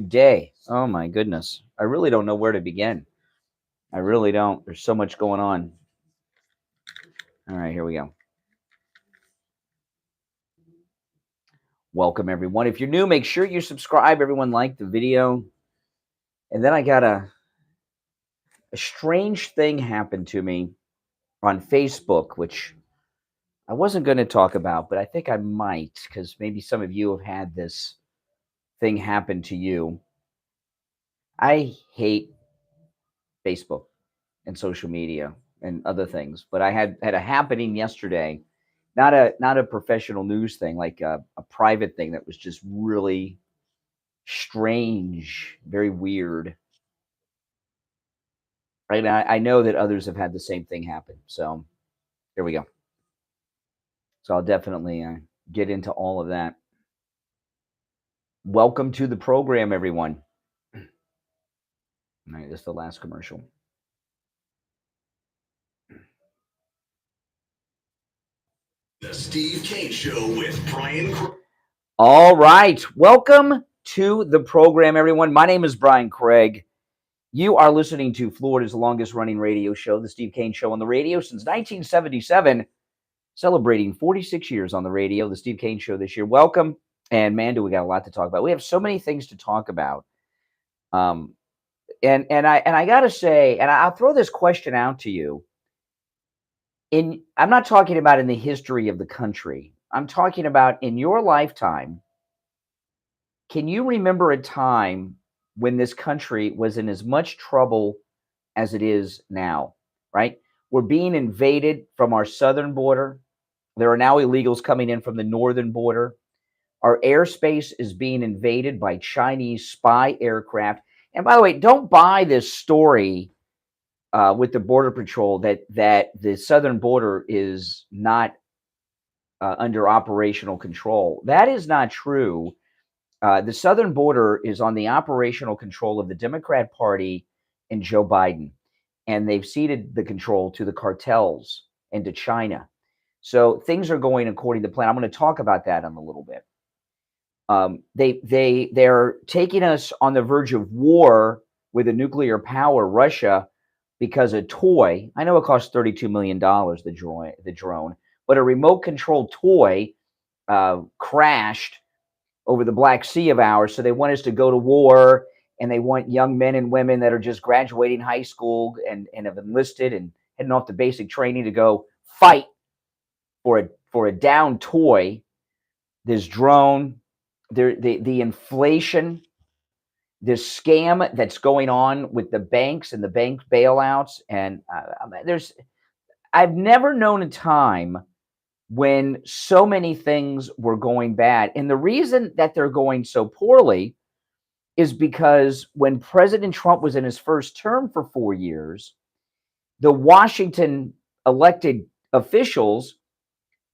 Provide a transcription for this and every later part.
day. Oh my goodness. I really don't know where to begin. I really don't. There's so much going on. All right, here we go. Welcome everyone. If you're new, make sure you subscribe. Everyone like the video. And then I got a strange thing happened to me on Facebook, which I wasn't going to talk about, but I think I might, because maybe some of you have had this thing happen to you. I hate Facebook and social media and other things, but I had a happening yesterday, not a professional news thing, like a private thing that was just really strange, very weird. And I know that others have had the same thing happen. So here we go. So I'll definitely get into all of that. Welcome to the program, everyone. All right, this is the last commercial. The Steve Kane Show with Brian Craig. All right, welcome to the program, everyone. My name is Brian Craig. You are listening to Florida's longest running radio show, The Steve Kane Show, on the radio since 1977, celebrating 46 years on the radio, The Steve Kane Show this year. Welcome. And man, do we got a lot to talk about. We have so many things to talk about. And I got to say, and I'll throw this question out to you. I'm not talking about in the history of the country. I'm talking about in your lifetime. Can you remember a time when this country was in as much trouble as it is now, right? We're being invaded from our southern border. There are now illegals coming in from the northern border. Our airspace is being invaded by Chinese spy aircraft. And by the way, don't buy this story with the Border Patrol that the southern border is not under operational control. That is not true. The southern border is on the operational control of the Democrat Party and Joe Biden, and they've ceded the control to the cartels and to China. So things are going according to plan. I'm going to talk about that in a little bit. They're taking us on the verge of war with a nuclear power, Russia, because a toy. I know it costs $32 million, the drone, but a remote controlled toy crashed over the Black Sea of ours. So they want us to go to war, and they want young men and women that are just graduating high school and have enlisted and heading off to basic training to go fight for a down toy. This drone, the inflation, this scam that's going on with the banks and the bank bailouts. And I've never known a time when so many things were going bad. And the reason that they're going so poorly is because when President Trump was in his first term for 4 years, the Washington elected officials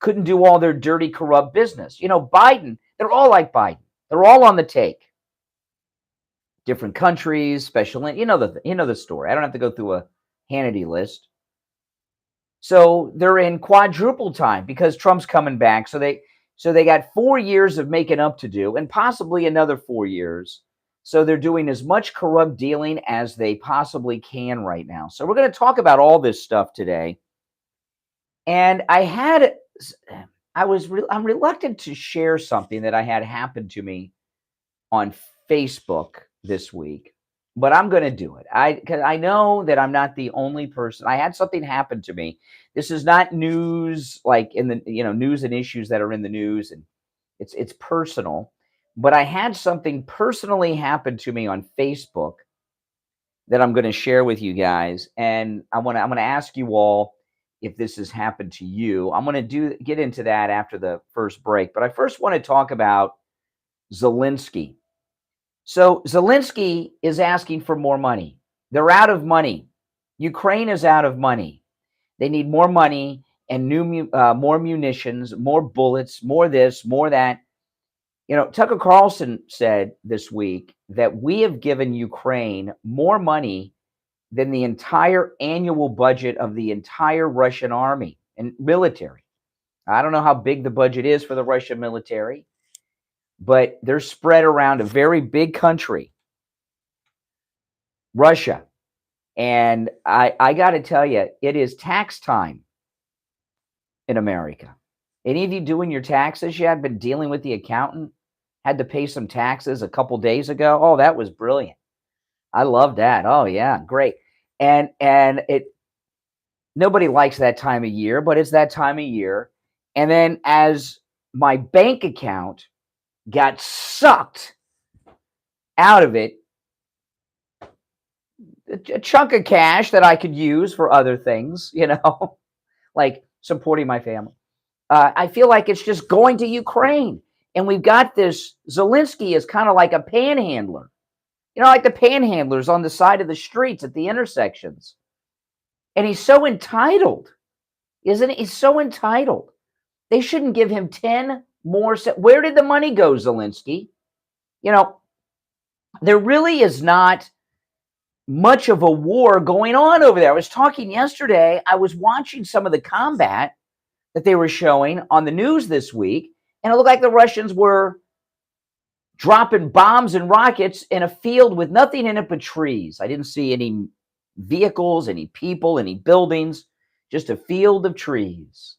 couldn't do all their dirty, corrupt business. You know, Biden, they're all like Biden. They're all on the take. Different countries, special, you know the story. I don't have to go through a Hannity list. So they're in quadruple time because Trump's coming back. So they got 4 years of making up to do, and possibly another 4 years. So they're doing as much corrupt dealing as they possibly can right now. So we're going to talk about all this stuff today. And I'm reluctant to share something that I had happen to me on Facebook this week, but I'm going to do it. Because I know that I'm not the only person. I had something happen to me. This is not news, like in the news and issues that are in the news, and it's personal. But I had something personally happen to me on Facebook that I'm going to share with you guys, and I'm going to ask you all if this has happened to you. I'm going to get into that after the first break, but I first want to talk about Zelensky. So Zelensky is asking for more money. They're out of money. Ukraine is out of money. They need more money and more munitions, more bullets, more this, more that. You know, Tucker Carlson said this week that we have given Ukraine more money than the entire annual budget of the entire Russian army and military. I don't know how big the budget is for the Russian military, but they're spread around a very big country. Russia. And I got to tell you, it is tax time in America. Any of you doing your taxes yet? Been dealing with the accountant? Had to pay some taxes a couple days ago. Oh, that was brilliant. I love that. Oh yeah, great. And it nobody likes that time of year, but it's that time of year. And then as my bank account got sucked out of it, a chunk of cash that I could use for other things, like supporting my family. I feel like it's just going to Ukraine. And we've got this Zelensky is kind of like a panhandler, like the panhandlers on the side of the streets at the intersections. And he's so entitled, isn't he? He's so entitled. They shouldn't give him 10 more. Where did the money go, Zelensky? There really is not much of a war going on over there. I was talking yesterday. I was watching some of the combat that they were showing on the news this week, and it looked like the Russians were dropping bombs and rockets in a field with nothing in it but trees. I didn't see any vehicles, any people, any buildings, just a field of trees.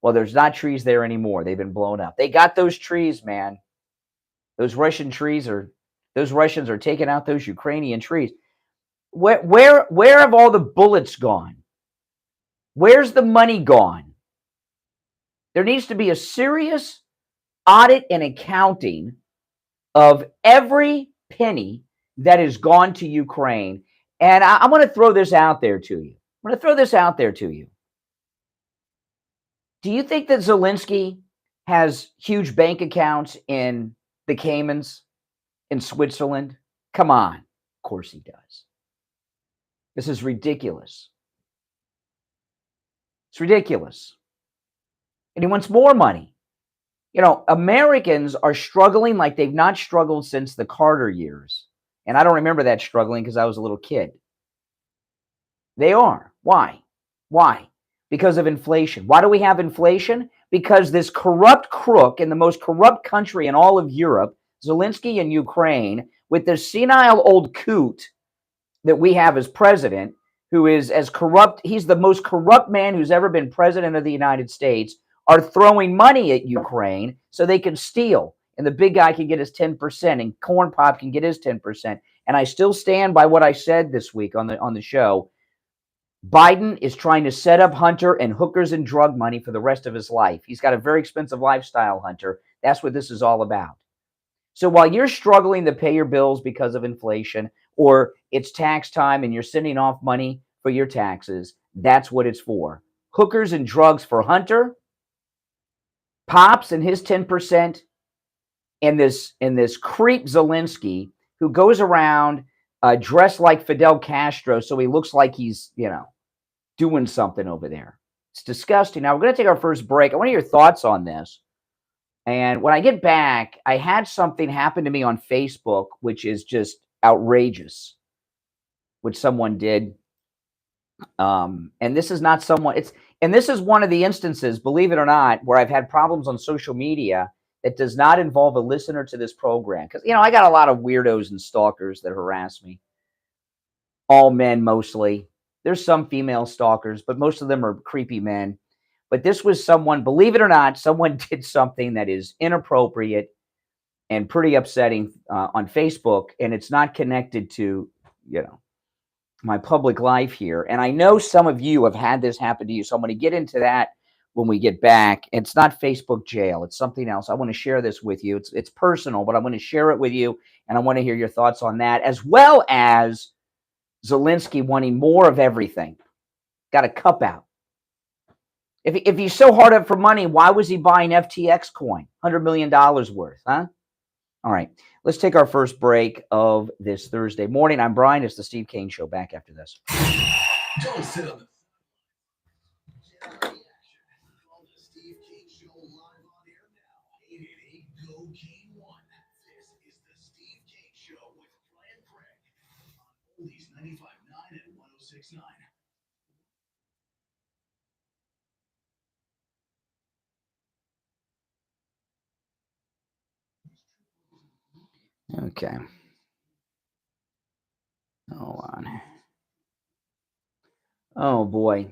Well, there's not trees there anymore. They've been blown up. They got those trees, man. Those Russians are taking out those Ukrainian trees. Where have all the bullets gone? Where's the money gone? There needs to be a serious audit and accounting of every penny that has gone to Ukraine. And I want to throw this out there to you. Do you think that Zelensky has huge bank accounts in the Caymans, in Switzerland? Come on. Of course he does. This is ridiculous. It's ridiculous. And he wants more money. Americans are struggling like they've not struggled since the Carter years. And I don't remember that struggling because I was a little kid. They are. Why? Because of inflation. Why do we have inflation? Because this corrupt crook in the most corrupt country in all of Europe, Zelensky in Ukraine, with this senile old coot that we have as president, who is as corrupt, he's the most corrupt man who's ever been president of the United States, are throwing money at Ukraine so they can steal. And the big guy can get his 10%, and Corn Pop can get his 10%. And I still stand by what I said this week on the show. Biden is trying to set up Hunter and hookers and drug money for the rest of his life. He's got a very expensive lifestyle, Hunter. That's what this is all about. So while you're struggling to pay your bills because of inflation, or it's tax time and you're sending off money for your taxes, that's what it's for. Hookers and drugs for Hunter, Pops and his 10%, and this creep Zelensky who goes around dressed like Fidel Castro, so he looks like he's, doing something over there. It's disgusting. Now, we're going to take our first break. I want to hear your thoughts on this. And when I get back, I had something happen to me on Facebook, which is just outrageous, which someone did. And this is not someone, this is one of the instances, believe it or not, where I've had problems on social media that does not involve a listener to this program. Because, I got a lot of weirdos and stalkers that harass me. All men, mostly. There's some female stalkers, but most of them are creepy men. But this was someone, believe it or not, someone did something that is inappropriate and pretty upsetting on Facebook, and it's not connected to, my public life here. And I know some of you have had this happen to you, so I'm going to get into that when we get back. It's not Facebook jail. It's something else. I want to share this with you. It's personal, but I'm going to share it with you, and I want to hear your thoughts on that, as well as Zelensky wanting more of everything. Got a cup out. If he's so hard up for money, why was he buying FTX coin? $100 million worth, huh? All right. Let's take our first break of this Thursday morning. I'm Brian. It's the Steve Kane Show. Back after this. Don't sit on the Steve Kane Show live on air now. 888-GO Kane 1. This is the Steve Kane Show with Brian Craig on Oldies 95.9 and 106.9. Okay. Oh, Oh boy.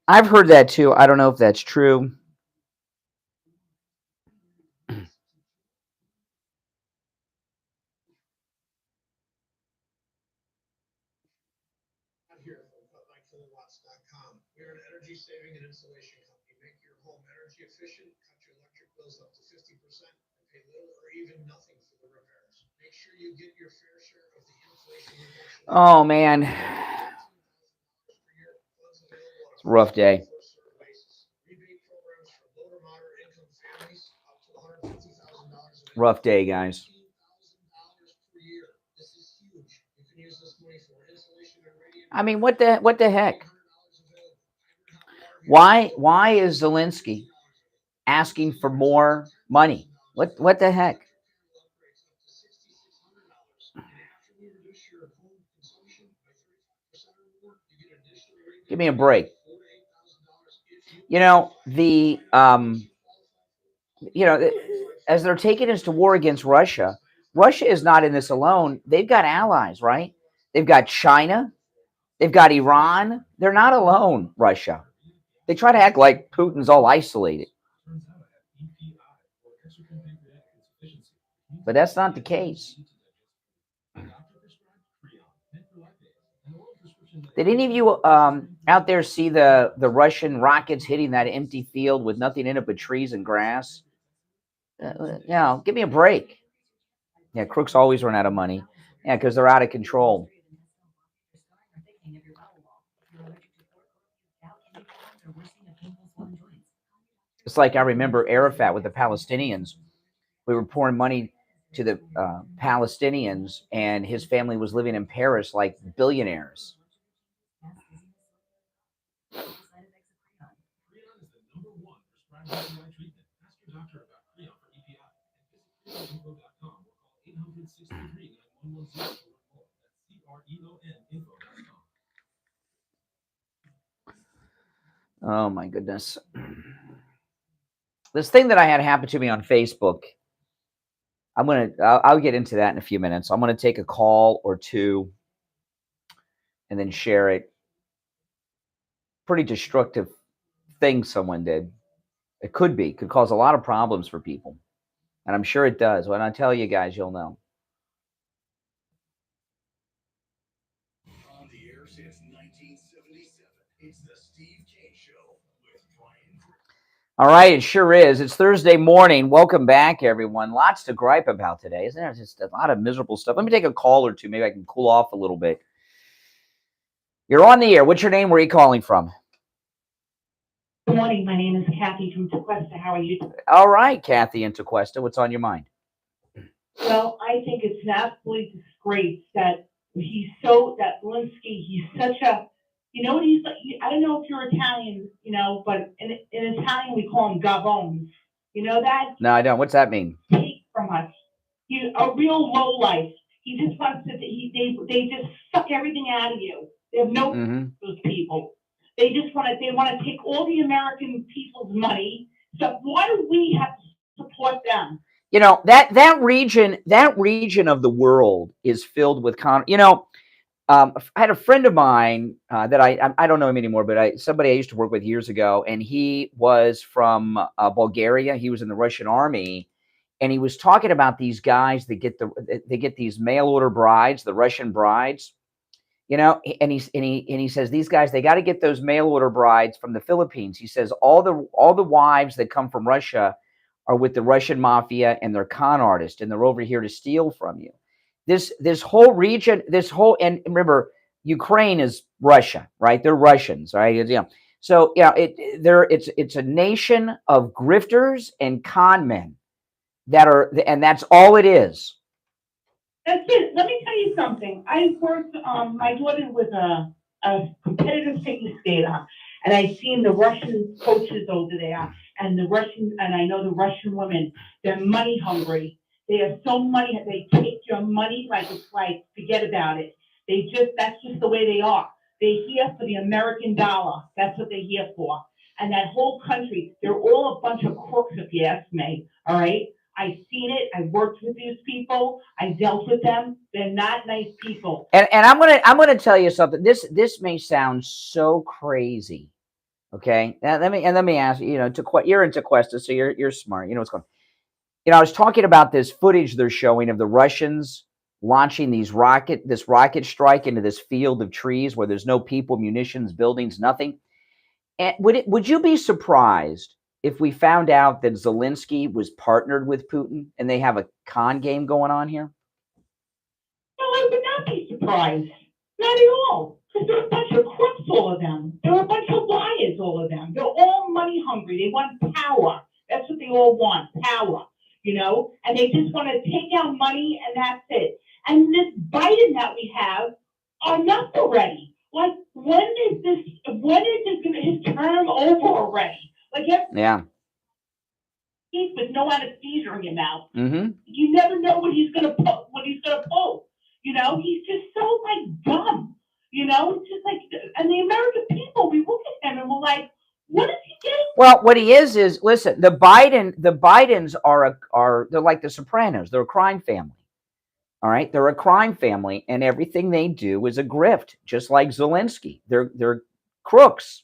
I've heard that too. I don't know if that's true. Here from kilowatts.com. We're an energy saving and insulation company. Make your home energy efficient, cut your electric bills up to 50%, and pay little or even nothing for the repairs. Make sure you get your fair share of the inflation reduction. Oh man. It's a rough day. Rebate programs for low to moderate income families up to $150,000. Rough day, guys. $15,000 per year. This is huge. You can use this money for insulation and radiant. I mean, what the heck? Why is Zelensky asking for more money? What the heck? Give me a break. You know, as they're taking us to war against Russia, Russia is not in this alone. They've got allies, right? They've got China, they've got Iran. They're not alone, Russia. They try to act like Putin's all isolated. But that's not the case. Did any of you out there see the Russian rockets hitting that empty field with nothing in it but trees and grass? Give me a break. Yeah, crooks always run out of money. Yeah, because they're out of control. It's like I remember Arafat with the Palestinians. We were pouring money to the Palestinians, and his family was living in Paris like billionaires. Oh my goodness. This thing that I had happen to me on Facebook, I'll get into that in a few minutes. I'm going to take a call or two and then share it. Pretty destructive thing someone did. It could cause a lot of problems for people. And I'm sure it does. When I tell you guys, you'll know. On the air since 1977, it's the Steve King Show with Brian. All right, it sure is. It's Thursday morning. Welcome back, everyone. Lots to gripe about today, isn't there? Just a lot of miserable stuff. Let me take a call or two. Maybe I can cool off a little bit. You're on the air. What's your name? Where are you calling from? Good morning. My name is Kathy from Tequesta. How are you? All right, Kathy in Tequesta. What's on your mind? Well, I think it's an absolute disgrace that Zelensky, he's such a, you know what he's like, I don't know if you're Italian, but in Italian we call him gavones. You know that? No, I don't. What's that mean? Take from us. He's a real low life. He just wants to, they just suck everything out of you. They have no, those people. They want to take all the American people's money. So why do we have to support them? You know, that region of the world is filled with I had a friend of mine that I don't know him anymore, but somebody I used to work with years ago, and he was from Bulgaria. He was in the Russian army, and he was talking about these guys that get these mail order brides, the Russian brides. And he says these guys, they got to get those mail order brides from the Philippines. He says all the wives that come from Russia are with the Russian mafia, and they're con artists, and they're over here to steal from you. This whole region, and remember, Ukraine is Russia, right? They're Russians, right? So it's a nation of grifters and con men and that's all it is. That's it. Let me tell you something. I worked. My daughter was a competitive figure skater, and I seen the Russian coaches over there, and I know the Russian women. They're money hungry. They have so money. They take your money like it's like forget about it. That's just the way they are. They're here for the American dollar. That's what they're here for. And that whole country, they're all a bunch of crooks, if you ask me. All right. I've seen it. I worked with these people. I dealt with them. They're not nice people. And I'm gonna tell you something. This may sound so crazy. Okay. Now, let me ask you. You know, you're in Tequesta, so you're smart. You know what's going on. You know, I was talking about this footage they're showing of the Russians launching this rocket strike into this field of trees where there's no people, munitions, buildings, nothing. And would you be surprised if we found out that Zelensky was partnered with Putin and they have a con game going on here? No, I would not be surprised. Not at all. Because they're a bunch of crooks, all of them. They're a bunch of liars, all of them. They're all money hungry. They want power. That's what they all want, power. You know, and they just want to take out money and that's it. And this Biden that we have, enough already. Like, when is his term over already? Like, yeah, with no anesthesia in your mouth. Mm-hmm. You never know what he's gonna pull. You know, he's just so like dumb. You know, it's just like, and the American people, we look at him and we're like, what is he doing? Well, what he is listen, the Bidens are they're like the Sopranos. They're a crime family. All right, they're a crime family, and everything they do is a grift, just like Zelensky. They're crooks.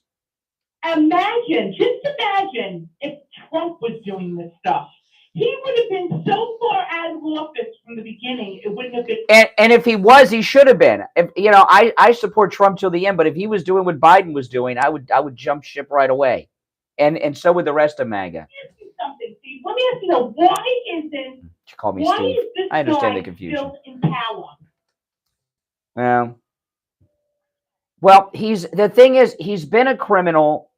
Just imagine if Trump was doing this stuff. He would have been so far out of office from the beginning. It wouldn't have been. And if he was, he should have been. If, you know, I support Trump till the end, but if he was doing what Biden was doing, I would jump ship right away, and so would the rest of MAGA. Let me ask you something, Steve. Let me ask you, why isn't? You call me why Steve. is this I understand guy the confusion. still in power? Well, the thing is, he's been a criminal.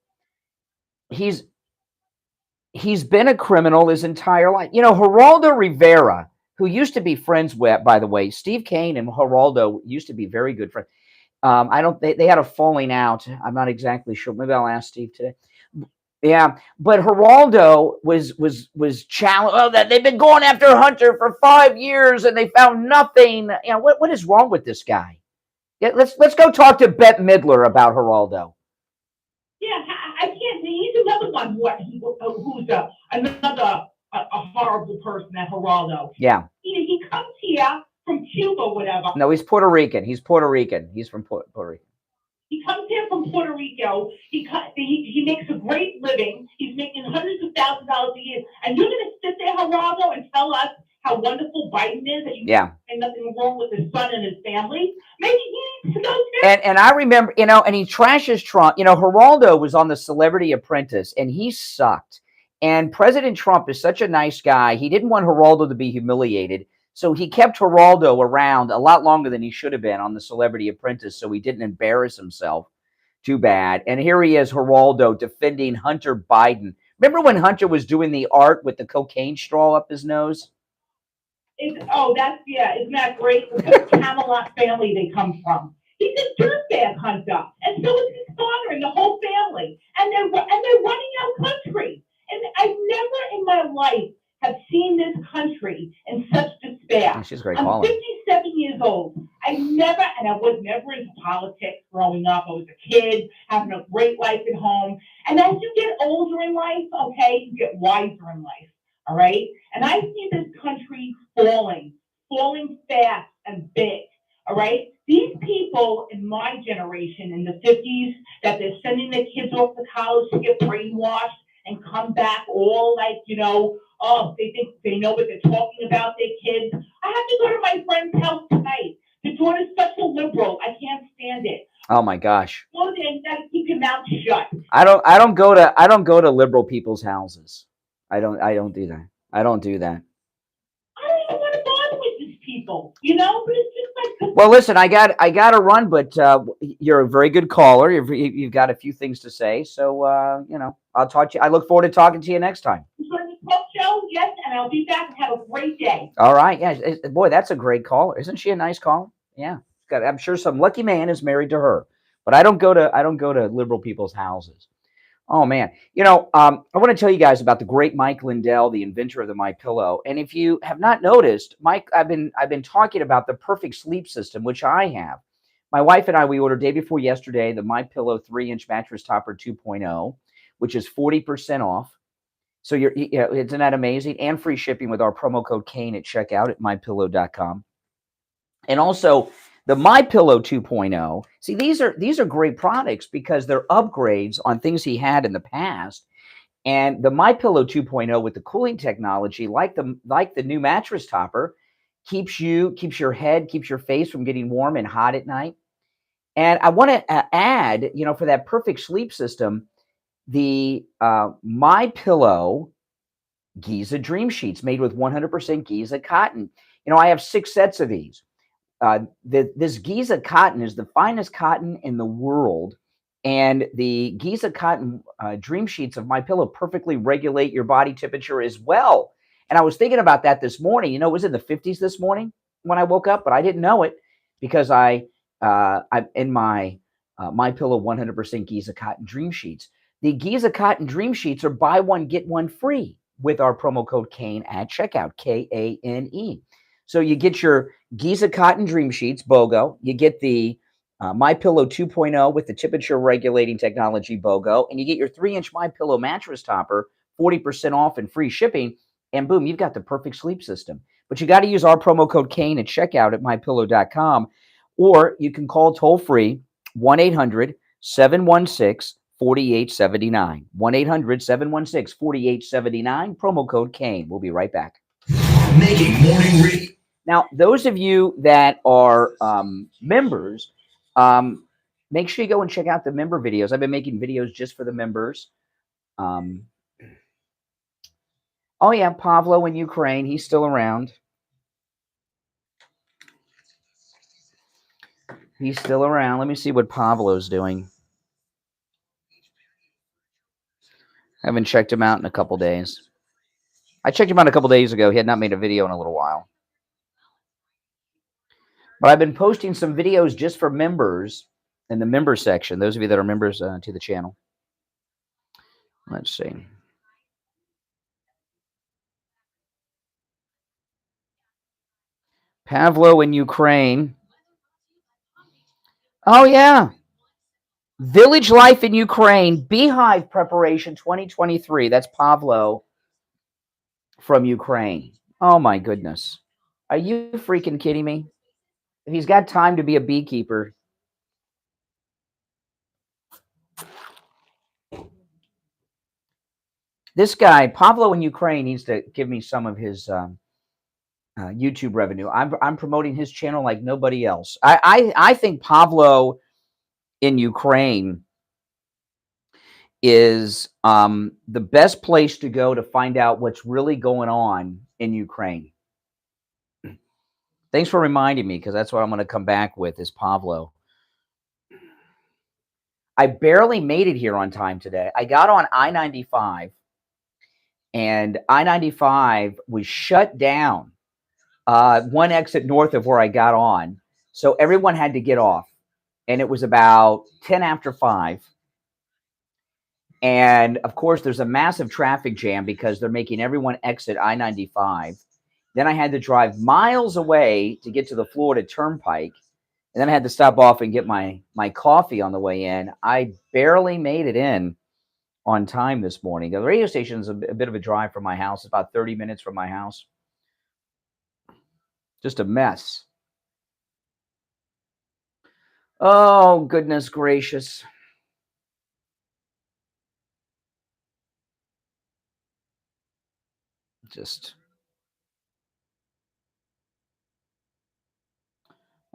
He's been a criminal his entire life. You know, Geraldo Rivera, who used to be friends with, by the way, Steve Kane and Geraldo used to be very good friends. They had a falling out. I'm not exactly sure. Maybe I'll ask Steve today. Yeah, but Geraldo was challenged. Oh, that they've been going after Hunter for 5 years and they found nothing. You know, what is wrong with this guy? Yeah, let's go talk to Bette Midler about Geraldo. Yeah, I can't. He's another one who's another horrible person, that Geraldo. Yeah. He comes here from Cuba, whatever. No, he's Puerto Rican. He's Puerto Rican. He's from Puerto Rico. He comes here from Puerto Rico. He makes a great living. He's making hundreds of thousands of dollars a year. And you're going to sit there, Geraldo, and tell us how wonderful Biden is, that you yeah. and nothing wrong with his son and his family. Maybe he needs to go too. And I remember, you know, and he trashes Trump. You know, Geraldo was on the Celebrity Apprentice, and he sucked. And President Trump is such a nice guy. He didn't want Geraldo to be humiliated. So he kept Geraldo around a lot longer than he should have been on the Celebrity Apprentice, so he didn't embarrass himself too bad. And here he is, Geraldo, defending Hunter Biden. Remember when Hunter was doing the art with the cocaine straw up his nose? Isn't that great? The Camelot family they come from. He's a dirtbag, Hunter, and so is his father and the whole family. And they're running our country. And I've never in my life have seen this country in such despair. Oh, she's a great I'm caller. 57 years old. I was never into politics growing up. I was a kid, having a great life at home. And as you get older in life, okay, you get wiser in life, all right? And I see this country falling fast and big, all right? These people in my generation, in the 50s, that they're sending their kids off to college to get brainwashed and come back all like, you know, oh, they think they know what they're talking about, their kids. I have to go to my friend's house tonight. The daughter's such a liberal. I can't stand it. Oh my gosh. Well, then you gotta keep your mouth shut. I don't go to liberal people's houses. I don't do that. I don't do that. I don't even want to bother with these people, you know, but it's just like. Well, listen, I got to run, but you're a very good caller. You've got a few things to say, so you know, I'll talk to you. I look forward to talking to you next time. Talk show, yes, and I'll be back and have a great day. All right, yeah, boy, that's a great caller. Isn't she a nice caller? Yeah, I'm sure some lucky man is married to her. But I don't go to liberal people's houses. Oh man, you know, I want to tell you guys about the great Mike Lindell, the inventor of the MyPillow. And if you have not noticed, Mike, I've been talking about the perfect sleep system, which I have. My wife and I, we ordered day before yesterday the MyPillow 3-inch mattress topper 2.0, which is 40% off. So isn't that amazing? And free shipping with our promo code Kane at checkout at mypillow.com. And also the MyPillow 2.0. See, these are great products because they're upgrades on things he had in the past. And the MyPillow 2.0 with the cooling technology, like the new mattress topper, keeps your head, keeps your face from getting warm and hot at night. And I want to add, for that perfect sleep system, the MyPillow Giza Dream Sheets made with 100% Giza cotton. I have 6 sets of these. This Giza cotton is the finest cotton in the world, and the Giza cotton Dream Sheets of MyPillow perfectly regulate your body temperature as well. And I was thinking about that this morning. It was in the 50s this morning when I woke up, but I didn't know it because I'm in my MyPillow 100% Giza cotton Dream Sheets. The Giza cotton Dream Sheets are buy one get one free with our promo code Kane at checkout, Kane. So you get your Giza cotton Dream Sheets, BOGO. You get the MyPillow 2.0 with the temperature regulating technology, BOGO, and you get your 3-inch MyPillow mattress topper, 40% off and free shipping, and boom, you've got the perfect sleep system. But you got to use our promo code Kane at checkout at mypillow.com, or you can call toll free 1-800-716-4879. 1-800-716-4879, promo code Kane. We'll be right back. Making morning radio. Now, those of you that are members, make sure you go and check out the member videos. I've been making videos just for the members. Oh, yeah, Pablo in Ukraine. He's still around. He's still around. Let me see what Pablo's doing. I haven't checked him out in a couple days. I checked him out a couple days ago. He had not made a video in a little while. But I've been posting some videos just for members in the member section, those of you that are members to the channel. Let's see. Pablo in Ukraine. Oh, yeah. Village Life in Ukraine, Beehive Preparation 2023. That's Pablo from Ukraine. Oh, my goodness. Are you freaking kidding me? If he's got time to be a beekeeper. This guy, Pablo in Ukraine, needs to give me some of his YouTube revenue. I'm promoting his channel like nobody else. I think Pablo in Ukraine is the best place to go to find out what's really going on in Ukraine. Thanks for reminding me, because that's what I'm going to come back with is Pablo. I barely made it here on time today. I got on I-95, and I-95 was shut down. One exit north of where I got on. So everyone had to get off. And it was about 10 after 5. And, of course, there's a massive traffic jam because they're making everyone exit I-95. Then I had to drive miles away to get to the Florida Turnpike. And then I had to stop off and get my coffee on the way in. I barely made it in on time this morning. The radio station is a bit of a drive from my house. It's about 30 minutes from my house. Just a mess. Oh, goodness gracious.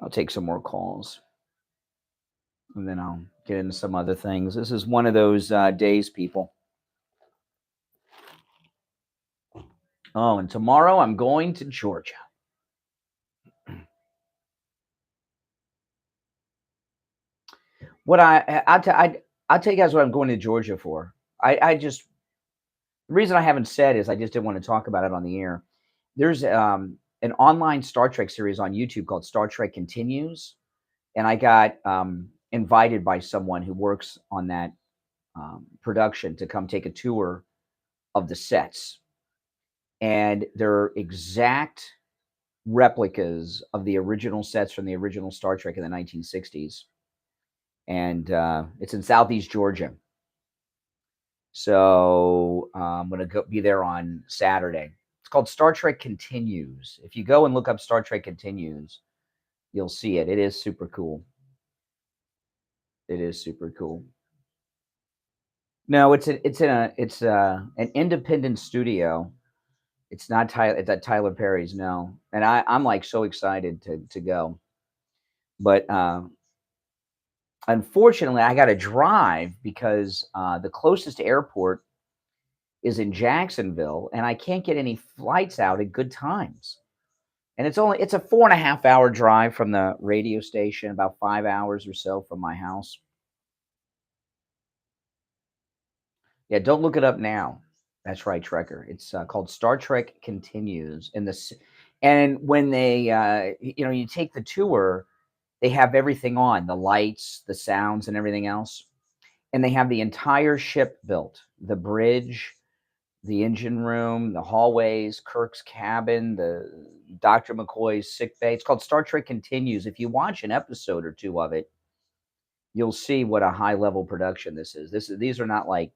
I'll take some more calls. And then I'll get into some other things. This is one of those days, people. Oh, and tomorrow I'm going to Georgia. I'll tell you guys what I'm going to Georgia for. The reason I haven't said is I just didn't want to talk about it on the air. There's an online Star Trek series on YouTube called Star Trek Continues. And I got invited by someone who works on that production to come take a tour of the sets. And they're exact replicas of the original sets from the original Star Trek in the 1960s. And it's in Southeast Georgia. So I'm going to be there on Saturday. It's called Star Trek Continues. If you go and look up Star Trek Continues, you'll see it. It is super cool. It is super cool. No, it's an independent studio. It's not Tyler. It's at Tyler Perry's. No, and I'm like so excited to go, but unfortunately, I got to drive because the closest airport is in Jacksonville, and I can't get any flights out at good times. And it's a 4.5 hour drive from the radio station, about 5 hours or so from my house. Yeah, don't look it up now. That's right, Trekker. It's called Star Trek Continues. And when they, you take the tour, they have everything on the lights, the sounds, and everything else. And they have the entire ship built, the bridge, the engine room, the hallways, Kirk's cabin, the Dr. McCoy's sick bay. It's called Star Trek Continues. If you watch an episode or two of it, you'll see what a high level production this is. These are not like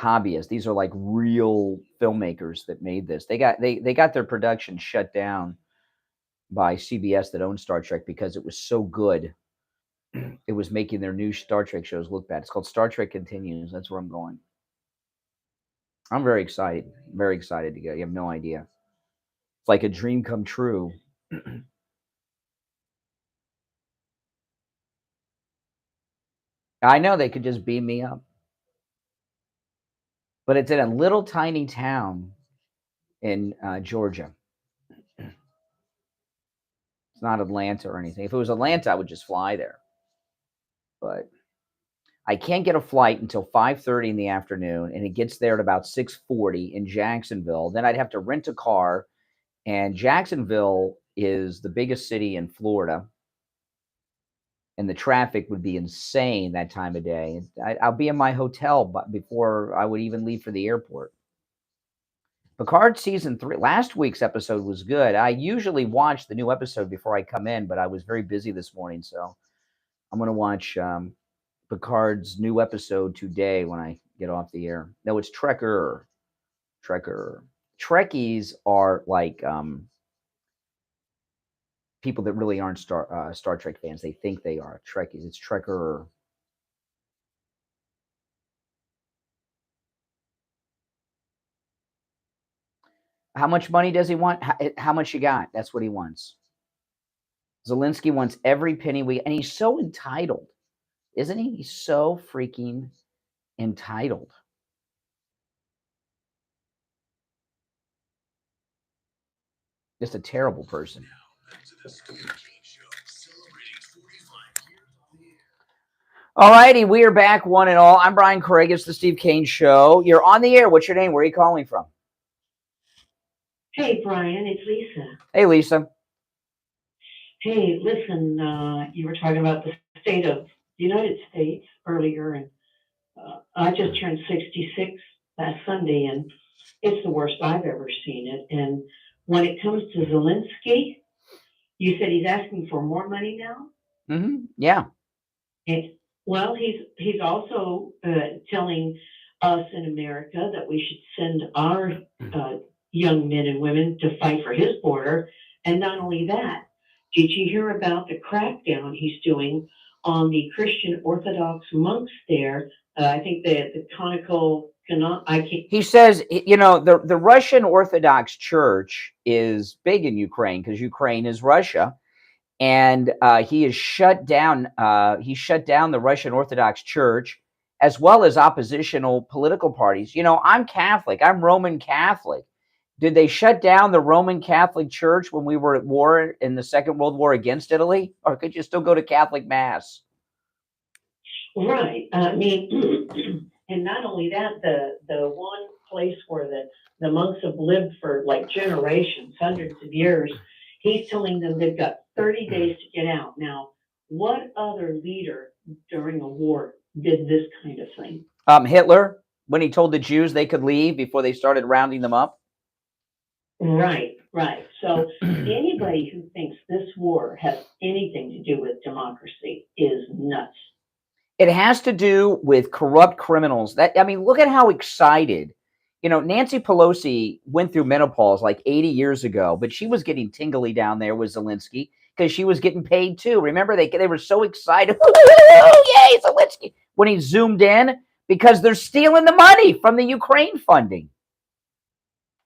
hobbyists. These are like real filmmakers that made this. They got their production shut down by CBS that owns Star Trek because it was so good. It was making their new Star Trek shows look bad. It's called Star Trek Continues. That's where I'm going. I'm very excited. Very excited to go. You have no idea. It's like a dream come true. I know they could just beam me up, but it's in a little tiny town in Georgia. It's not Atlanta or anything. If it was Atlanta, I would just fly there. But I can't get a flight until 5:30 in the afternoon, and it gets there at about 6:40 in Jacksonville. Then I'd have to rent a car, and Jacksonville is the biggest city in Florida, and the traffic would be insane that time of day. I'll be in my hotel before I would even leave for the airport. Picard season 3, last week's episode was good. I usually watch the new episode before I come in, but I was very busy this morning, so I'm going to watch Picard's new episode today when I get off the air. No, it's Trekker. Trekkies are like people that really aren't Star Trek fans. They think they are Trekkies. It's Trekker. How much money does he want? How much you got? That's what he wants. Zelensky wants every penny and he's so entitled, isn't he? He's so freaking entitled. Just a terrible person. All righty, we are back, one and all. I'm Brian Craig. It's the Steve Kane Show. You're on the air. What's your name? Where are you calling from? Hey, Brian, it's Lisa. Hey, Lisa. Hey, listen, you were talking about the state of the United States earlier, and I just turned 66 last Sunday, and it's the worst I've ever seen it. And when it comes to Zelensky, you said he's asking for more money now? Mm-hmm. Yeah. Well, he's also telling us in America that we should send our young men and women to fight for his border. And not only that, did you hear about the crackdown he's doing on the Christian Orthodox monks there? I think the conical. He says, the Russian Orthodox Church is big in Ukraine because Ukraine is Russia. And he has shut down the Russian Orthodox Church as well as oppositional political parties. I'm Catholic. I'm Roman Catholic. Did they shut down the Roman Catholic Church when we were at war in the Second World War against Italy? Or could you still go to Catholic Mass? Right. I mean, and not only that, the one place where the monks have lived for like generations, hundreds of years, he's telling them they've got 30 days to get out. Now, what other leader during a war did this kind of thing? Hitler, when he told the Jews they could leave before they started rounding them up. Right. So anybody who thinks this war has anything to do with democracy is nuts. It has to do with corrupt criminals. I mean, look at how excited. Nancy Pelosi went through menopause like 80 years ago, but she was getting tingly down there with Zelensky because she was getting paid too. Remember, they were so excited. Yay, Zelensky! When he zoomed in, because they're stealing the money from the Ukraine funding.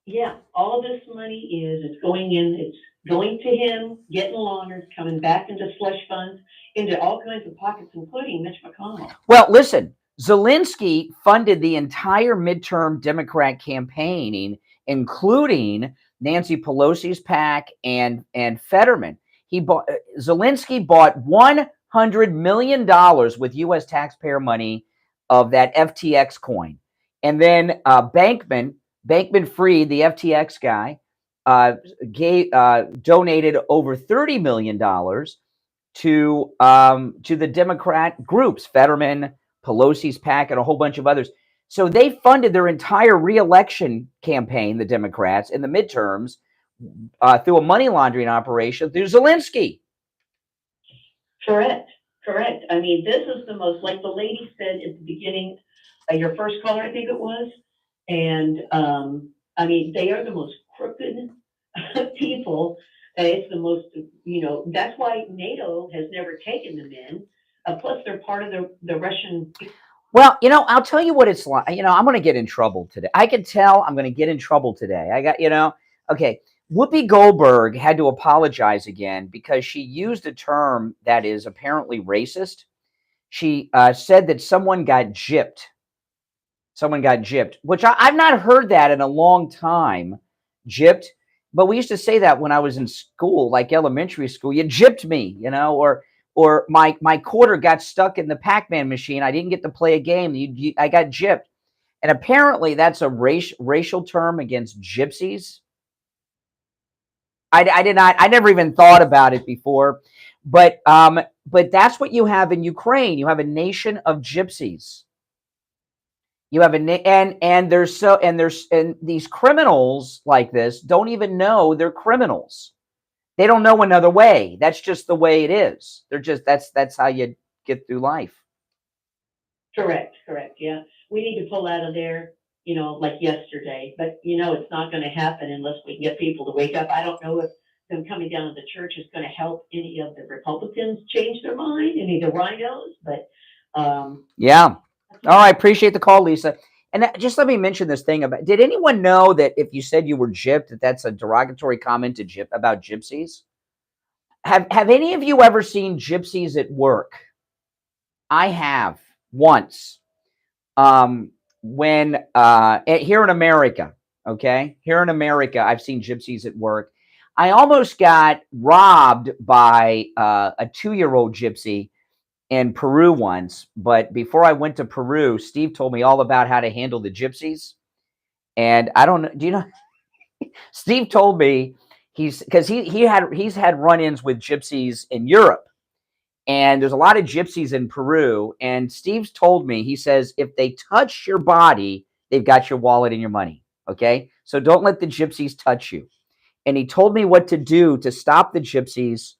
Yeah, all this money it's going in, it's going to him, getting laundered, coming back into slush funds, into all kinds of pockets, including Mitch McConnell. Well, listen, Zelensky funded the entire midterm Democrat campaigning, including Nancy Pelosi's PAC and Fetterman. Zelensky bought $100 million with U.S. taxpayer money of that FTX coin. And then Bankman-Fried, the FTX guy, donated over $30 million to the Democrat groups, Fetterman, Pelosi's PAC, and a whole bunch of others. So they funded their entire re-election campaign, the Democrats, in the midterms through a money laundering operation through Zelensky. Correct. I mean, this is the most, like the lady said at the beginning, your first caller, I think it was. And I mean, they are the most crooked people. It's the most, that's why NATO has never taken them in. Plus, they're part of the Russian. Well, I'll tell you what it's like. I'm going to get in trouble today. I can tell I'm going to get in trouble today. Okay. Whoopi Goldberg had to apologize again because she used a term that is apparently racist. She said that someone got gypped. Which I've not heard that in a long time. Gypped. But we used to say that when I was in school, like elementary school. You gypped me, or my quarter got stuck in the Pac-Man machine. I didn't get to play a game. I got gypped. And apparently that's a racial term against gypsies. I never even thought about it before. But that's what you have in Ukraine. You have a nation of gypsies. You have and these criminals like this don't even know they're criminals. They don't know another way. That's just the way it is. That's how you get through life. Correct. Yeah, we need to pull out of there, like yesterday. But it's not going to happen unless we can get people to wake up. I don't know if them coming down to the church is going to help any of the Republicans change their mind, any of the rhinos. But yeah. All right, appreciate the call, Lisa. And just let me mention this thing about, did anyone know that if you said you were gypped, that's a derogatory comment about gypsies? Have any of you ever seen gypsies at work? I have once. When here in America, okay? Here in America, I've seen gypsies at work. I almost got robbed by a 2-year-old gypsy in Peru once, but before I went to Peru, Steve told me all about how to handle the gypsies. And I don't know, do you know? Steve told me he's had run-ins with gypsies in Europe, and there's a lot of gypsies in Peru. And Steve's told me, he says, if they touch your body, they've got your wallet and your money. Okay, so don't let the gypsies touch you. And he told me what to do to stop the gypsies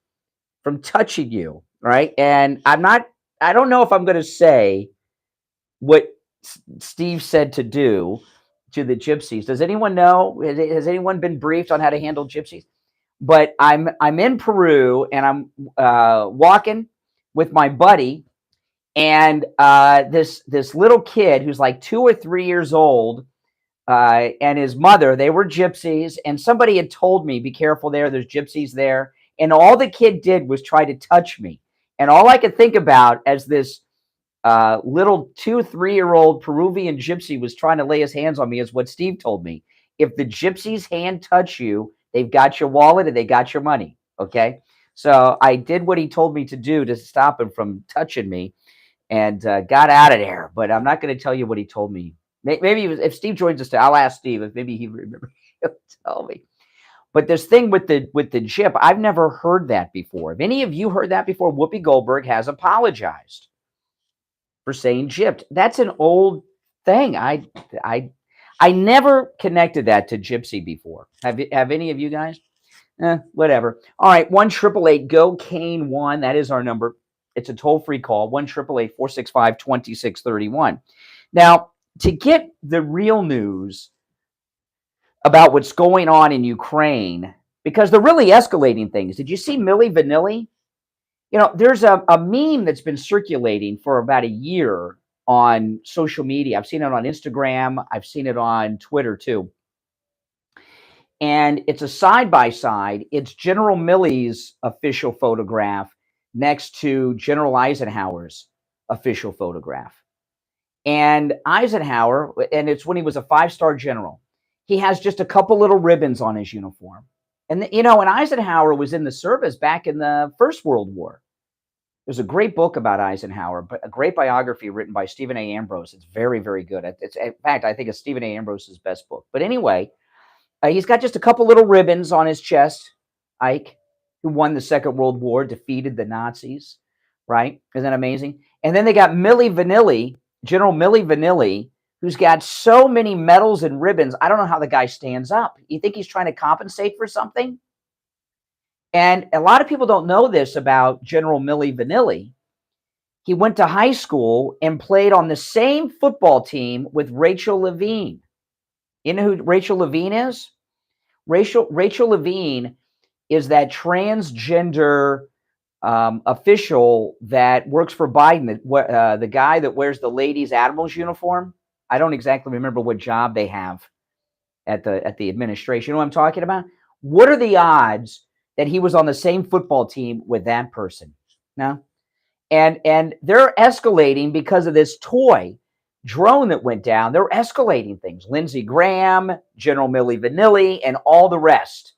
from touching you. Right. And I don't know if I'm going to say what Steve said to do to the gypsies. Does anyone know? Has anyone been briefed on how to handle gypsies? But I'm in Peru and I'm walking with my buddy, and this little kid who's like 2 or 3 years old and his mother, they were gypsies, and somebody had told me, be careful there's gypsies there. And all the kid did was try to touch me. And all I could think about as this little 2-3-year-old Peruvian gypsy was trying to lay his hands on me is what Steve told me. If the gypsies hand touch you, they've got your wallet and they got your money. Okay. So I did what he told me to do to stop him from touching me, and got out of there. But I'm not going to tell you what he told me. Maybe if Steve joins us, I'll ask Steve if maybe he remembers. He'll tell me. But this thing with the gyp, I've never heard that before. Have any of you heard that before? Whoopi Goldberg has apologized for saying gypped. That's an old thing. I never connected that to gypsy before. Have any of you guys? Whatever. All right, 1-888-GO-CANE1. That is our number. It's a toll-free call, 1-888-465-2631. Now, to get the real news about what's going on in Ukraine, because they're really escalating things. Did you see Milli Vanilli? You know, there's a meme that's been circulating for about a year on social media. I've seen it on Instagram. I've seen it on Twitter too. And it's a side-by-side. It's General Milley's official photograph next to General Eisenhower's official photograph. And Eisenhower, and it's when he was a 5-star general, he has just a couple little ribbons on his uniform. And, you know, and Eisenhower was in the service back in the First World War. There's a great book about Eisenhower, but a great biography written by Stephen A. Ambrose. It's very, very good. It's, in fact, I think it's Stephen A. Ambrose's best book. But anyway, he's got just a couple little ribbons on his chest. Ike, who won the Second World War, defeated the Nazis, right? Isn't that amazing? And then they got Milli Vanilli, General Milli Vanilli, who's got so many medals and ribbons. I don't know how the guy stands up. You think he's trying to compensate for something? And a lot of people don't know this about General Milli Vanilli. He went to high school and played on the same football team with Rachel Levine. You know who Rachel Levine is? Rachel Levine is that transgender official that works for Biden, the guy that wears the ladies' admiral's uniform. I don't exactly remember what job they have at the administration. You know what I'm talking about? What are the odds that he was on the same football team with that person? No? And they're escalating because of this toy drone that went down. They're escalating things. Lindsey Graham, General Milli Vanilli, and all the rest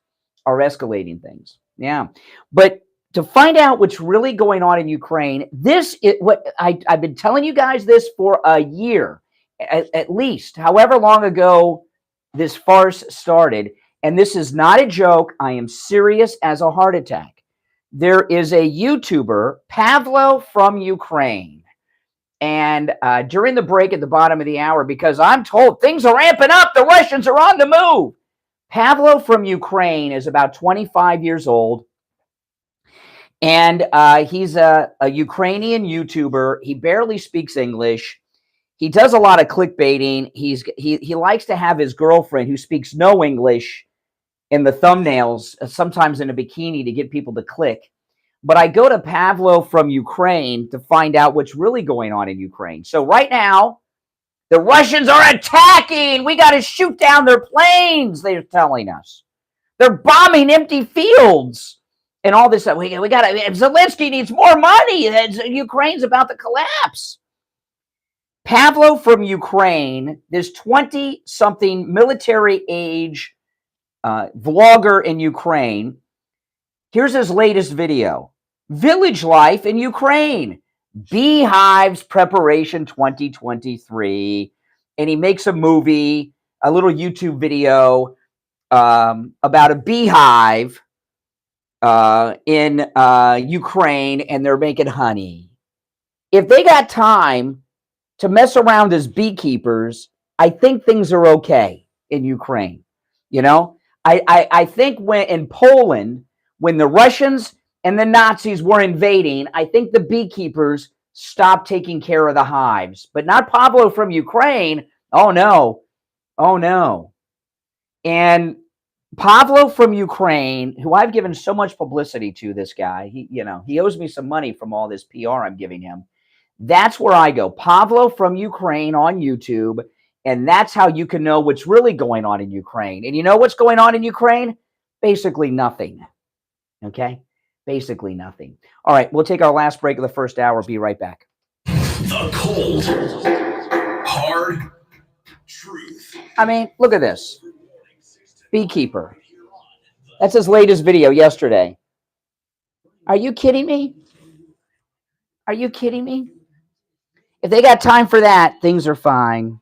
are escalating things. Yeah. But to find out what's really going on in Ukraine, this is what I've been telling you guys this for a year, at least, however long ago this farce started. And this is not a joke. I am serious as a heart attack. There is a YouTuber, Pablo from Ukraine. And during the break at the bottom of the hour, because I'm told things are ramping up, the Russians are on the move. Pablo from Ukraine is about 25 years old. And he's a Ukrainian YouTuber. He barely speaks English. He does a lot of clickbaiting. He likes to have his girlfriend, who speaks no English, in the thumbnails, sometimes in a bikini, to get people to click. But I go to Pablo from Ukraine to find out what's really going on in Ukraine. So right now, the Russians are attacking. We got to shoot down their planes, they're telling us. They're bombing empty fields and all this. We got to, Zelensky needs more money. Ukraine's about to collapse. Pablo from Ukraine, this 20-something military age vlogger in Ukraine. Here's his latest video. Village life in Ukraine. Beehives preparation 2023. And he makes a movie, a little YouTube video about a beehive in Ukraine, and they're making honey. If they got time to mess around as beekeepers, I think things are okay in Ukraine. You know, I think when in Poland, when the Russians and the Nazis were invading, I think the beekeepers stopped taking care of the hives, but not Pablo from Ukraine. Oh no. Oh no. And Pablo from Ukraine, who I've given so much publicity to, this guy, he owes me some money from all this PR I'm giving him. That's where I go. Pablo from Ukraine on YouTube. And that's how you can know what's really going on in Ukraine. And you know what's going on in Ukraine? Basically nothing. Okay? Basically nothing. All right, we'll take our last break of the first hour. Be right back. The cold, hard truth. I mean, look at this. Beekeeper. That's his latest video yesterday. Are you kidding me? Are you kidding me? If they got time for that, things are fine.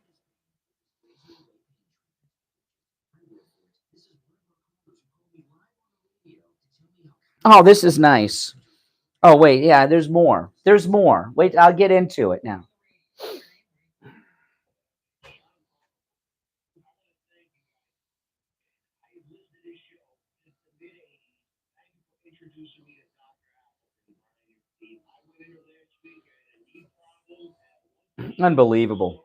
Oh, this is nice. Oh, wait. Yeah, there's more. There's more. Wait, I'll get into it now. Unbelievable.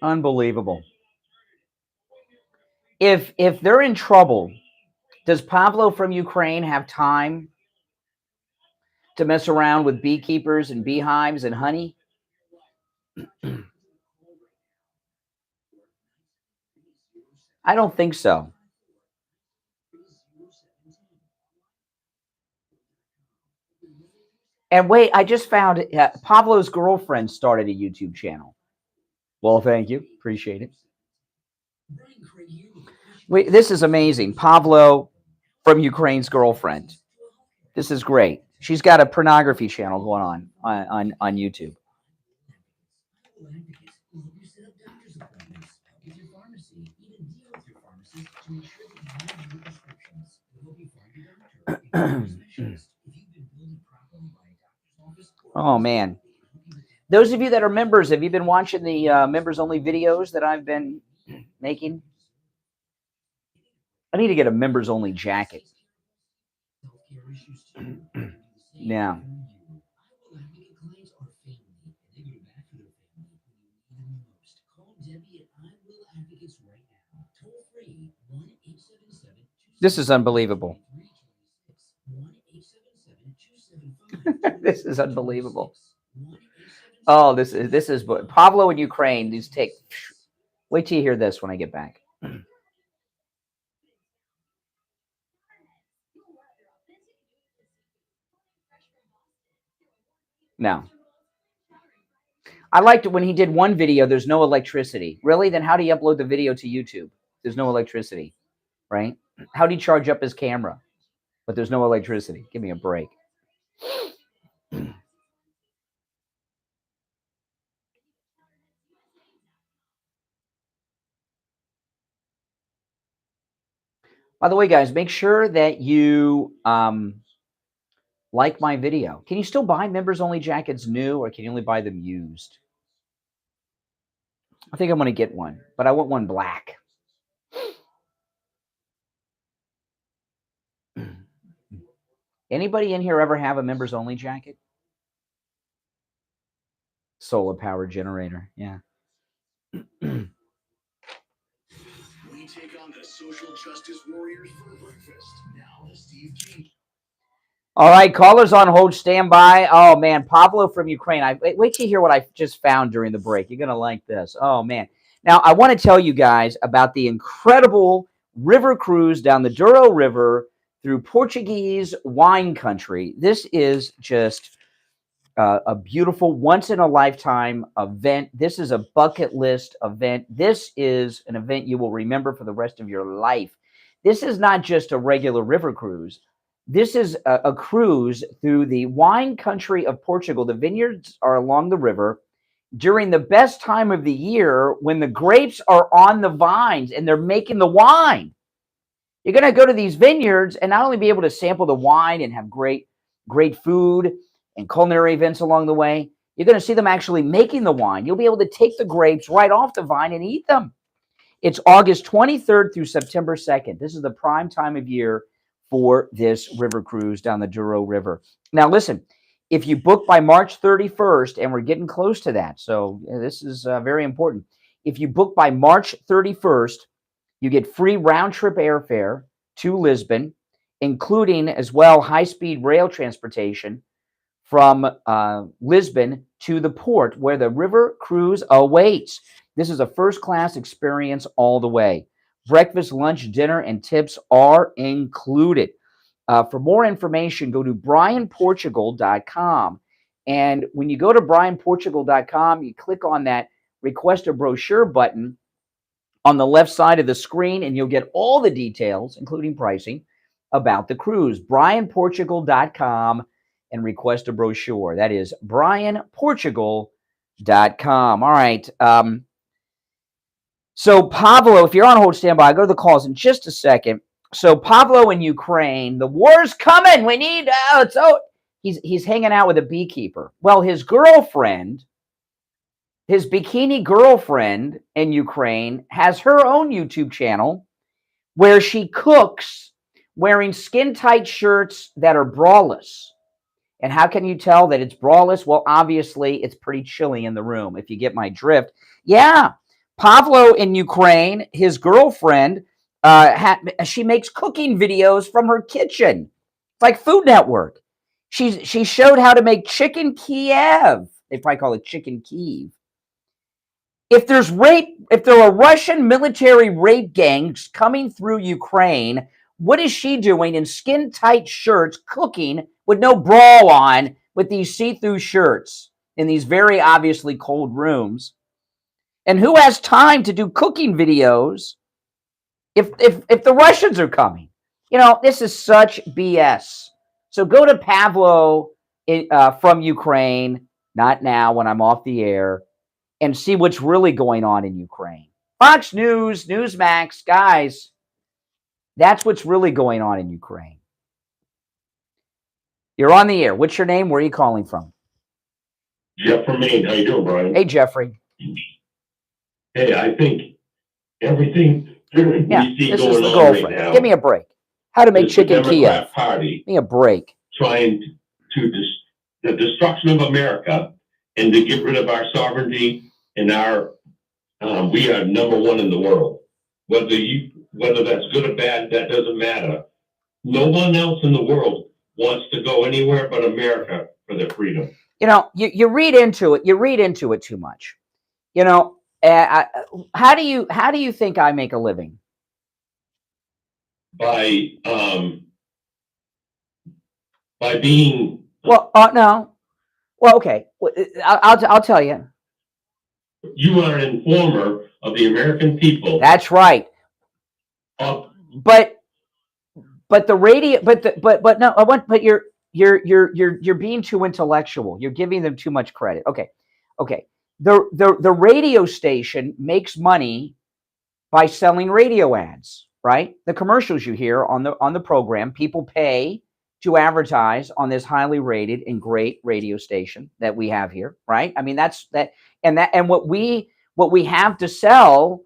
Unbelievable. If they're in trouble, does Pablo from Ukraine have time to mess around with beekeepers and beehives and honey? I don't think so. And wait, I just found Pablo's girlfriend started a YouTube channel. Well, thank you. Appreciate it. Wait, this is amazing. Pablo from Ukraine's girlfriend. This is great. She's got a pornography channel going on YouTube. Oh, man. Those of you that are members, have you been watching the members-only videos that I've been making? I need to get a members-only jacket. Yeah. This is unbelievable. This is unbelievable. Oh, this is Pablo in Ukraine. These take. Wait till you hear this when I get back. No. I liked it when he did one video. There's no electricity. Really? Then how do you upload the video to YouTube? There's no electricity, right? How do you charge up his camera? But there's no electricity. Give me a break. By the way, guys, make sure that you like my video. Can you still buy members-only jackets new, or can you only buy them used? I think I'm going to get one, but I want one black. Anybody in here ever have a members-only jacket? Solar power generator, yeah. We take on the social justice warriors for breakfast. Now the Steve King. All right, callers on hold, stand by. Oh, man, Pablo from Ukraine. Wait till you hear what I just found during the break. You're going to like this. Oh, man. Now, I want to tell you guys about the incredible river cruise down the Douro River through Portuguese wine country. This is just a beautiful, once-in-a-lifetime event. This is a bucket list event. This is an event you will remember for the rest of your life. This is not just a regular river cruise. This is a cruise through the wine country of Portugal. The vineyards are along the river during the best time of the year when the grapes are on the vines and they're making the wine. You're going to go to these vineyards and not only be able to sample the wine and have great food and culinary events along the way, you're going to see them actually making the wine. You'll be able to take the grapes right off the vine and eat them. It's August 23rd through September 2nd. This is the prime time of year for this river cruise down the Douro River. Now, listen, if you book by March 31st, and we're getting close to that, so this is very important. If you book by March 31st, you get free round-trip airfare to Lisbon, including as well high-speed rail transportation from Lisbon to the port where the river cruise awaits. This is a first-class experience all the way. Breakfast, lunch, dinner, and tips are included. For more information, go to brianportugal.com. And when you go to brianportugal.com, you click on that request a brochure button on the left side of the screen, and you'll get all the details, including pricing, about the cruise. brianportugal.com and request a brochure. That is brianportugal.com. All right. So Pablo, if you're on hold, stand by. I'll go to the calls in just a second. So Pablo in Ukraine, the war's coming. We need he's hanging out with a beekeeper. Well, his girlfriend his bikini girlfriend in Ukraine has her own YouTube channel where she cooks wearing skin-tight shirts that are braless. And how can you tell that it's braless? Well, obviously, it's pretty chilly in the room, if you get my drift. Yeah, Pablo in Ukraine, his girlfriend, she makes cooking videos from her kitchen. It's like Food Network. She showed how to make chicken Kiev. They probably call it chicken Kiev. If there are Russian military rape gangs coming through Ukraine, what is she doing in skin-tight shirts cooking with no bra on with these see-through shirts in these very obviously cold rooms? And who has time to do cooking videos if the Russians are coming? You know, this is such BS. So go to Pablo from Ukraine, not now when I'm off the air, and see what's really going on in Ukraine. Fox News, Newsmax, guys, that's what's really going on in Ukraine. You're on the air. What's your name? Where are you calling from? Jeff from Maine. How you doing, Brian? Hey, Jeffrey. Hey, I think everything we see this going is the on girlfriend. right now. Give me a break. How to make is the chicken Democrat Kiev. Party Give me a break. trying to the destruction of America and to get rid of our sovereignty and our we are number one in the world. Whether that's good or bad, that doesn't matter. No one else in the world wants to go anywhere but America for their freedom. You know, you read into it. You read into it too much. You know, how do you think I make a living? By being no. Well, okay. I'll tell you. You are an informer of the American people. That's right. But the radio. But no. But you're being too intellectual. You're giving them too much credit. Okay. The radio station makes money by selling radio ads, right? The commercials you hear on the program, people pay to advertise on this highly rated and great radio station that we have here, right? I mean, and what we have to sell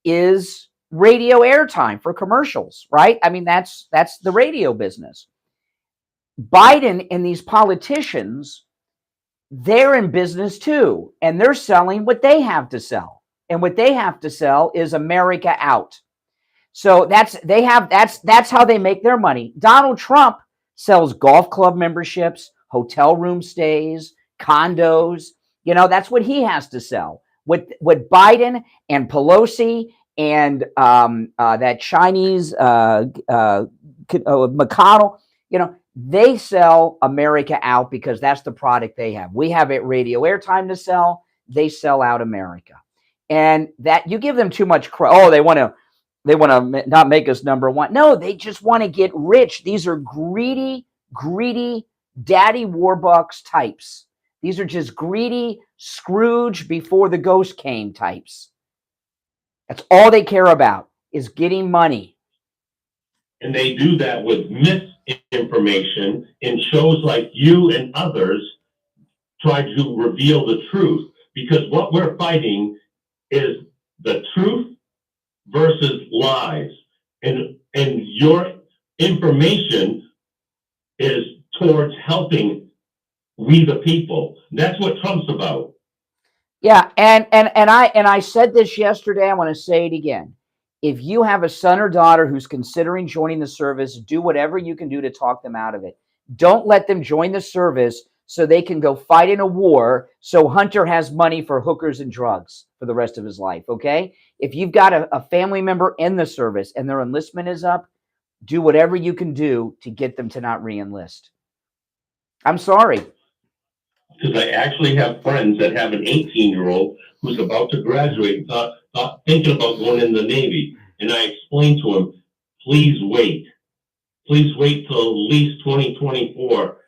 is radio airtime for commercials, right? I mean, that's the radio business. Biden and these politicians, they're in business too, and they're selling what they have to sell. And what they have to sell is America out. So that's how they make their money. Donald Trump sells golf club memberships, hotel room stays, condos. You know, that's what he has to sell. What Biden and Pelosi and that Chinese McConnell, you know, they sell America out because that's the product they have. We have radio airtime to sell. They sell out America. And that you give them too much credit. Oh, they want to not make us number one. No, they just want to get rich. These are greedy daddy warbucks types. These are just greedy Scrooge before the ghost came types. That's all they care about is getting money. And they do that with misinformation in shows like you and others try to reveal the truth. Because what we're fighting is the truth versus lies. And your information is towards helping we the people. That's what Trump's about. Yeah, and I said this yesterday, I want to say it again. If you have a son or daughter who's considering joining the service, do whatever you can do to talk them out of it. Don't let them join the service so they can go fight in a war so Hunter has money for hookers and drugs for the rest of his life, okay? If you've got a family member in the service and their enlistment is up, do whatever you can do to get them to not re-enlist. I'm sorry. Because I actually have friends that have an 18-year-old who's about to graduate and thinking about going in the Navy. And I explained to him, please wait. Please wait till at least 2024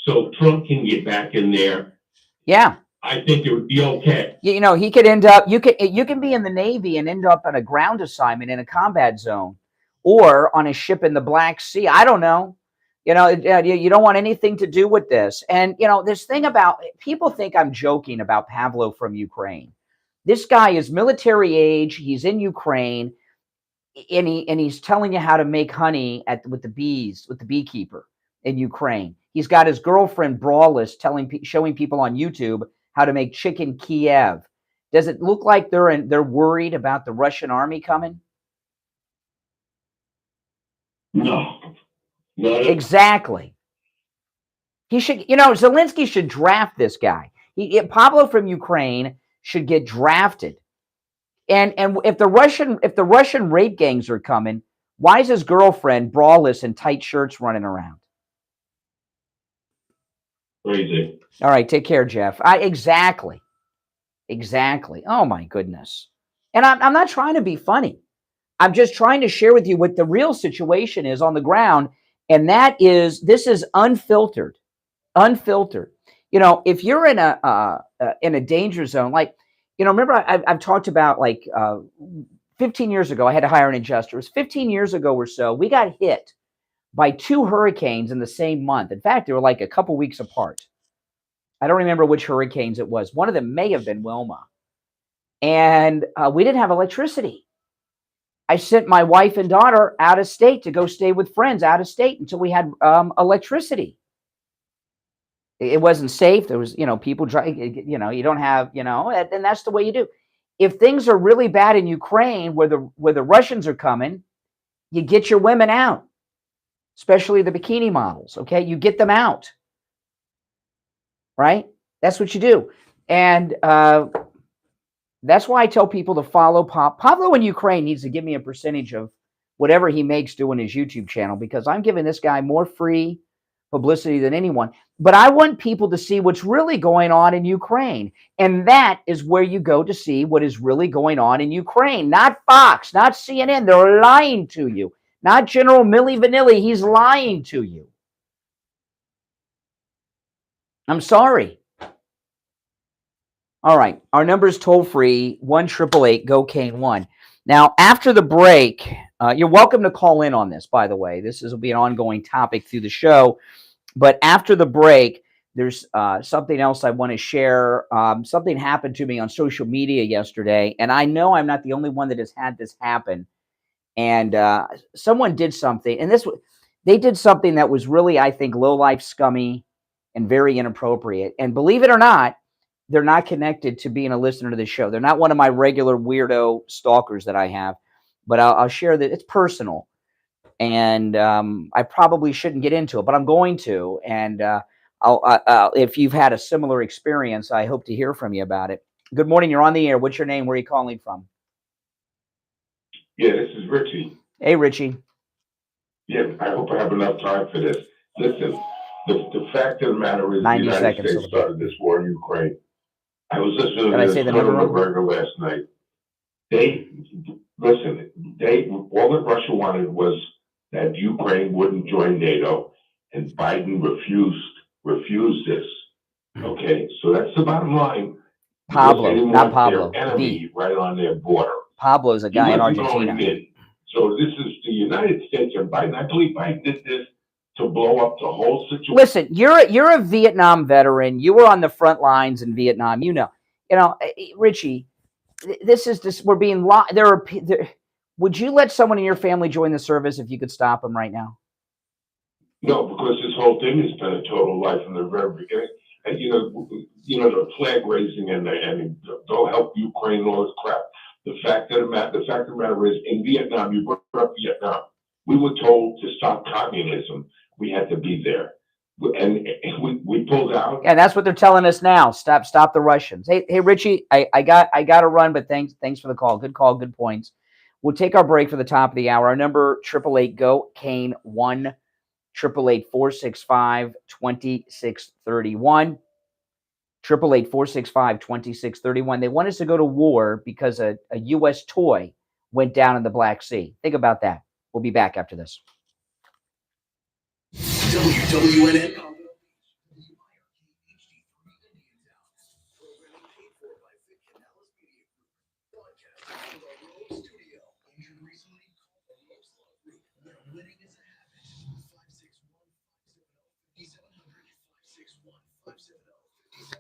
so Trump can get back in there. Yeah. I think it would be okay. You know, he could end up, you can be in the Navy and end up on a ground assignment in a combat zone or on a ship in the Black Sea. I don't know. You know, you don't want anything to do with this. And, you know, this thing about people think I'm joking about Pablo from Ukraine. This guy is military age. He's in Ukraine, and he's telling you how to make honey with the bees, with the beekeeper in Ukraine. He's got his girlfriend Brawless showing people on YouTube how to make chicken Kiev. Does it look like they're worried about the Russian army coming? No, not Exactly. He should, you know, Zelensky should draft this guy. Pablo from Ukraine should get drafted. And if the Russian rape gangs are coming, why is his girlfriend braless in tight shirts running around? crazy. All right, take care, Jeff. Exactly. Oh my goodness. And I'm not trying to be funny. I'm just trying to share with you what the real situation is on the ground, and that is this is unfiltered. Unfiltered. You know, if you're in a danger zone, like, you know, remember I've talked about, like, 15 years ago, I had to hire an adjuster. It was 15 years ago or so. We got hit by 2 hurricanes in the same month. In fact, they were like a couple weeks apart. I don't remember which hurricanes it was. One of them may have been Wilma. And we didn't have electricity. I sent my wife and daughter out of state to go stay with friends out of state until we had electricity. It wasn't safe. There was, you know, people you know, you don't have, you know, and that's the way you do. If things are really bad in Ukraine, where the Russians are coming, you get your women out, especially the bikini models. Okay, you get them out, right? That's what you do, and that's why I tell people to follow Pablo in Ukraine. Needs to give me a percentage of whatever he makes doing his YouTube channel, because I'm giving this guy more free publicity than anyone. But I want people to see what's really going on in Ukraine. And that is where you go to see what is really going on in Ukraine. Not Fox, not CNN. They're lying to you. Not General Milli Vanilli. He's lying to you. I'm sorry. All right. Our number is toll free, 1-888-GO-CANE-1. Now, after the break, you're welcome to call in on this, by the way. This will be an ongoing topic through the show. But after the break, there's something else I want to share. Something happened to me on social media yesterday, and I know I'm not the only one that has had this happen. And someone did something, and they did something that was really, I think, low-life, scummy, and very inappropriate. And believe it or not, they're not connected to being a listener to the show. They're not one of my regular weirdo stalkers that I have. But I'll share that it's personal. And I probably shouldn't get into it, but I'm going to. And if you've had a similar experience, I hope to hear from you about it. Good morning. You're on the air. What's your name? Where are you calling from? Yeah, this is Richie. Hey, Richie. Yeah, I hope I have enough time for this. Listen, the fact of the matter is the 90 United seconds. States started this war in Ukraine. I was listening Did I to say the Conor number wrong? McGregor last night. All that Russia wanted was that Ukraine wouldn't join NATO, and Biden refused this. Okay, so that's the bottom line. Pablo, Because they not want Pablo. their enemy right on their border. Pablo's a guy in wasn't going Argentina. in. So this is the United States and Biden. I believe Biden did this to blow up the whole situation. Listen, you're a Vietnam veteran. You were on the front lines in Vietnam. You know, Richie. This is just we're being would you let someone in your family join the service if you could stop them right now? No, because this whole thing has been a total lie from the very beginning. And the flag raising and they'll help Ukraine, all this crap. The fact of the matter is, in Vietnam, you brought up Vietnam. We were told to stop communism. We had to be there, and we pulled out. Yeah, that's what they're telling us now. Stop the Russians. Hey, Richie, I got to run, but thanks for the call. Good call, good points. We'll take our break for the top of the hour. Our number 888-GO-CANE-1, 888-465-2631. 888-465-2631. They want us to go to war because a U.S. toy went down in the Black Sea. Think about that. We'll be back after this. WWNN.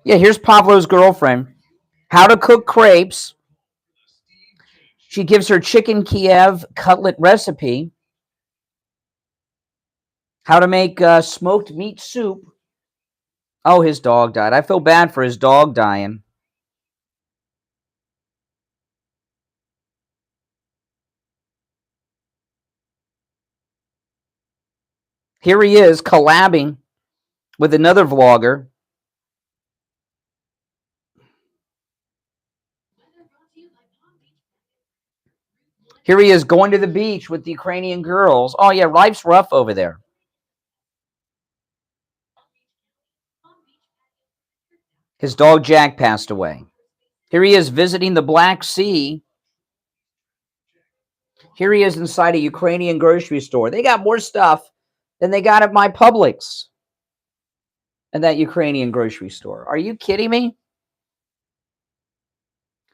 Yeah, here's Pablo's girlfriend. How to cook crepes. She gives her chicken Kiev cutlet recipe. How to make smoked meat soup. Oh, his dog died. I feel bad for his dog dying. Here he is collabing with another vlogger. Here he is going to the beach with the Ukrainian girls. Oh, yeah, life's rough over there. His dog Jack passed away. Here he is visiting the Black Sea. Here he is inside a Ukrainian grocery store. They got more stuff than they got at my Publix in that Ukrainian grocery store. Are you kidding me?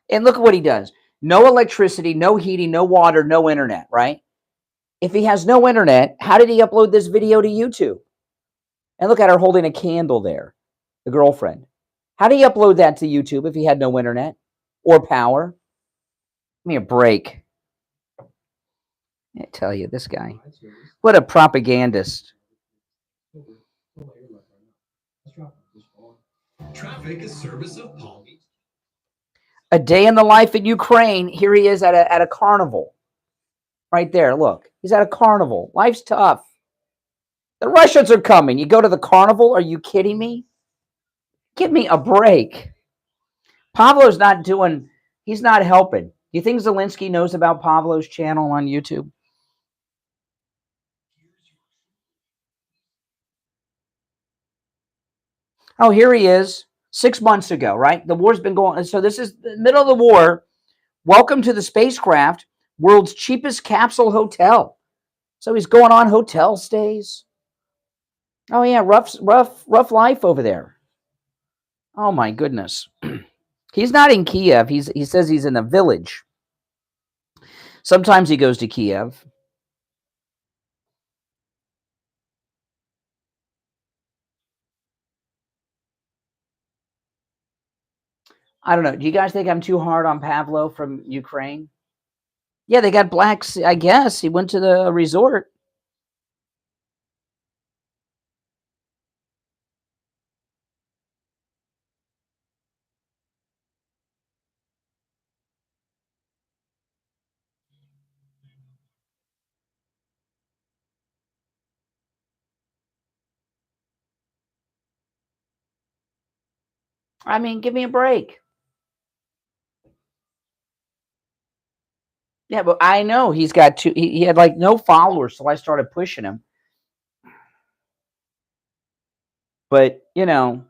And look at what he does. No electricity, no heating, no water, no internet, right? If he has no internet, how did he upload this video to YouTube? And look at her holding a candle there, the girlfriend. How did he upload that to YouTube if he had no internet or power? Give me a break. I tell you, this guy. What a propagandist. Traffic is service of Palm Beach. A day in the life in Ukraine. Here he is at a carnival. Right there, look. He's at a carnival. Life's tough. The Russians are coming. You go to the carnival? Are you kidding me? Give me a break. Pablo's not doing, he's not helping. Do you think Zelensky knows about Pablo's channel on YouTube? Oh, here he is. 6 months ago, right? The war's been going, so this is the middle of the war. Welcome to the spacecraft, world's cheapest capsule hotel. So he's going on hotel stays. Oh yeah, rough life over there. Oh my goodness. He's not in Kiev. He says he's in a village. Sometimes he goes to Kiev. I don't know. Do you guys think I'm too hard on Pablo from Ukraine? Yeah, they got blacks. I guess he went to the resort. I mean, give me a break. Yeah, but I know he's got two. He had like no followers, so I started pushing him. But you know,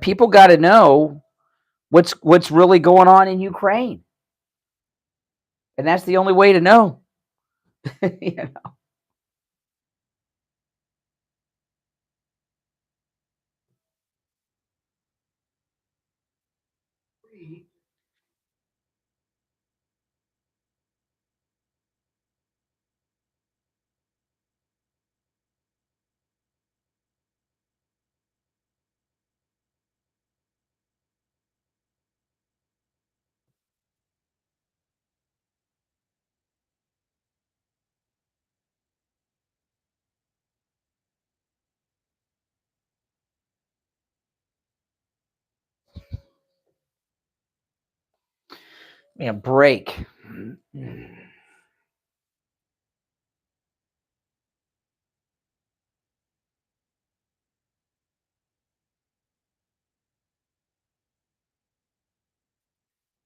people got to know what's really going on in Ukraine, and that's the only way to know. You know? Yeah, break.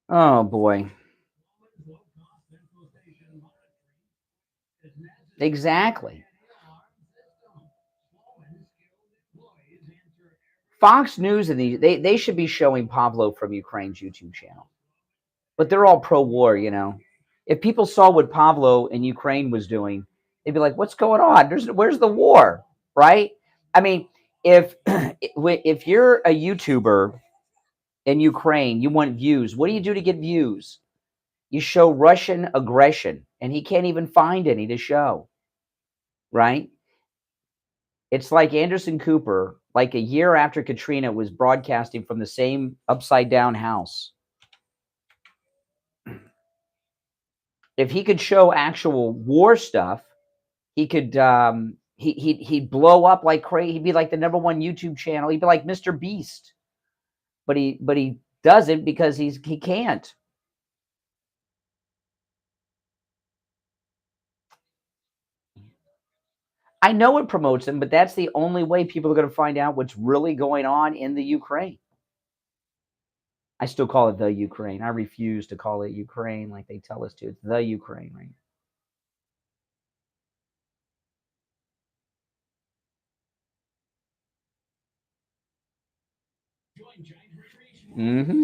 Oh boy. Exactly. Fox News and they should be showing Pablo from Ukraine's YouTube channel. But they're all pro-war, you know. If people saw what Pablo in Ukraine was doing, they'd be like, "What's going on? Where's the war?" Right? I mean, if you're a YouTuber in Ukraine, you want views. What do you do to get views? You show Russian aggression and he can't even find any to show, right? It's like Anderson Cooper, like a year after Katrina, was broadcasting from the same upside down house. If he could show actual war stuff, he could he'd blow up like crazy. He'd be like the #1 YouTube channel. He'd be like Mr. Beast. But he doesn't because he can't. I know it promotes him, but that's the only way people are going to find out what's really going on in the Ukraine. I still call it the Ukraine. I refuse to call it Ukraine like they tell us to. It's the Ukraine, right? Mm-hmm.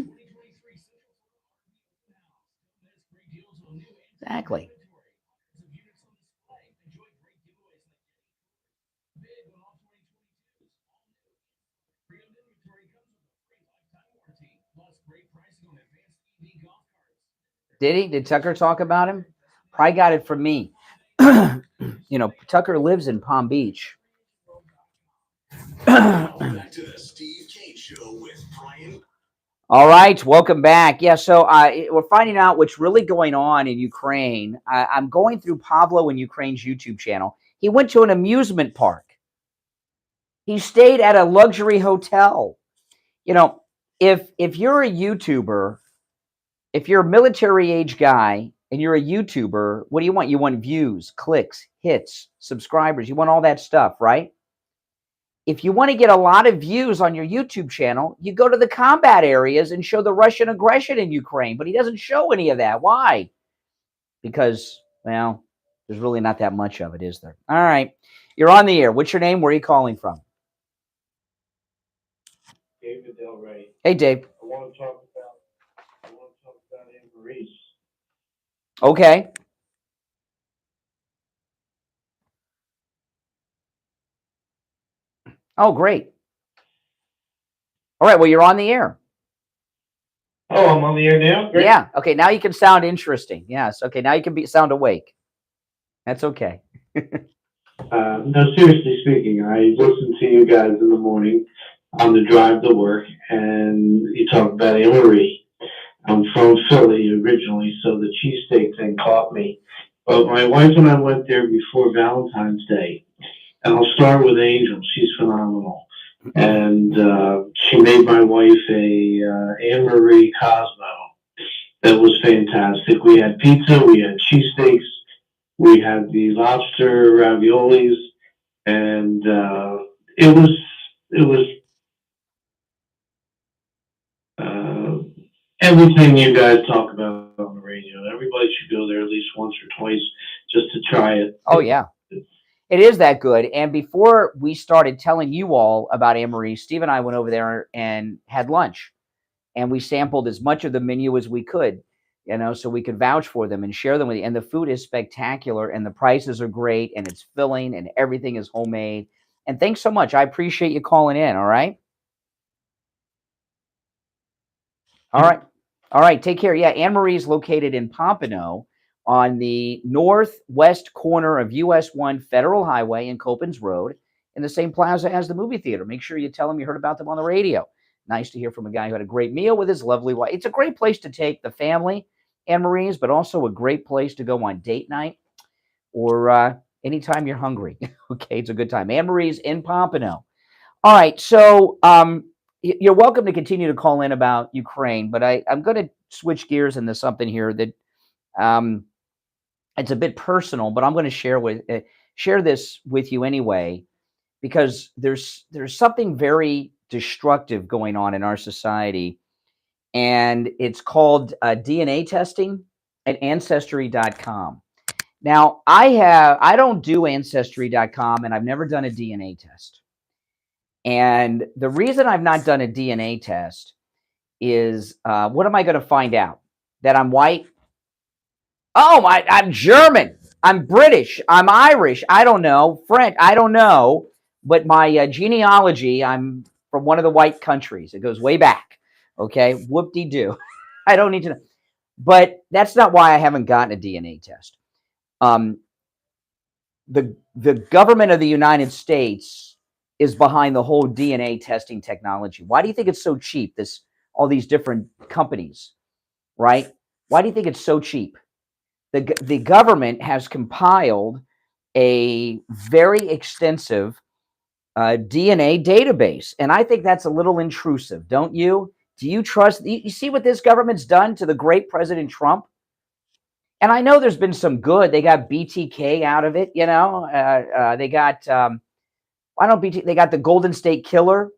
Exactly. Did he? Did Tucker talk about him? Probably got it from me. Tucker lives in Palm Beach. Back to the Steve Kane Show with Brian. All right, welcome back. Yeah, so we're finding out what's really going on in Ukraine. I'm going through Pablo in Ukraine's YouTube channel. He went to an amusement park. He stayed at a luxury hotel. If you're a YouTuber, if you're a military age guy and you're a YouTuber, what do you want? You want views, clicks, hits, subscribers. You want all that stuff, right? If you want to get a lot of views on your YouTube channel, you go to the combat areas and show the Russian aggression in Ukraine. But he doesn't show any of that. Why? Because, well, there's really not that much of it, is there? All right. You're on the air. What's your name? Where are you calling from? David Del Rey. Hey, Dave. I want to talk about Anne Marie. Okay. Oh, great. All right. Well, you're on the air. Oh, I'm on the air now? Great. Yeah. Okay. Now you can sound interesting. Yes. Okay. Now you can sound awake. That's okay. No, seriously speaking, I listen to you guys in the morning on the drive to work, and you talk about Anne Marie. I'm from Philly originally, so the cheesesteak thing caught me. But my wife and I went there before Valentine's Day, and I'll start with Angel. She's phenomenal. And she made my wife a Anne Marie Cosmo. That was fantastic. We had pizza, we had cheesesteaks, we had the lobster raviolis, and it was everything you guys talk about on the radio. Everybody should go there at least once or twice just to try it. Oh, yeah. It is that good. And before we started telling you all about Anne Marie, Steve and I went over there and had lunch. And we sampled as much of the menu as we could, so we could vouch for them and share them with you. And the food is spectacular, and the prices are great, and it's filling, and everything is homemade. And thanks so much. I appreciate you calling in, all right? All right. All right, take care. Yeah, Anne Marie is located in Pompano on the northwest corner of US 1 Federal Highway and Copans Road in the same plaza as the movie theater. Make sure you tell them you heard about them on the radio. Nice to hear from a guy who had a great meal with his lovely wife. It's a great place to take the family, Anne Marie's, but also a great place to go on date night or anytime you're hungry. Okay, it's a good time. Anne Marie's in Pompano. All right, so you're welcome to continue to call in about Ukraine, but I'm going to switch gears into something here that it's a bit personal, but I'm going to share this with you anyway, because there's something very destructive going on in our society, and it's called DNA testing at Ancestry.com. Now, I don't do Ancestry.com, and I've never done a DNA test. And the reason I've not done a DNA test is, what am I going to find out? That I'm white? Oh, I'm German. I'm British. I'm Irish. I don't know. French. I don't know. But my genealogy, I'm from one of the white countries. It goes way back. Okay. Whoop-de-doo. I don't need to know. But that's not why I haven't gotten a DNA test. Um, the government of the United States is behind the whole DNA testing technology. Why do you think it's so cheap? All these different companies, right? Why do you think it's so cheap? The government has compiled a very extensive DNA database, and I think that's a little intrusive, don't you? Do you trust? You see what this government's done to the great President Trump? And I know there's been some good. They got BTK out of it, you know. They got I don't they got the Golden State Killer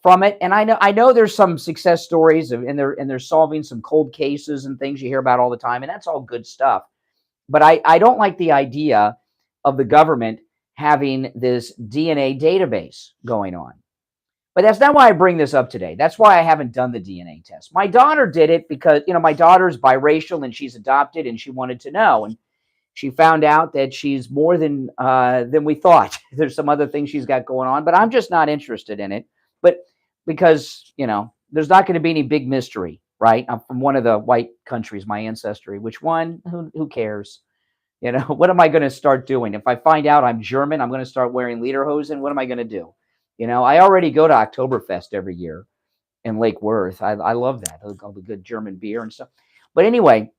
from it, and I know there's some success stories, and they're solving some cold cases and things you hear about all the time, and that's all good stuff. But I don't like the idea of the government having this DNA database going on. But that's not why I bring this up today. That's why I haven't done the DNA test. My daughter did it because, you know, my daughter's biracial and she's adopted, and she wanted to know. And she found out that she's more than we thought. There's some other things she's got going on, but I'm just not interested in it. But because, you know, there's not going to be any big mystery, right? I'm from one of the white countries, my ancestry. Which one? Who cares? You know, what am I going to start doing? If I find out I'm German, I'm going to start wearing lederhosen. What am I going to do? You know, I already go to Oktoberfest every year in Lake Worth. I love that. All the good German beer and stuff. But anyway,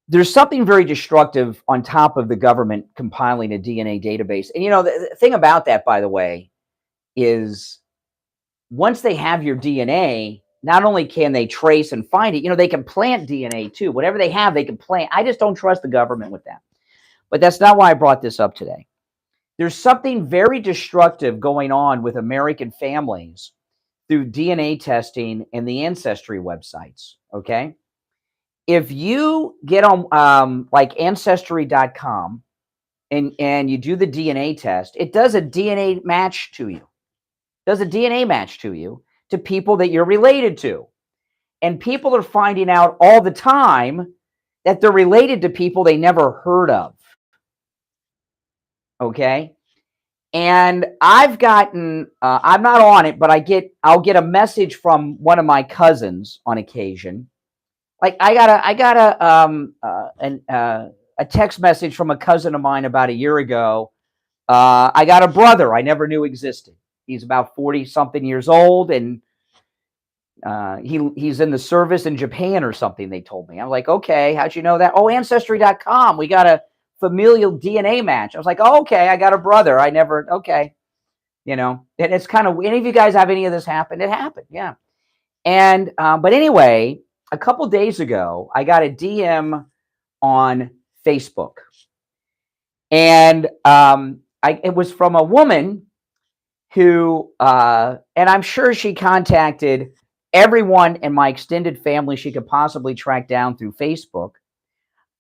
there's something very destructive on top of the government compiling a DNA database. And, you know, the thing about that, by the way, is once they have your DNA, not only can they trace and find it, you know, they can plant DNA too. Whatever they have, they can plant. I just don't trust the government with that. But that's not why I brought this up today. There's something very destructive going on with American families through DNA testing and the ancestry websites, okay? If you get on like Ancestry.com and you do the DNA test, it does a DNA match to you. Does a DNA match to you to people that you're related to. And people are finding out all the time that they're related to people they never heard of. Okay? And I've gotten, I'm not on it, but I'll get a message from one of my cousins on occasion. Like I got a text message from a cousin of mine about a year ago. I got a brother I never knew existed. He's about 40 something years old, and he's in the service in Japan or something. They told me. I'm like, okay, how'd you know that? Oh, Ancestry.com. We got a familial DNA match. I was like, oh, okay, I got a brother. Okay. You know, and it's kind of, any of you guys have any of this happen? It happened. Yeah. And, but anyway, a couple days ago, I got a DM on Facebook, and it was from a woman who, and I'm sure she contacted everyone in my extended family she could possibly track down through Facebook.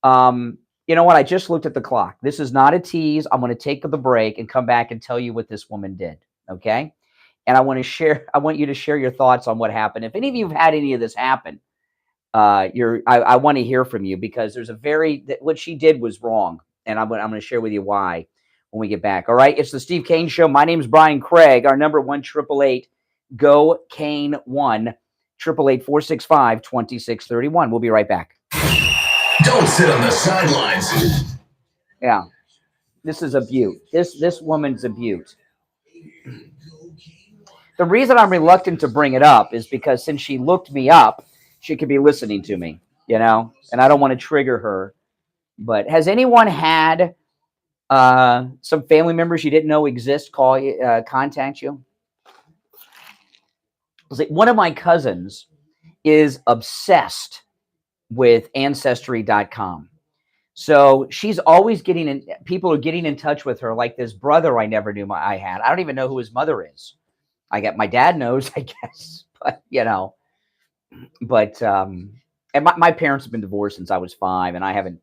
You know what? I just looked at the clock. This is not a tease. I'm going to take the break and come back and tell you what this woman did. Okay. And I want you to share your thoughts on what happened. If any of you have had any of this happen, I want to hear from you, because there's what she did was wrong. And I'm going to share with you why when we get back. All right. It's the Steve Kane Show. My name's Brian Craig. Our number 1-888-GO-KANE-1, 888-465-2631. We'll be right back. Don't sit on the sidelines. Yeah. This is a beaut. This woman's a beaut. The reason I'm reluctant to bring it up is because since she looked me up, she could be listening to me, you know, and I don't want to trigger her. But has anyone had some family members you didn't know exist call you, contact you? One of my cousins is obsessed with Ancestry.com. So she's always people are getting in touch with her, like this brother I never knew I had. I don't even know who his mother is. My dad knows, I guess, but you know, and my parents have been divorced since I was 5, and I haven't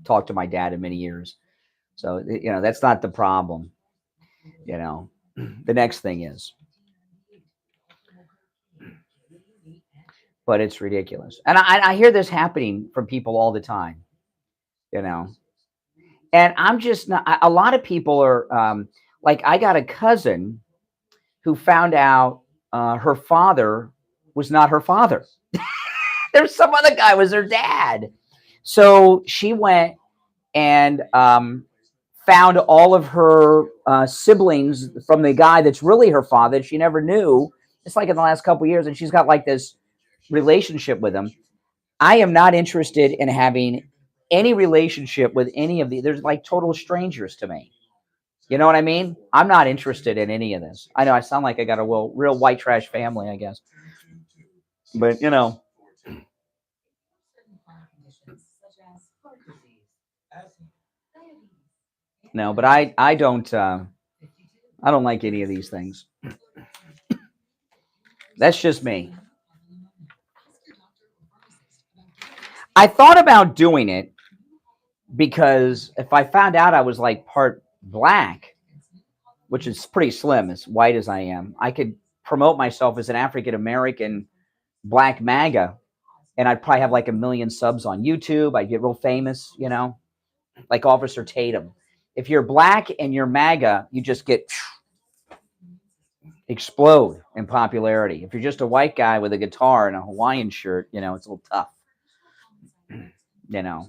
talked to my dad in many years. So, you know, that's not the problem. You know, the next thing is, but it's ridiculous. And I hear this happening from people all the time, you know, and I'm just not, a lot of people are, like, I got a cousin who found out her father was not her father. There's some other guy was her dad. So she went and found all of her siblings from the guy that's really her father that she never knew. It's like in the last couple of years, and she's got like this relationship with him. I am not interested in having any relationship with any of these. There's like total strangers to me. You know what I mean? I'm not interested in any of this. I know I sound like I got a real white trash family, I guess. But, you know. No, but I don't like any of these things. That's just me. I thought about doing it because if I found out I was like part black, which is pretty slim, as white as I am, I could promote myself as an African American black MAGA, and I'd probably have like 1 million subs on YouTube. I'd get real famous, you know, like Officer Tatum. If you're black and you're MAGA, you just get explode in popularity. If you're just a white guy with a guitar and a Hawaiian shirt, you know, it's a little tough, you know.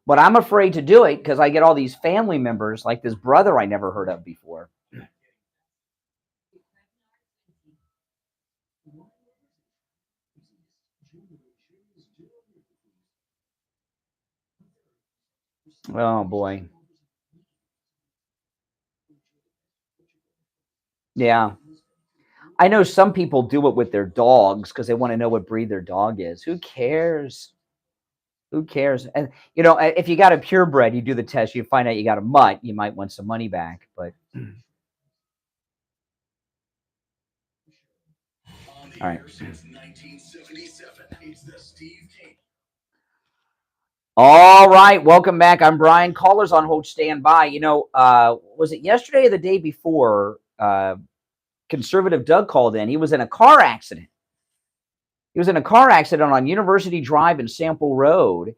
But I'm afraid to do it because I get all these family members, like this brother I never heard of before. Oh, boy. Yeah. I know some people do it with their dogs because they want to know what breed their dog is. Who cares? Who cares? And, you know, if you got a purebred, you do the test, you find out you got a mutt, you might want some money back. But, all right. All right. Welcome back. I'm Brian. Callers on hold, stand by. You know, was it yesterday or the day before? Conservative Doug called in. He was in a car accident. He was in a car accident on University Drive and Sample Road,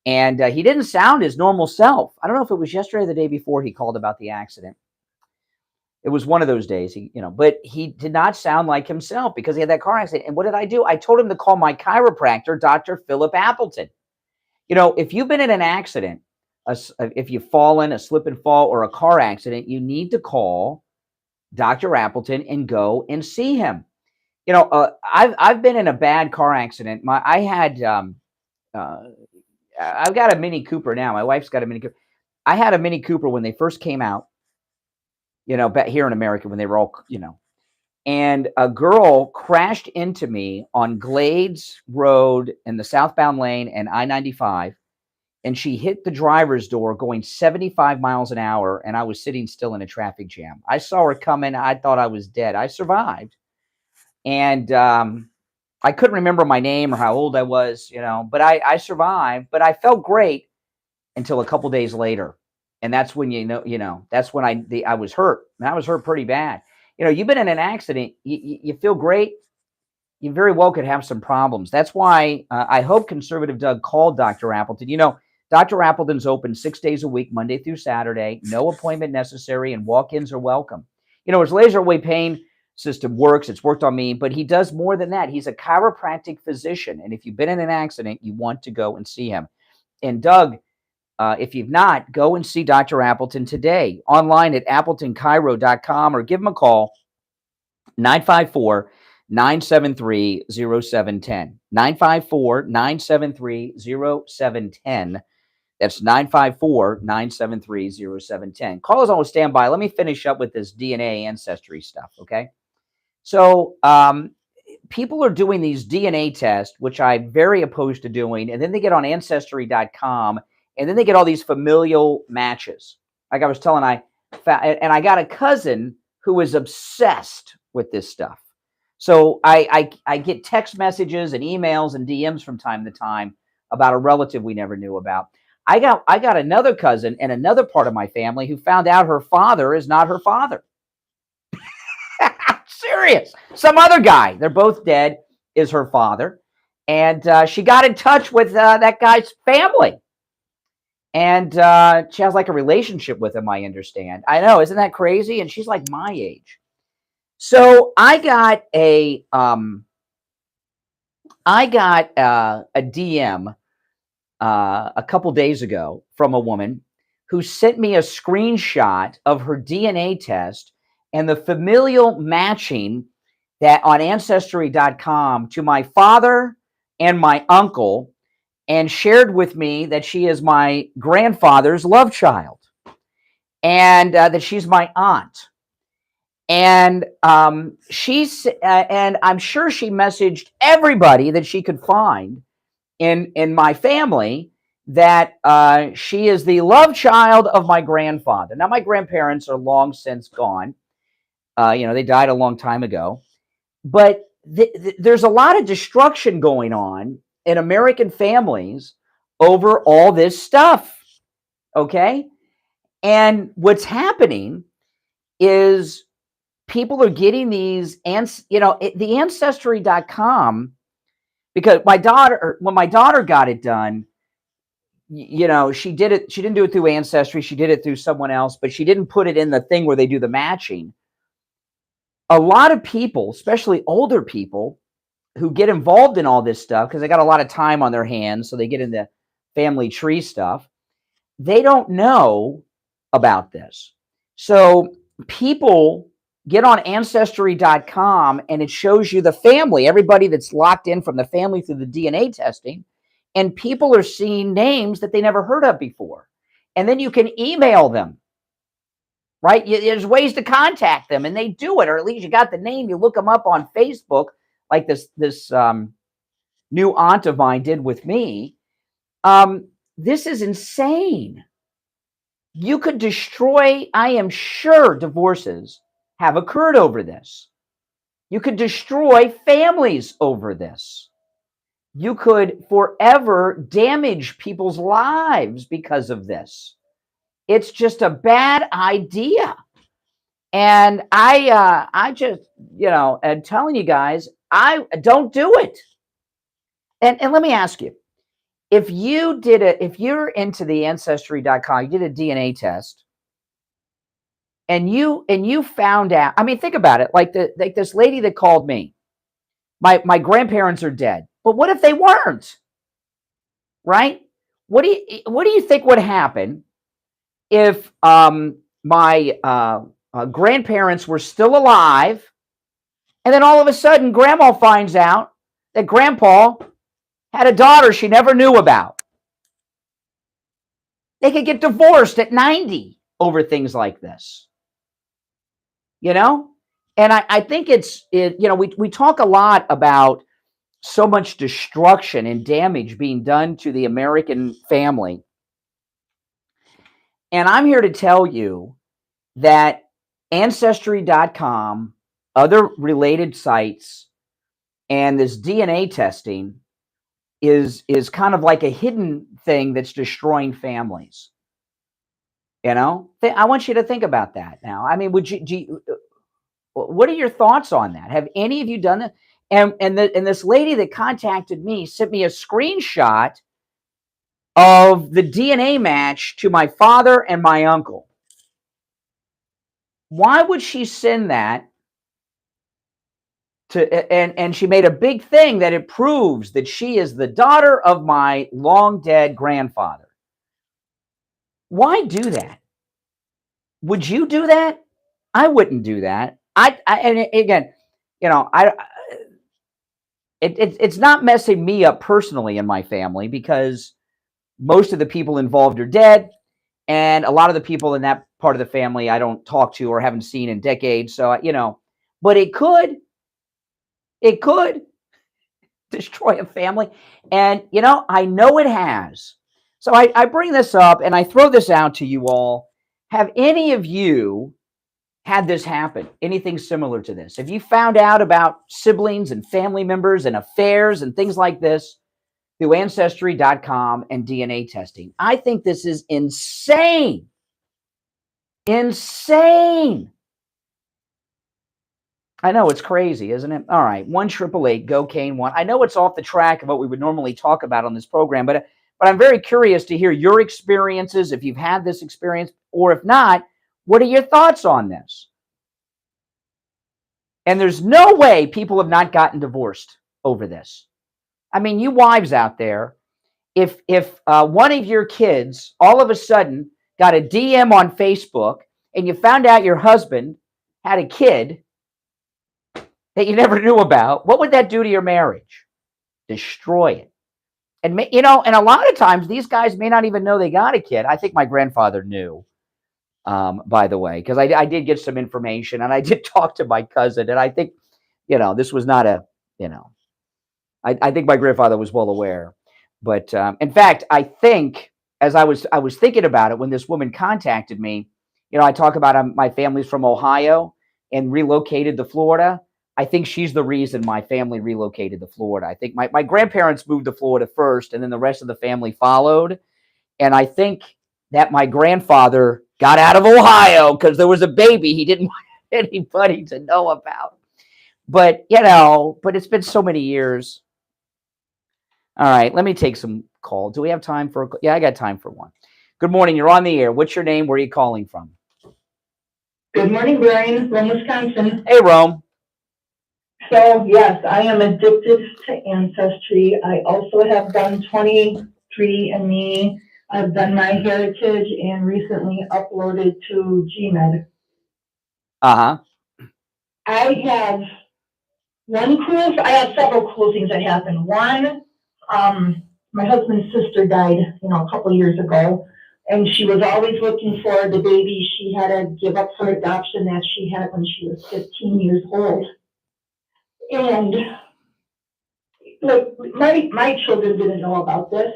and he didn't sound his normal self. I don't know if it was yesterday or the day before he called about the accident. It was one of those days, but he did not sound like himself because he had that car accident. And what did I do? I told him to call my chiropractor, Dr. Philip Appleton. You know, if you've been in an accident, if you've fallen, a slip and fall, or a car accident, you need to call Dr. Appleton and go and see him. You know, I've been in a bad car accident. I've got a Mini Cooper now. My wife's got a Mini Cooper. I had a Mini Cooper when they first came out, you know, back here in America when they were all, you know, and a girl crashed into me on Glades Road in the southbound lane and I-95, and she hit the driver's door going 75 miles an hour, and I was sitting still in a traffic jam. I saw her coming. I thought I was dead. I survived. And I couldn't remember my name or how old I was, you know, but I survived. But I felt great until a couple days later. And that's when, that's when I was hurt. And I was hurt pretty bad. You know, you've been in an accident, you feel great. You very well could have some problems. That's why I hope Conservative Doug called Dr. Appleton. You know, Dr. Appleton's open 6 days a week, Monday through Saturday. No appointment necessary, and walk-ins are welcome. You know, his laser wave pain system works. It's worked on me, but he does more than that. He's a chiropractic physician, and if you've been in an accident, you want to go and see him. And Doug, if you've not, go and see Dr. Appleton today online at appletonchiro.com or give him a call, 954-973-0710. 954-973-0710. That's 954-973-0710. Call us on standby. Let me finish up with this DNA ancestry stuff, okay? So people are doing these DNA tests, which I'm very opposed to doing, and then they get on Ancestry.com, and then they get all these familial matches. Like I was telling, I got a cousin who is obsessed with this stuff. So I get text messages and emails and DMs from time to time about a relative we never knew about. I got another cousin in another part of my family who found out her father is not her father. Serious. Some other guy, they're both dead, is her father. And she got in touch with that guy's family. And she has like a relationship with him, I understand. I know, isn't that crazy? And she's like my age. So I got I got a DM a couple days ago from a woman who sent me a screenshot of her DNA test and the familial matching that on Ancestry.com to my father and my uncle, and shared with me that she is my grandfather's love child, and that she's my aunt. And and I'm sure she messaged everybody that she could find in my family that she is the love child of my grandfather. Now, my grandparents are long since gone. They died a long time ago. But there's a lot of destruction going on in American families over all this stuff. Okay? And what's happening is people are getting these, the Ancestry.com, because when my daughter got it done, she didn't do it through Ancestry, she did it through someone else, but she didn't put it in the thing where they do the matching. A lot of people, especially older people, who get involved in all this stuff because they got a lot of time on their hands, so they get into family tree stuff, they don't know about this. So people get on Ancestry.com and it shows you the family, everybody that's locked in from the family through the DNA testing, and people are seeing names that they never heard of before. And then you can email them, right? There's ways to contact them, and they do it, or at least you got the name. You look them up on Facebook, like this new aunt of mine did with me. This is insane. You could destroy, I am sure divorces have occurred over this. You could destroy families over this. You could forever damage people's lives because of this. It's just a bad idea. And I just, am telling you guys, I don't do it. And let me ask you, if you're into the Ancestry.com, you did a DNA test, and you found out, I mean, think about it, like this lady that called me, my grandparents are dead, but what if they weren't? Right? What do you think would happen if my grandparents were still alive, and then all of a sudden grandma finds out that grandpa had a daughter she never knew about? They could get divorced at 90 over things like this. And I think we talk a lot about so much destruction and damage being done to the American family. And I'm here to tell you that Ancestry.com, other related sites, and this DNA testing is kind of like a hidden thing that's destroying families. I want you to think about that now. I mean, what are your thoughts on that? Have any of you done that? And this lady that contacted me sent me a screenshot of the DNA match to my father and my uncle. Why would she send that and she made a big thing that it proves that she is the daughter of my long dead grandfather? Why do that? Would you do that? I wouldn't do that. And again, it's not messing me up personally in my family, because most of the people involved are dead, and a lot of the people in that part of the family I don't talk to or haven't seen in decades. So, but it could destroy a family. And, I know it has. So I bring this up and I throw this out to you all. Have any of you had this happen? Anything similar to this? Have you found out about siblings and family members and affairs and things like this through Ancestry.com and DNA testing? I think this is insane. Insane. I know, it's crazy, isn't it? All right, 1-888-GO-CANE-1. I know it's off the track of what we would normally talk about on this program, but I'm very curious to hear your experiences, if you've had this experience, or if not, what are your thoughts on this? And there's no way people have not gotten divorced over this. I mean, you wives out there, if one of your kids all of a sudden got a DM on Facebook and you found out your husband had a kid that you never knew about, what would that do to your marriage? Destroy it. And and a lot of times these guys may not even know they got a kid. I think my grandfather knew, by the way, because I did get some information and I did talk to my cousin, and I think, this was not a, I think my grandfather was well aware. But in fact, I think as I was thinking about it when this woman contacted me, I talk about my family's from Ohio and relocated to Florida. I think she's the reason my family relocated to Florida. I think my grandparents moved to Florida first, and then the rest of the family followed. And I think that my grandfather got out of Ohio because there was a baby he didn't want anybody to know about. But, but it's been so many years. All right, let me take some calls. Do we have time for yeah, I got time for one. Good morning. You're on the air. What's your name? Where are you calling from? Good morning, Brian, from Wisconsin. Hey, Rome. So, yes, I am addicted to Ancestry. I also have done 23andMe. I've done my heritage and recently uploaded to GMed. Uh-huh. I have I have several cool things that happened. One, my husband's sister died, a couple years ago, and she was always looking for the baby she had to give up for adoption that she had when she was 15 years old. And my children didn't know about this.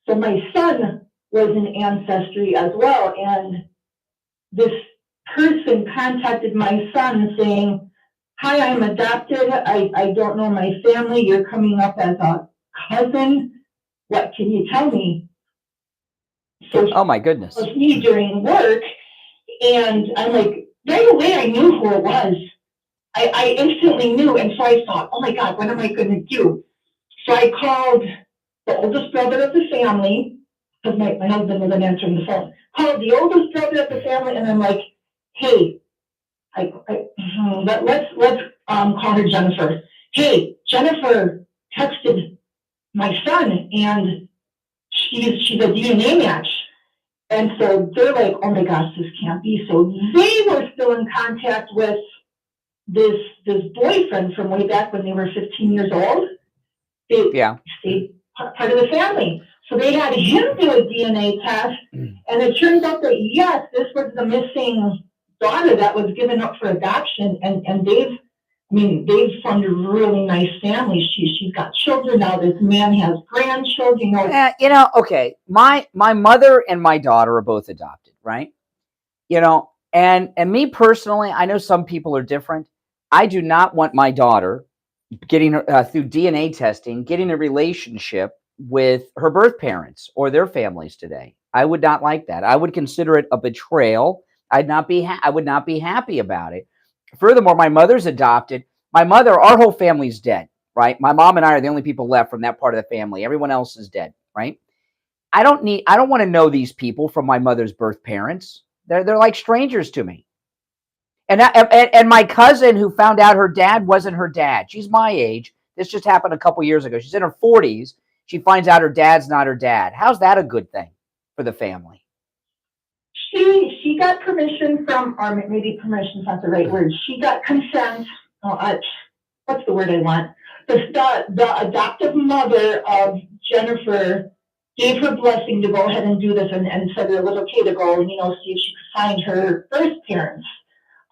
So my son was in Ancestry as well. And this person contacted my son saying, "Hi, I'm adopted. I don't know my family. You're coming up as a cousin. What can you tell me?" So oh my goodness. It was me during work. And I'm like, right away I knew who it was. I instantly knew, and so I thought, oh my God, what am I going to do? So I called the oldest brother of the family, because my husband wasn't answering the phone. Called the oldest brother of the family, and I'm like, hey, let's call her Jennifer. Hey, Jennifer texted my son, and she's a DNA match. And so they're like, oh my gosh, this can't be. So they were still in contact with this boyfriend from way back when they were 15 years old. They stayed part of the family. So they had him do a DNA test, and it turns out that, yes, this was the missing daughter that was given up for adoption, and they've formed a really nice family. She's got children now. This man has grandchildren. Okay. My mother and my daughter are both adopted, right? And me personally, I know some people are different. I do not want my daughter getting through DNA testing, getting a relationship with her birth parents or their families today. I would not like that. I would consider it a betrayal. I would not be happy about it. Furthermore, my mother's adopted. My mother, our whole family's dead, right? My mom and I are the only people left from that part of the family. Everyone else is dead, right? I don't want to know these people from my mother's birth parents. They're like strangers to me. And my cousin who found out her dad wasn't her dad. She's my age. This just happened a couple years ago. She's in her 40s. She finds out her dad's not her dad. How's that a good thing for the family? She got permission from, or maybe permission's not the right word. She got consent. What's the word I want? The adoptive mother of Jennifer gave her blessing to go ahead and do this, and said it was okay to go and see if she could find her birth parents.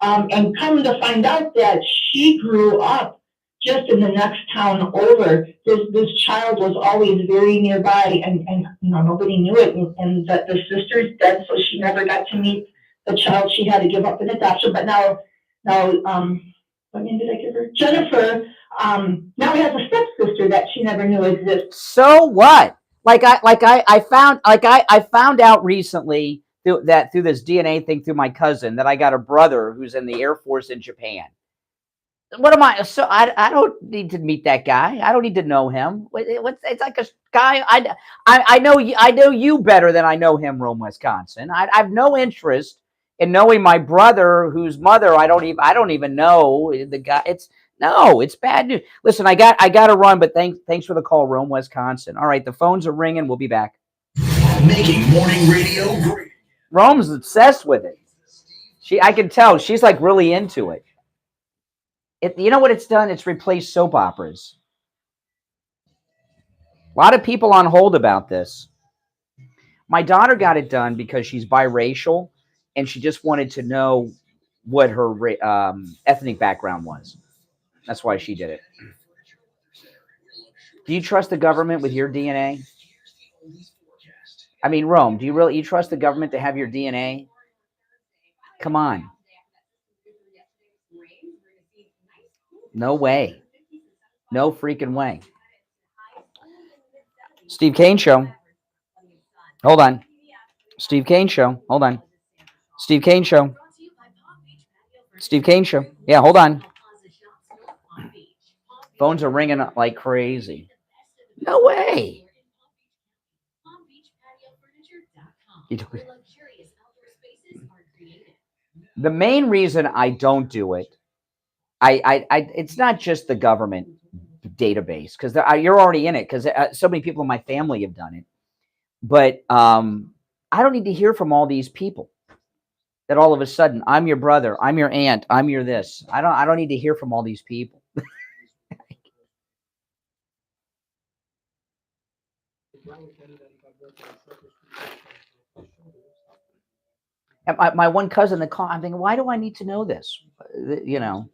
And come to find out that she grew up just in the next town over. This child was always very nearby, and nobody knew it. And that the sister's dead, so she never got to meet the child she had to give up in adoption. But now, what name did I give her? Jennifer. Now has a stepsister that she never knew existed. So what? I found out recently through this DNA thing through my cousin that I got a brother who's in the Air Force in Japan. What am I? So I don't need to meet that guy. I don't need to know him. It's like a guy. I know you better than I know him, Rome, Wisconsin. I have no interest in knowing my brother whose mother I don't even know the guy. No, it's bad news. Listen, I got to run, but thanks for the call, Rome, Wisconsin. All right, the phones are ringing. We'll be back. Making morning radio great. Rome's obsessed with it. I can tell she's like really into it. You know what it's done? It's replaced soap operas. A lot of people on hold about this. My daughter got it done because she's biracial, and she just wanted to know what her ethnic background was. That's why she did it. Do you trust the government with your DNA? I mean, Rome, do you trust the government to have your DNA? Come on. No way. No freaking way. Steve Kane Show. Hold on. Steve Kane Show. Hold on. Steve Kane Show. Steve Kane Show. Yeah, hold on. Phones are ringing like crazy. No way. The main reason I don't do it, it's not just the government database, because you're already in it, because so many people in my family have done it. But I don't need to hear from all these people that all of a sudden I'm your brother, I'm your aunt, I'm your this. I don't need to hear from all these people. And my one cousin that called, I'm thinking, why do I need to know this? You know.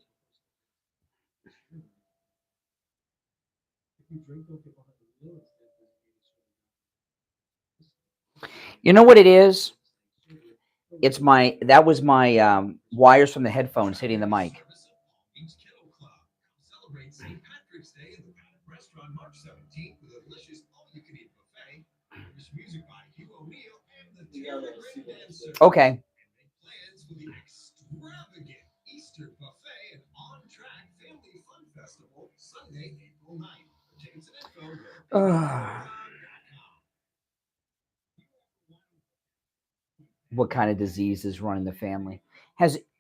You know what it is? That was my wires from the headphones hitting the mic. Celebrate St. Patrick's Day in the restaurant March 17th with a delicious all-you-can-eat buffet. There's music by Hugh O'Neill and the Great Dancers. Okay. And make plans for the extravagant Easter buffet and on-track family fun festival Sunday, April 9th. For tickets and info, what kind of disease is running the family?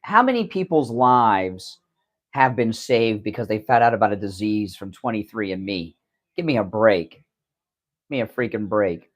How many people's lives have been saved because they found out about a disease from 23andMe? Give me a break. Give me a freaking break.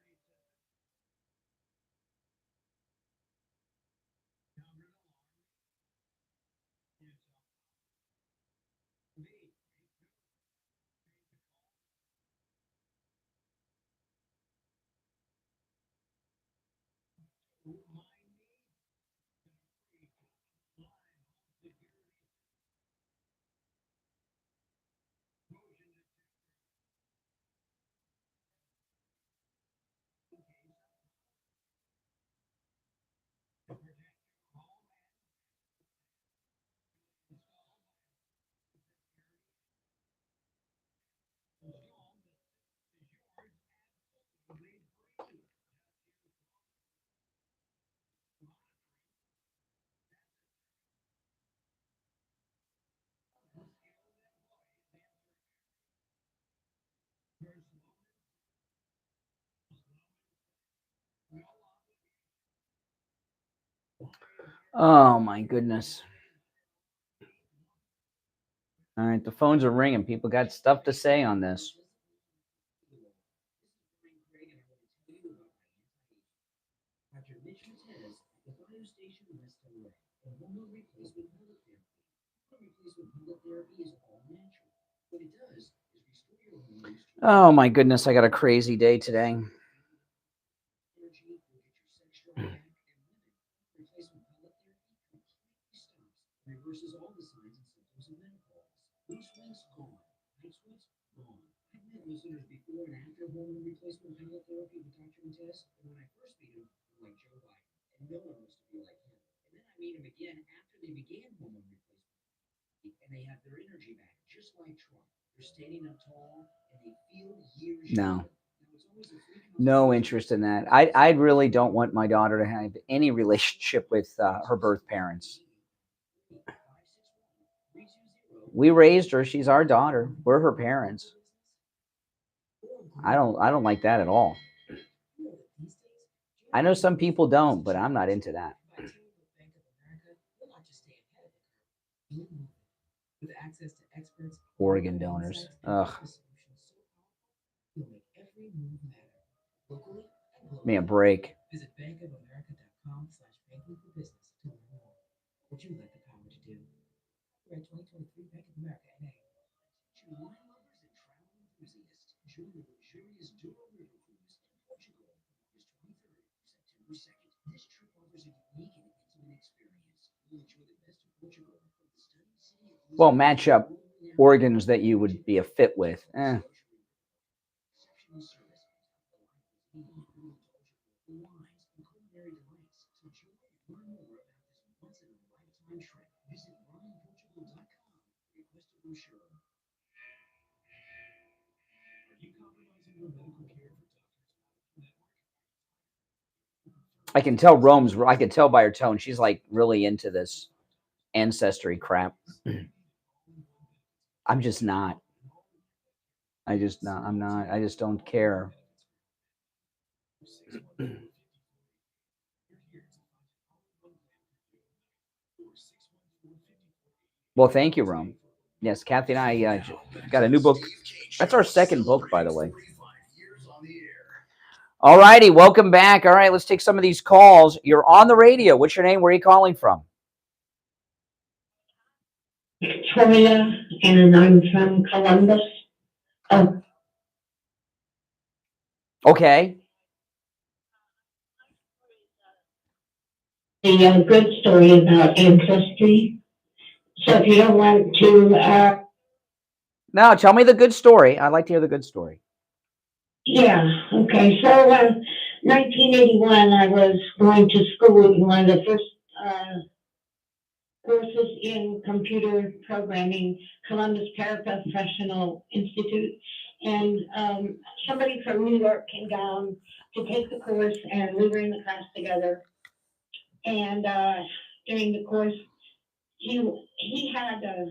Oh my goodness. All right, the phones are ringing. People got stuff to say on this. Oh my goodness, I got a crazy day today. No interest in that. I really don't want my daughter to have any relationship with her birth parents. We raised her. She's our daughter. We're her parents. I don't like that at all. I know some people don't, but I'm not into that. With access to experts, Organ donors. Ugh. you'll make every move matter. Locally and globally. Give me a break. Visit bankofamerica.com/banking for business to learn more. Would you like the power to do? We're at 2023 Bank of America NA. To wine lovers and travel enthusiasts, join the luxurious Douro River Cruise in Portugal from August 23rd through September 2nd. This trip offers a unique and intimate experience. You'll enjoy the best of Portugal from the stunning city of Well, match up organs that you would be a fit with. exceptional service, wines and culinary delights. So join and learn more about this once-in-a-lifetime trip. Visit wineportugal.com to request a brochure. Are you compromising your medical care for doctors? I can tell I could tell by her tone, she's like really into this ancestry crap. I'm just not. I'm not. I just don't care. Well, thank you, Rome. Yes, Kathy and I got a new book. That's our second book, by the way. All righty, welcome back. All right, let's take some of these calls. You're on the radio. What's your name? Where are you calling from? Victoria, and I'm from Columbus. Oh, Okay. the good story about ancestry. So if you don't want to, No, tell me the good story. I'd like to hear the good story. yeah, okay. So 1981, I was going to school in one of the first courses in computer programming, Columbus Paraprofessional Institute. And somebody from New York came down to take the course, and we were in the class together. And during the course, he had a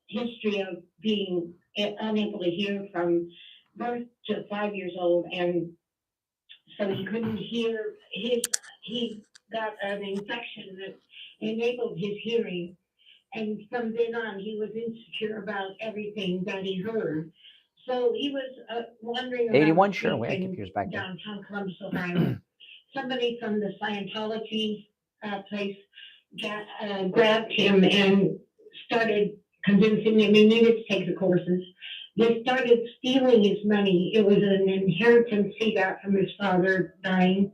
history of being unable to hear from birth to 5 years old, and so he couldn't hear. He got an infection that enabled his hearing, and from then on, he was insecure about everything that he heard. So he was wandering around 81, the sure. streets Wait, I in computers back there. downtown Columbus, Ohio. Somebody from the Scientology place grabbed him and started convincing him he needed to take the courses. They started stealing his money. It was an inheritance he got from his father dying.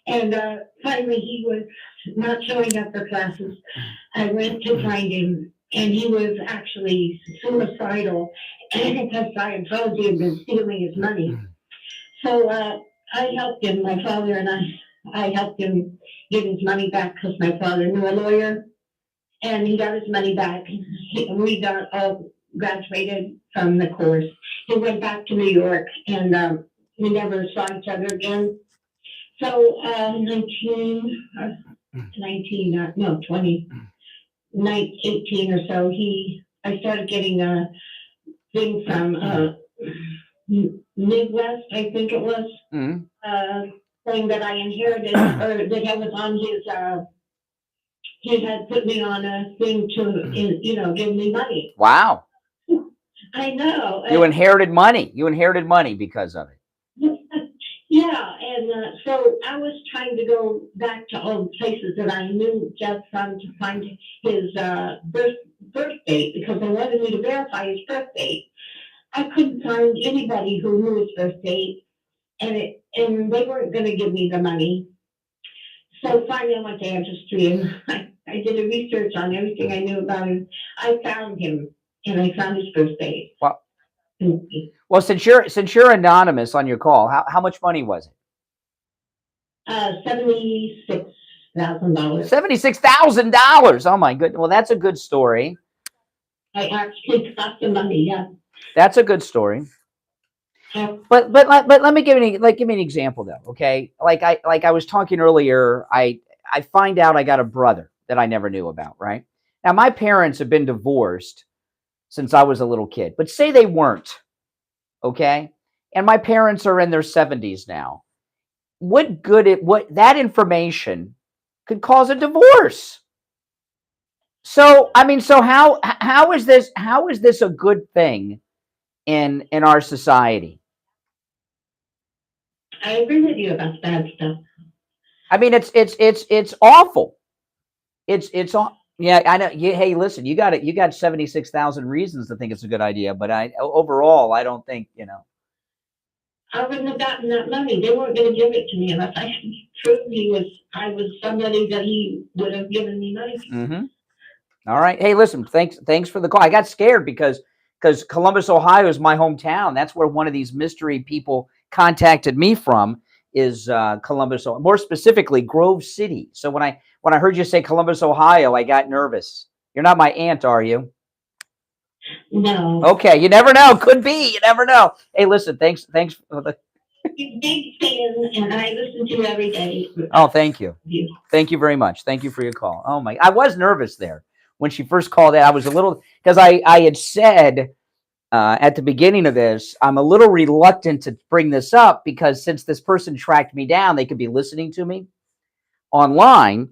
And finally, he was not showing up for classes. I went to find him, and he was actually suicidal because Scientology had been stealing his money. So I helped him, my father and I helped him get his money back because my father knew a lawyer, and he got his money back. We got all graduated from the course. He went back to New York, and we never saw each other again. So 18 or so, I started getting a thing from Midwest, I think it was, thing that I inherited, or that was on his, he had put me on a thing to, give me money. Wow. I know. You inherited money. You inherited money because of it. Yeah, and so I was trying to go back to all the places that I knew Jeff from to find his birth date, because they wanted me to verify his birth date. I couldn't find anybody who knew his birth date, and they weren't going to give me the money. So finally, I went to Ancestry, and I did a research on everything I knew about him. I found him, and I found his birth date. Wow. Well, since you're anonymous on your call, how much money was it? $76,000. $76,000. Oh my goodness. Well, that's a good story. I actually got the money. Yeah. That's a good story. Yeah. But let me give me an example though. Okay, like I was talking earlier, I find out I got a brother that I never knew about. Right now, my parents have been divorced since I was a little kid. But say they weren't. Okay, and my parents are in their 70s now. What that information could cause a divorce. So I mean, so how is this a good thing in our society? I agree with you about that stuff. I mean, it's awful. It's all. Yeah, I know. Hey, listen, you got 76,000 reasons to think it's a good idea, but overall, I don't think, I wouldn't have gotten that money. They weren't going to give it to me unless I proved I was somebody that he would have given me money to. Mm-hmm. All right. Hey, listen, thanks for the call. I got scared because Columbus, Ohio is my hometown. That's where one of these mystery people contacted me from, is Columbus, more specifically Grove City. So when I heard you say Columbus, Ohio, I got nervous. You're not my aunt, are you? No. Okay, you never know. Could be. You never know. Hey, listen, thanks for the. Big fan, and I listen to you every day. Oh, thank you. Thank you very much. Thank you for your call. Oh my, I was nervous there when she first called in. I was a little, because I had said at the beginning of this, I'm a little reluctant to bring this up because since this person tracked me down, they could be listening to me online.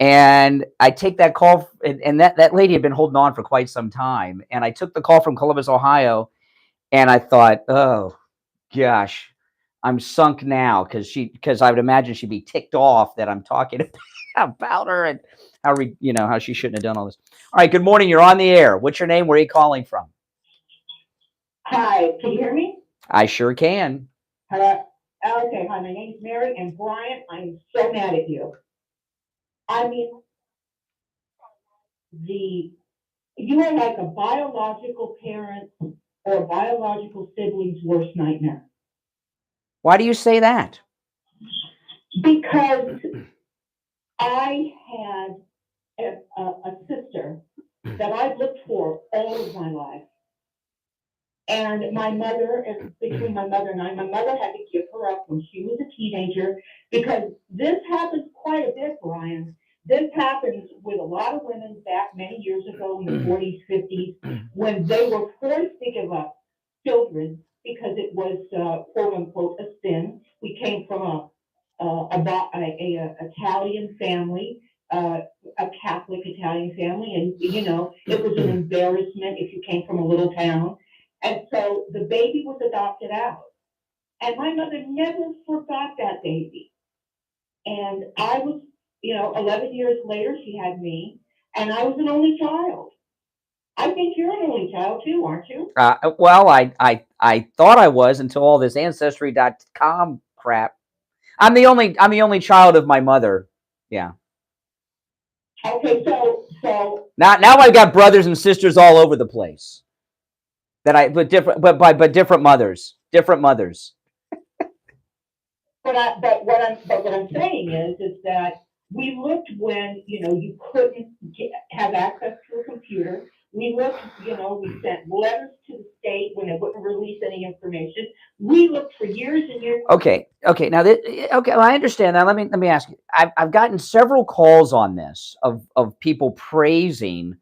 And I take that call, and that lady had been holding on for quite some time. And I took the call from Columbus, Ohio, and I thought, oh gosh, I'm sunk now, because I would imagine she'd be ticked off that I'm talking about her and how she shouldn't have done all this. All right, good morning. You're on the air. What's your name? Where are you calling from? Hi, can you hear me? I sure can. Hello? Okay, hi, my name's Mary, and Brian, I'm so mad at you. I mean, you are like a biological parent or biological sibling's worst nightmare. Why do you say that? Because I had a sister that I've looked for all of my life. And my mother, between my mother and I, my mother had to give her up when she was a teenager, because this happens quite a bit, Brian. This happens with a lot of women back many years ago in the 40s, 50s, when they were forced to give up children because it was quote unquote a sin. We came from a Italian family, a Catholic Italian family, and it was an embarrassment if you came from a little town. And so the baby was adopted out. And my mother never forgot that baby. And I was, 11 years later, she had me, and I was an only child. I think you're an only child too, aren't you? Well, I thought I was until all this ancestry.com crap. I'm the only child of my mother. Yeah. Okay, so now I've got brothers and sisters all over the place. But different mothers. Different mothers. But what I'm saying is that we looked when you couldn't have access to a computer. We looked, we sent letters to the state when they wouldn't release any information. We looked for years and years. Okay. Now, well, I understand that. Let me ask you. I've gotten several calls on this of people praising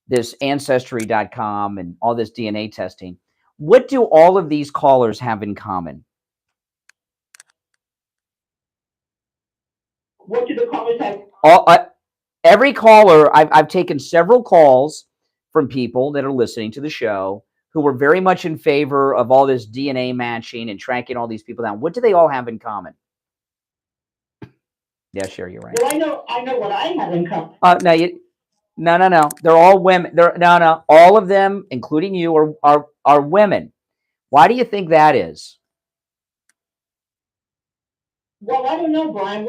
this ancestry.com and all this DNA testing. What do all of these callers have in common? What do the callers have? Every caller, I've taken several calls from people that are listening to the show who were very much in favor of all this DNA matching and tracking all these people down. What do they all have in common? Yeah, sure, you're right. Well, I know what I have in common. No. They're all women. No. All of them, including you, are women. Why do you think that is? Well, I don't know, Brian.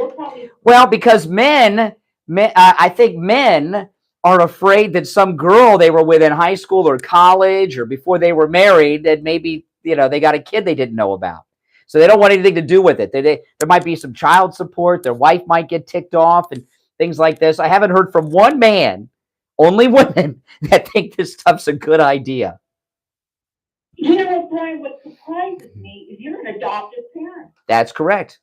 Well, because men, I think men are afraid that some girl they were with in high school or college or before they were married, that maybe they got a kid they didn't know about, so they don't want anything to do with it. There might be some child support. Their wife might get ticked off and things like this. I haven't heard from one man, only women, that think this stuff's a good idea. You know what, Brian? What surprises me is you're an adoptive parent. That's correct.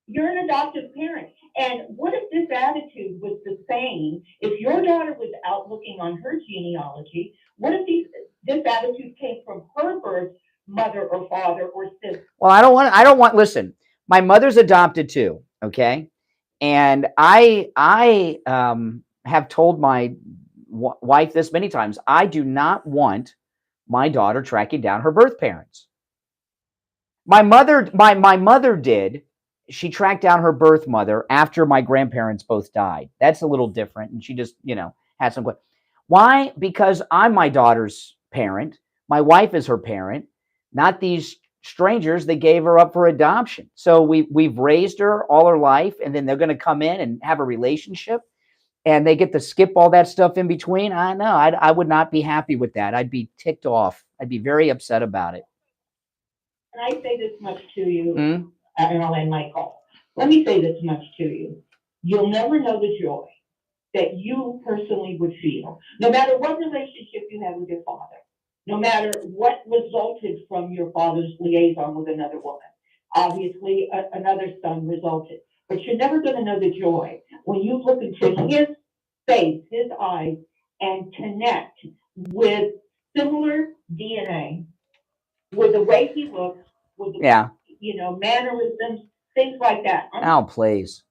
You're an adoptive parent. And what if this attitude was the same? If your daughter was out looking on her genealogy, what if this attitude came from her birth mother or father or sister? Well, I don't want, listen, my mother's adopted too, okay? And I have told my wife this many times. I do not want my daughter tracking down her birth parents. My mother did. She tracked down her birth mother after my grandparents both died. That's a little different. And she just, had some. Why? Because I'm my daughter's parent. My wife is her parent, not these strangers that gave her up for adoption. So we've raised her all her life, and then they're going to come in and have a relationship, and they get to skip all that stuff in between. I know. I would not be happy with that. I'd be ticked off. I'd be very upset about it. And I say this much to you, Mm-hmm. and I'll end my call. Let me say this much to you. You'll never know the joy that you personally would feel, no matter what relationship you have with your father, no matter what resulted from your father's liaison with another woman. Obviously, another son resulted. But you're never going to know the joy when you look into his face, his eyes, and connect with similar DNA, with the way he looks, with the, mannerisms, things like that. Oh, please.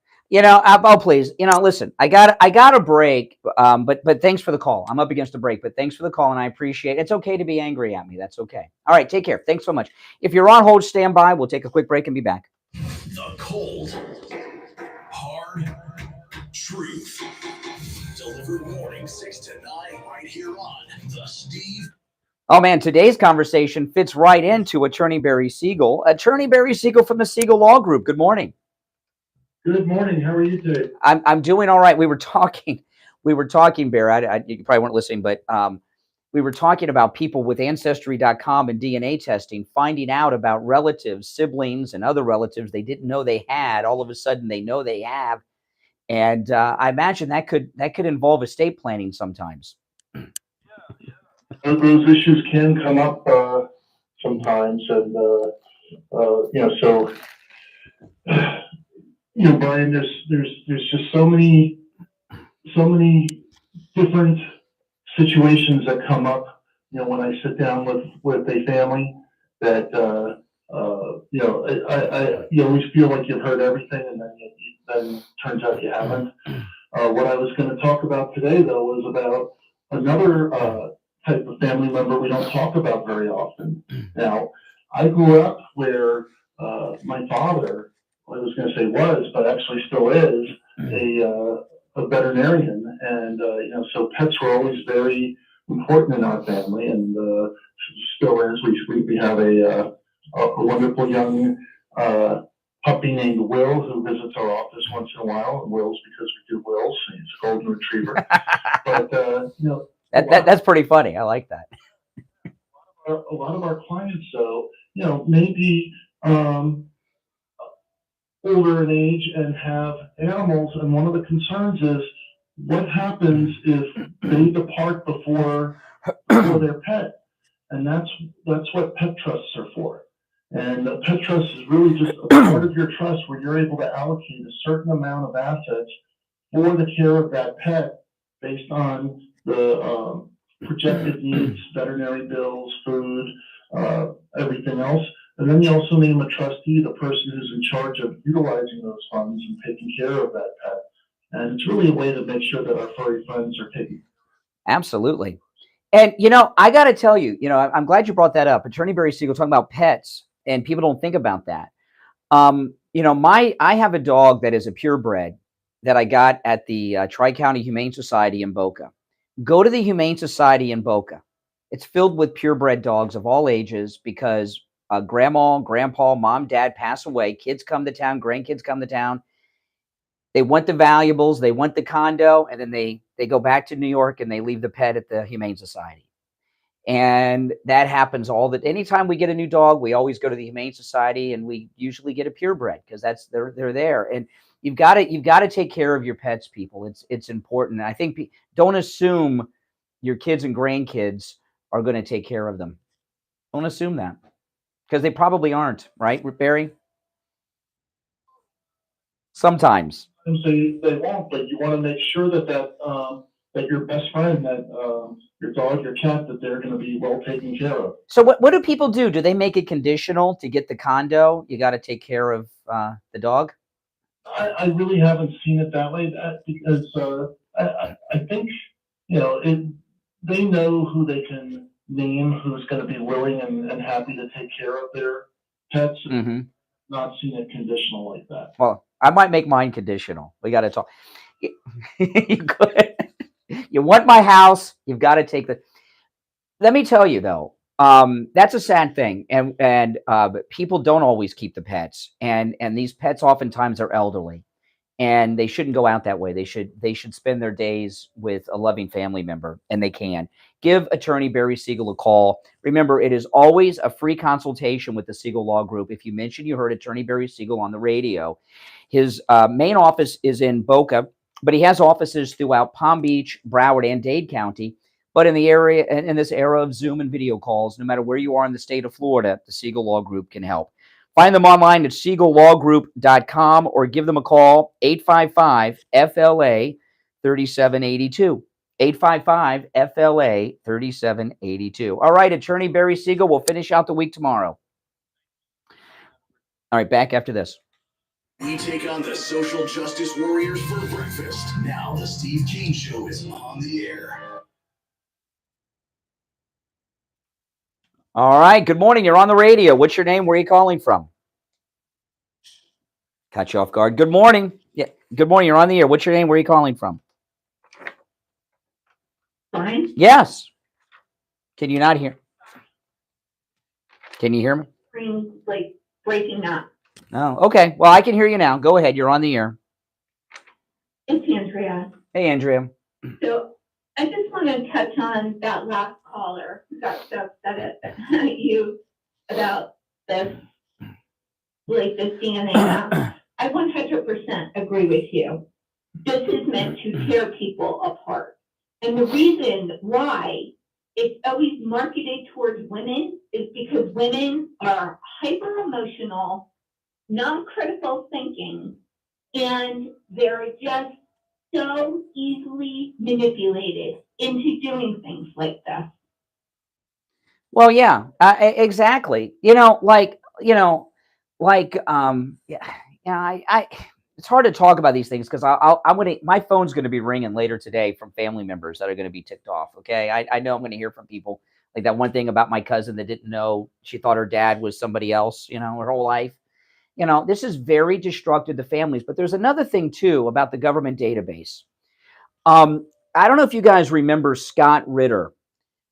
Please. Listen, I got a break. But thanks for the call. I'm up against a break, but thanks for the call, and I appreciate it. It's okay to be angry at me. That's okay. All right, take care. Thanks so much. If you're on hold, stand by. We'll take a quick break and be back. The cold, hard truth. Delivered morning 6 to 9 right here on The Steve. Oh, man, today's conversation fits right into Attorney Barry Siegel. Attorney Barry Siegel from the Siegel Law Group. Good morning. Good morning. How are you today? I'm doing all right. We were talking, Barry. You probably weren't listening, but we were talking about people with Ancestry.com and DNA testing, finding out about relatives, siblings, and other relatives they didn't know they had. All of a sudden, they know they have. And I imagine that could involve estate planning sometimes. Those issues can come up sometimes, and Brian, there's just so many different situations that come up. When I sit down with a family, that you always feel like you've heard everything, and then turns out you haven't. What I was going to talk about today, though, was about another type of family member we don't talk about very often. Now, I grew up where my father, I was going to say was, but actually still is, a veterinarian, and so pets were always very important in our family, and still is. We have a wonderful young puppy named Will who visits our office once in a while. And Will's because we do wills. He's a golden retriever. But that's pretty funny. I like that. A lot of our clients, though, maybe older in age and have animals, and one of the concerns is what happens if they depart before their pet, and that's what pet trusts are for. And a pet trust is really just a part of your trust where you're able to allocate a certain amount of assets for the care of that pet based on the projected needs, veterinary bills, food, everything else. And then you also name a trustee, the person who's in charge of utilizing those funds and taking care of that pet. And it's really a way to make sure that our furry friends are taken care of. Absolutely. And, I got to tell you, I'm glad you brought that up. Attorney Barry Siegel talking about pets, and people don't think about that. I have a dog that is a purebred that I got at the Tri-County Humane Society in Boca. Go to the Humane Society in Boca. It's filled with purebred dogs of all ages because grandma, grandpa, mom, dad pass away. Kids come to town. Grandkids come to town. They want the valuables. They want the condo. And then they go back to New York and they leave the pet at the Humane Society. And that happens anytime we get a new dog, we always go to the Humane Society, and we usually get a purebred because they're there. And you've got to take care of your pets, people. It's important. I think don't assume your kids and grandkids are going to take care of them. Don't assume that, because they probably aren't, right, Barry? Sometimes. And so they won't, but you want to make sure that your best friend, that your dog, your cat, that they're going to be well taken care of. So what do people do? Do they make it conditional to get the condo? You got to take care of the dog? I really haven't seen it that way, because I think, they know who they can name, who's going to be willing and happy to take care of their pets. Mm-hmm. Not seen it conditional like that. Well, I might make mine conditional. We got to talk. You want my house? You've got to take the. Let me tell you though, that's a sad thing, and people don't always keep the pets, and these pets oftentimes are elderly, and they shouldn't go out that way. They should spend their days with a loving family member, and they can. Give attorney Barry Siegel a call. Remember, it is always a free consultation with the Siegel Law Group. If you mention you heard attorney Barry Siegel on the radio, his main office is in Boca, but he has offices throughout Palm Beach, Broward, and Dade County. But in the area, in this era of Zoom and video calls, no matter where you are in the state of Florida, the Siegel Law Group can help. Find them online at SiegelLawGroup.com or give them a call, 855-FLA-3782. 855-FLA-3782. All right, attorney Barry Siegel, we'll finish out the week tomorrow. All right, back after this. We take on the social justice warriors for breakfast. Now the Steve Kane Show is on the air. All right, good morning. You're on the radio. What's your name? Where are you calling from? Cut you off guard. Good morning. Yeah, good morning. You're on the air. What's your name? Where are you calling from? Fine. Yes. Can you not hear? Can you hear me? Screen's like breaking up. Oh, okay. Well, I can hear you now. Go ahead. You're on the air. It's Andrea. Hey, Andrea. So I just want to touch on that last caller who got so upset at you about this, like this DNA. I 100% agree with you. This is meant to tear people apart. And the reason why it's always marketed towards women is because women are hyper emotional, non-critical thinking, and they're just so easily manipulated into doing things like this. Well, yeah, exactly. It's hard to talk about these things because my phone's going to be ringing later today from family members that are going to be ticked off. Okay, I know I'm going to hear from people like that one thing about my cousin that didn't know she thought her dad was somebody else, her whole life. This is very destructive to families. But there's another thing too about the government database. I don't know if you guys remember Scott Ritter.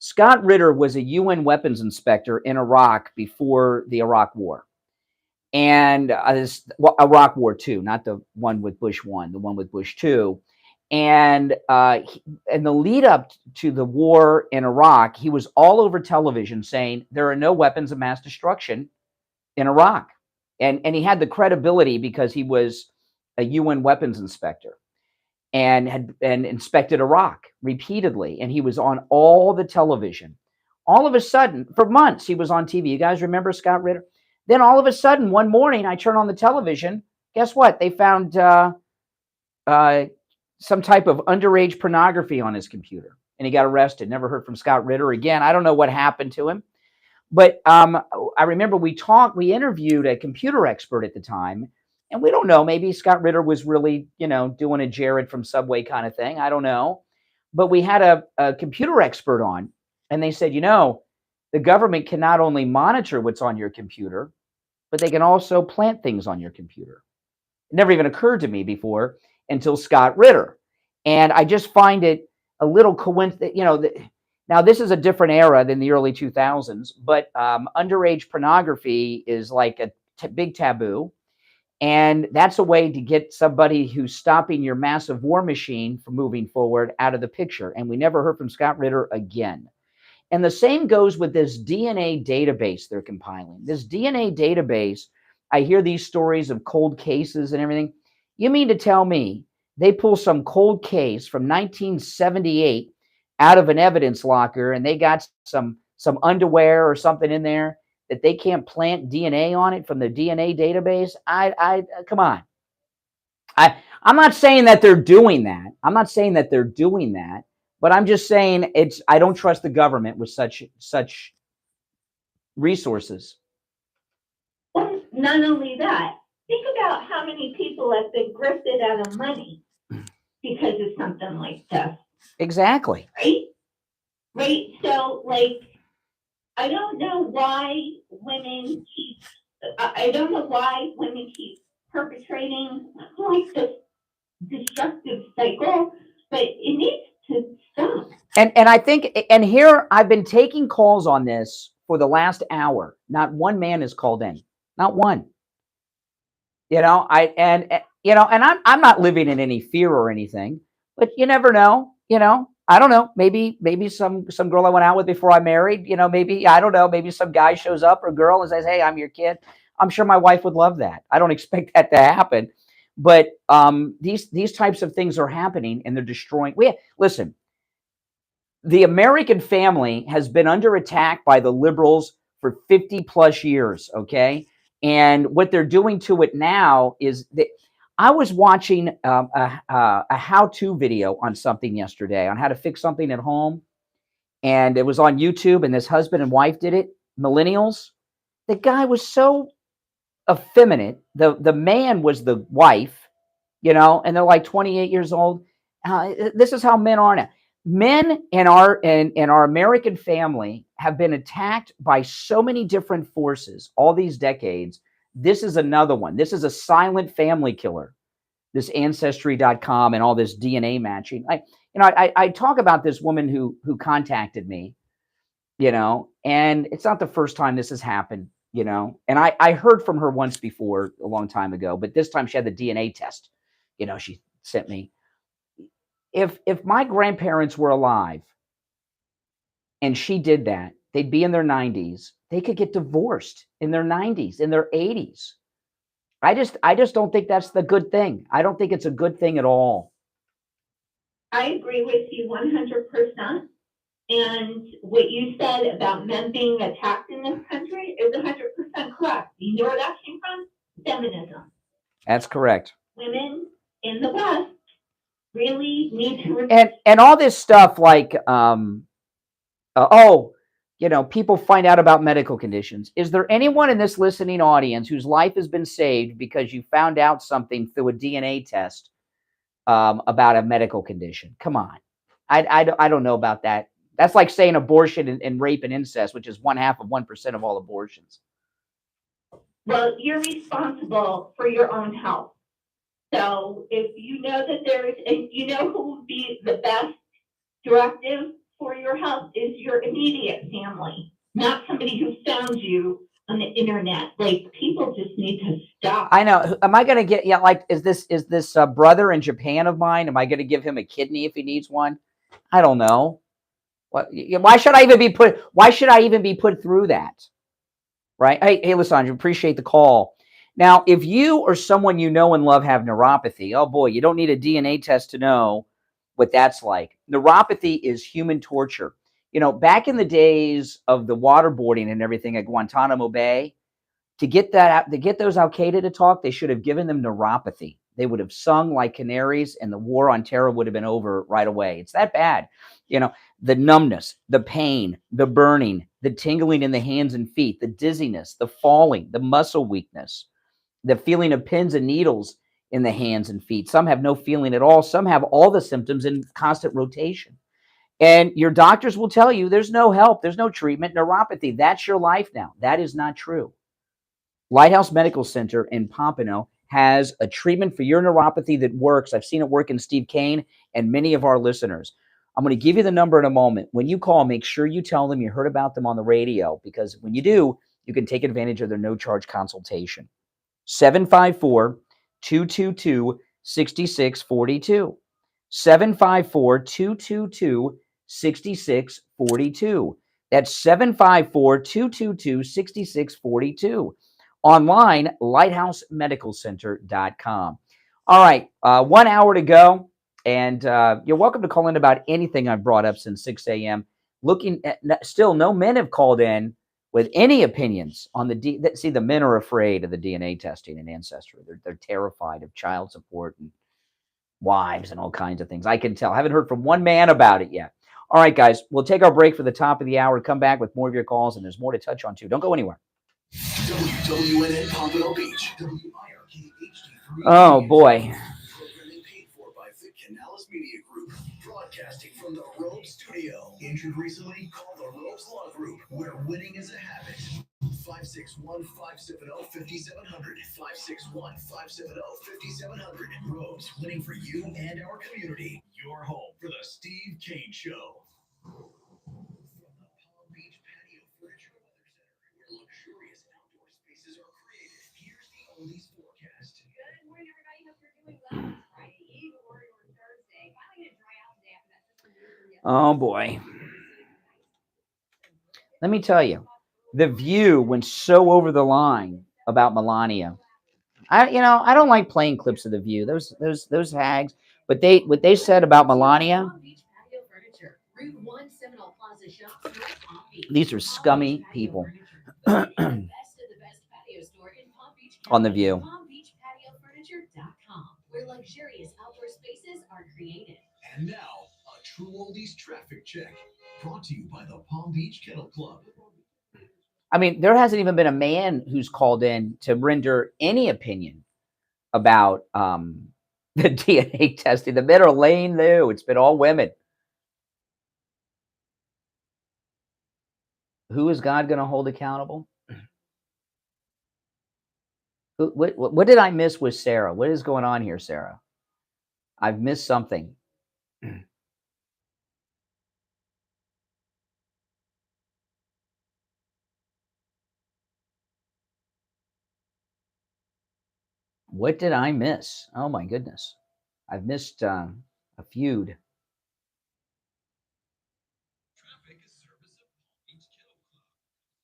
Scott Ritter was a UN weapons inspector in Iraq before the Iraq War. And Iraq War II, not the one with Bush 1, the one with Bush 2. And in the lead up to the war in Iraq, he was all over television saying there are no weapons of mass destruction in Iraq. And he had the credibility because he was a UN weapons inspector and had inspected Iraq repeatedly. And he was on all the television. All of a sudden, for months, he was on TV. You guys remember Scott Ritter? Then all of a sudden, one morning, I turn on the television. Guess what? They found some type of underage pornography on his computer. And he got arrested. Never heard from Scott Ritter again. I don't know what happened to him. But I remember we interviewed a computer expert at the time. And we don't know, maybe Scott Ritter was really, doing a Jared from Subway kind of thing. I don't know. But we had a computer expert on. And they said, the government can not only monitor what's on your computer, but they can also plant things on your computer. It never even occurred to me before until Scott Ritter. And I just find it a little coincidence, now this is a different era than the early 2000s, but underage pornography is like a big taboo. And that's a way to get somebody who's stopping your massive war machine from moving forward out of the picture. And we never heard from Scott Ritter again. And the same goes with this DNA database they're compiling. This DNA database, I hear these stories of cold cases and everything. You mean to tell me they pull some cold case from 1978 out of an evidence locker and they got some underwear or something in there that they can't plant DNA on it from the DNA database? Come on. I'm not saying that they're doing that. But I'm just saying I don't trust the government with such resources. Well, not only that, think about how many people have been grifted out of money. because of something like this, Exactly. right? Right? So, like, I don't know why women keep, I don't know why women keep perpetrating like this destructive cycle, but it needs to stop. And I think, and here I've been taking calls on this for the last hour. Not one man has called in. Not one. You know, and I'm not living in any fear or anything, but you never know. You know, I don't know. Maybe some girl I went out with before I married. You know, maybe I don't know. Maybe some guy shows up or girl and says, "Hey, I'm your kid." I'm sure my wife would love that. I don't expect that to happen, but these types of things are happening and they're destroying. Listen. The American family has been under attack by the liberals for 50 plus years, okay? And what they're doing to it now is that I was watching a how-to video on something yesterday on how to fix something at home. And it was on YouTube, and this husband and wife did it, millennials. The guy was so effeminate. The man was the wife, you know, and they're like 28 years old. This is how men are now. Men in our American family have been attacked by so many different forces all these decades. This is another one. This is a silent family killer. This Ancestry.com and all this DNA matching. I talk about this woman who contacted me, you know, and it's not the first time this has happened, you know. And I heard from her once before a long time ago, but this time she had the DNA test, you know, she sent me. If my grandparents were alive and she did that, they'd be in their 90s. They could get divorced in their 90s, in their 80s. I just don't think that's the good thing. I don't think it's a good thing at all. I agree with you 100%. And what you said about men being attacked in this country is 100% correct. You know where that came from? Feminism. That's correct. Women in the West really need to. And all this stuff like, you know, people find out about medical conditions. Is there anyone in this listening audience whose life has been saved because you found out something through a DNA test about a medical condition? Come on. I don't know about that. That's like saying abortion and rape and incest, which is 0.5% of all abortions. Well, you're responsible for your own health. So if you know that you know who would be the best directive for your health is your immediate family, not somebody who found you on the internet. Like, people just need to stop. I know. Am I going to get, like, is this brother in Japan of mine? Am I going to give him a kidney if he needs one? I don't know. Why should I even be put through that? Right? Hey, Lysandra, appreciate the call. Now, if you or someone you know and love have neuropathy, oh boy, you don't need a DNA test to know what that's like. Neuropathy is human torture. You know, back in the days of the waterboarding and everything at Guantanamo Bay, to get those Al-Qaeda to talk, they should have given them neuropathy. They would have sung like canaries and the war on terror would have been over right away. It's that bad. You know, the numbness, the pain, the burning, the tingling in the hands and feet, the dizziness, the falling, the muscle weakness, the feeling of pins and needles in the hands and feet. Some have no feeling at all. Some have all the symptoms in constant rotation. And your doctors will tell you there's no help. There's no treatment. Neuropathy, that's your life now. That is not true. Lighthouse Medical Center in Pompano has a treatment for your neuropathy that works. I've seen it work in Steve Kane and many of our listeners. I'm going to give you the number in a moment. When you call, make sure you tell them you heard about them on the radio, because when you do, you can take advantage of their no-charge consultation. 754-222-6642. 754-222-6642. That's 754-222-6642. Online, lighthousemedicalcenter.com. All right, 1 hour to go. And you're welcome to call in about anything I've brought up since 6 a.m. Looking at, still, no men have called in with any opinions on see, the men are afraid of the DNA testing and ancestry. They're terrified of child support and wives and all kinds of things. I can tell. I haven't heard from one man about it yet. All right, guys, we'll take our break for the top of the hour, come back with more of your calls, and there's more to touch on, too. Don't go anywhere. WWNN Pompano Beach. WIRK HD3. Oh, boy. Programming paid for by Vic Canal Broadcasting from the Robe Studio. Injured recently? Call the Robes Law Group, where winning is a habit. 561-570-5700. 561-570-5700. Robes, winning for you and our community. Your home for the Steve Kane Show. From the Palm Beach Patio Furniture and Weather Center, where luxurious outdoor spaces are created, here's the oldies forecast. Good morning, everybody. Hope you're doing well. It's Friday Eve or Thursday. Finally gonna dry out today after that system move from yesterday. Oh boy. Let me tell you, The View went so over the line about Melania. I don't like playing clips of The View. Those hags. But what they said about Melania. These are scummy people on The View. Where luxurious outdoor spaces are created. And now, a true oldies traffic check. Brought to you by the Palm Beach Kennel Club. I mean, there hasn't even been a man who's called in to render any opinion about the DNA testing. The men are laying low. It's been all women. Who is God going to hold accountable? What did I miss with Sarah? What is going on here, Sarah? I've missed something. What did I miss? Oh my goodness. I've missed a feud. Traffic is service of Palm Beach Kennel Club.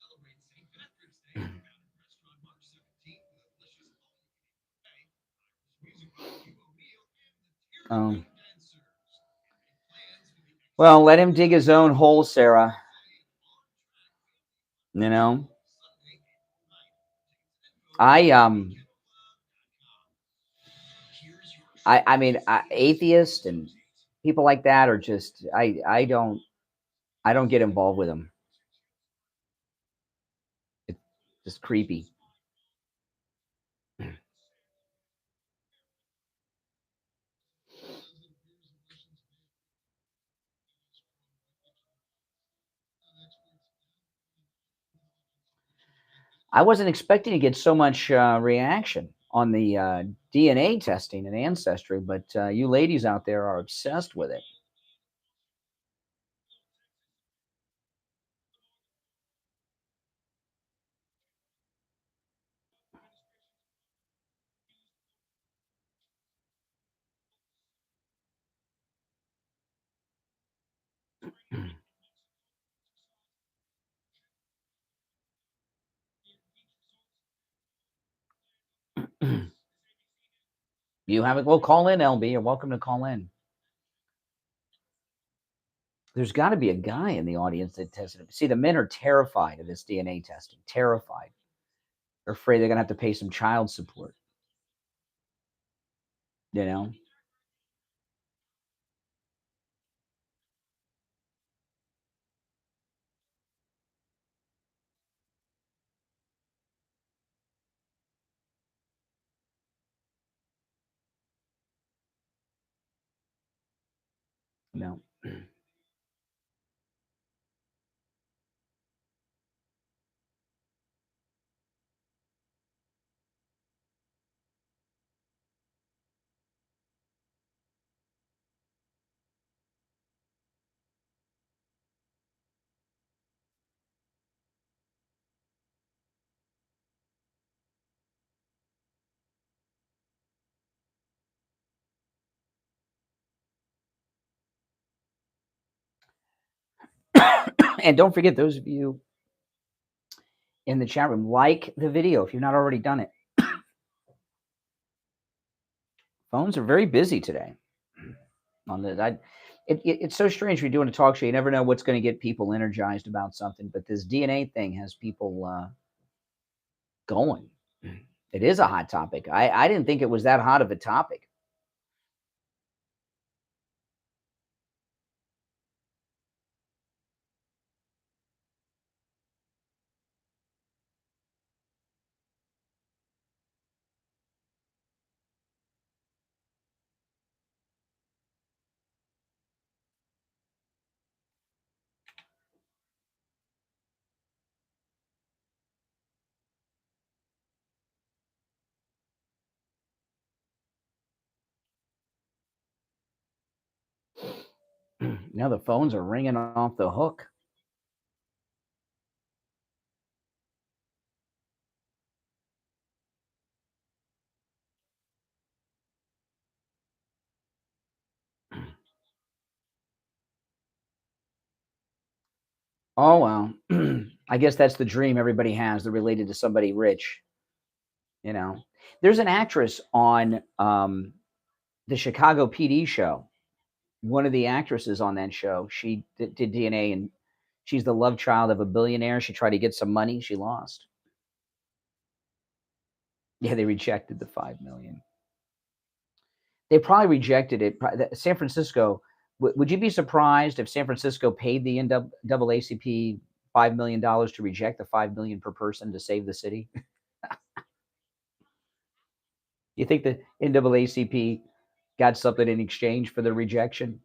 Celebrate St. Patrick's Day at Mountain Restaurant March 17th with a delicious all-you-can-eat buffet, Irish music barbecue meal, and the dancers. Plans for the Well, let him dig his own hole, Sarah. You know, I mean, atheists and people like that are just I don't get involved with them. It's just creepy. I wasn't expecting to get so much reaction on the DNA testing and ancestry, but you ladies out there are obsessed with it. You have it. Well, call in, LB. You're welcome to call in. There's got to be a guy in the audience that tested it. See, the men are terrified of this DNA testing. Terrified. They're afraid they're going to have to pay some child support. You know? No. And don't forget, those of you in the chat room, like the video if you've not already done it. Phones are very busy today. On the, it's so strange when you're doing a talk show. You never know what's going to get people energized about something. But this DNA thing has people going. It is a hot topic. I didn't think it was that hot of a topic. Now the phones are ringing off the hook. Oh, well. I guess that's the dream everybody has. They're related to somebody rich. You know, there's an actress on the Chicago PD show. One of the actresses on that show, she did DNA, and she's the love child of a billionaire. She tried to get some money. She lost. Yeah, they rejected the 5 million. They probably rejected it. San Francisco, would you be surprised if San Francisco paid the NAACP $5 million to reject the 5 million per person to save the city? You think the NAACP got something in exchange for the rejection?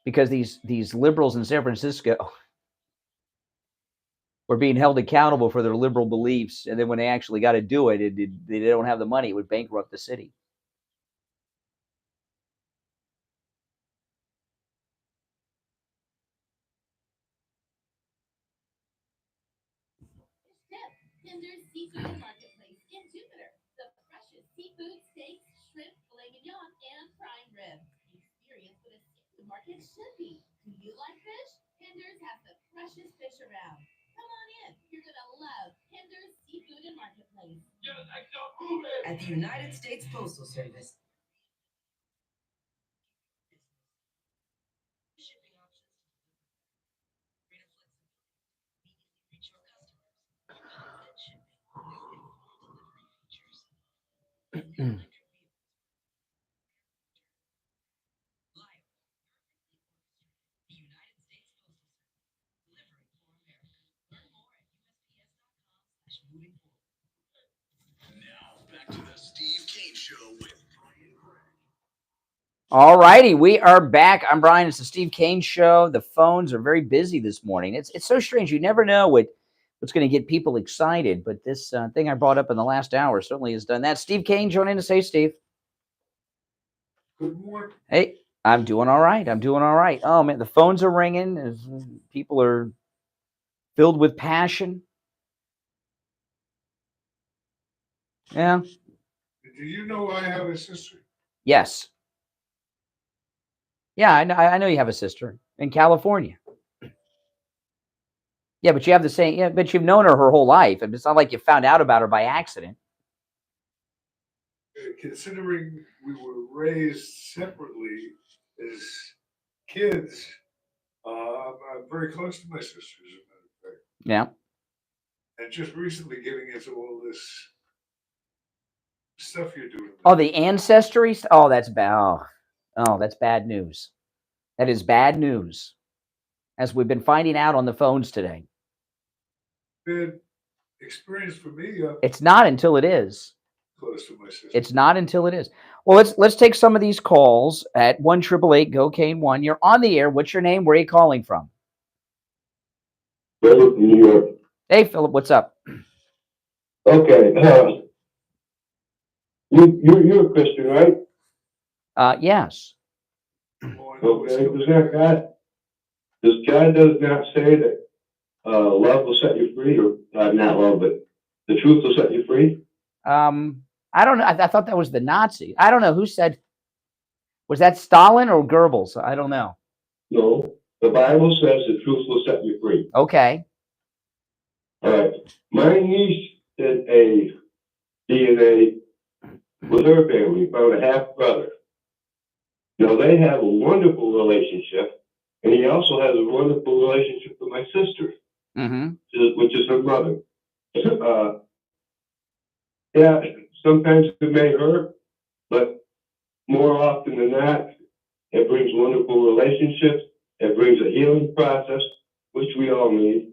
Because these liberals in San Francisco were being held accountable for their liberal beliefs, and then when they actually got to do it, they don't have the money. It would bankrupt the city. Tender's Seafood Marketplace in Jupiter. The freshest seafood, steaks, shrimp, filet mignon, and prime rib. Experience what a seafood market should be. Do you like fish? Tender's has the freshest fish around. Come on in. You're gonna love Tender's Seafood and Marketplace. At the United States Postal Service. Shipping options greater flexibility, immediately reach your customers. Constant shipping, new and full delivery features. And the electric vehicles. Live, perfectly orchestrated. The United States Postal Service, delivering for America. Learn more at USPS.com/moving forward. Now back to the Steve Kane Show with Brian Craig. All righty, we are back. I'm Brian. It's the Steve Kane Show. The phones are very busy this morning. It's so strange. You never know what's going to get people excited, but this thing I brought up in the last hour certainly has done that. Steve Kane joining us. Hey, Steve. Good morning. Hey, I'm doing all right. I'm doing all right. Oh, man, the phones are ringing. People are filled with passion. Yeah. Do you know I have a sister? Yes. Yeah, I know you have a sister in California. Yeah, but you have the same. Yeah, but you've known her whole life. And it's not like you found out about her by accident. Considering we were raised separately as kids, I'm very close to my sisters, as a matter of fact. Yeah. And just recently getting into all this stuff you're doing. Oh, the ancestry. Oh, that's bad. Oh, that's bad news. That is bad news, as we've been finding out on the phones today. Bad experience for me. It's not until it is. Close to my sister. It's not until it is. Well, let's take some of these calls at 1-888-GO-CANE1. You're on the air. What's your name? Where are you calling from? Philip, New York. Hey, Philip. What's up? Okay. You're a Christian, right? Yes. Okay. Does God does not say that love will set you free, or not love, but the truth will set you free? I don't know. I thought that was the Nazi. I don't know who said. Was that Stalin or Goebbels? I don't know. No. The Bible says the truth will set you free. Okay. All right. My niece did a DNA with her family, found a half brother. Now they have a wonderful relationship, and he also has a wonderful relationship with my sister, which is her mother. Yeah, sometimes it may hurt, but more often than not, it brings wonderful relationships. It brings a healing process, which we all need.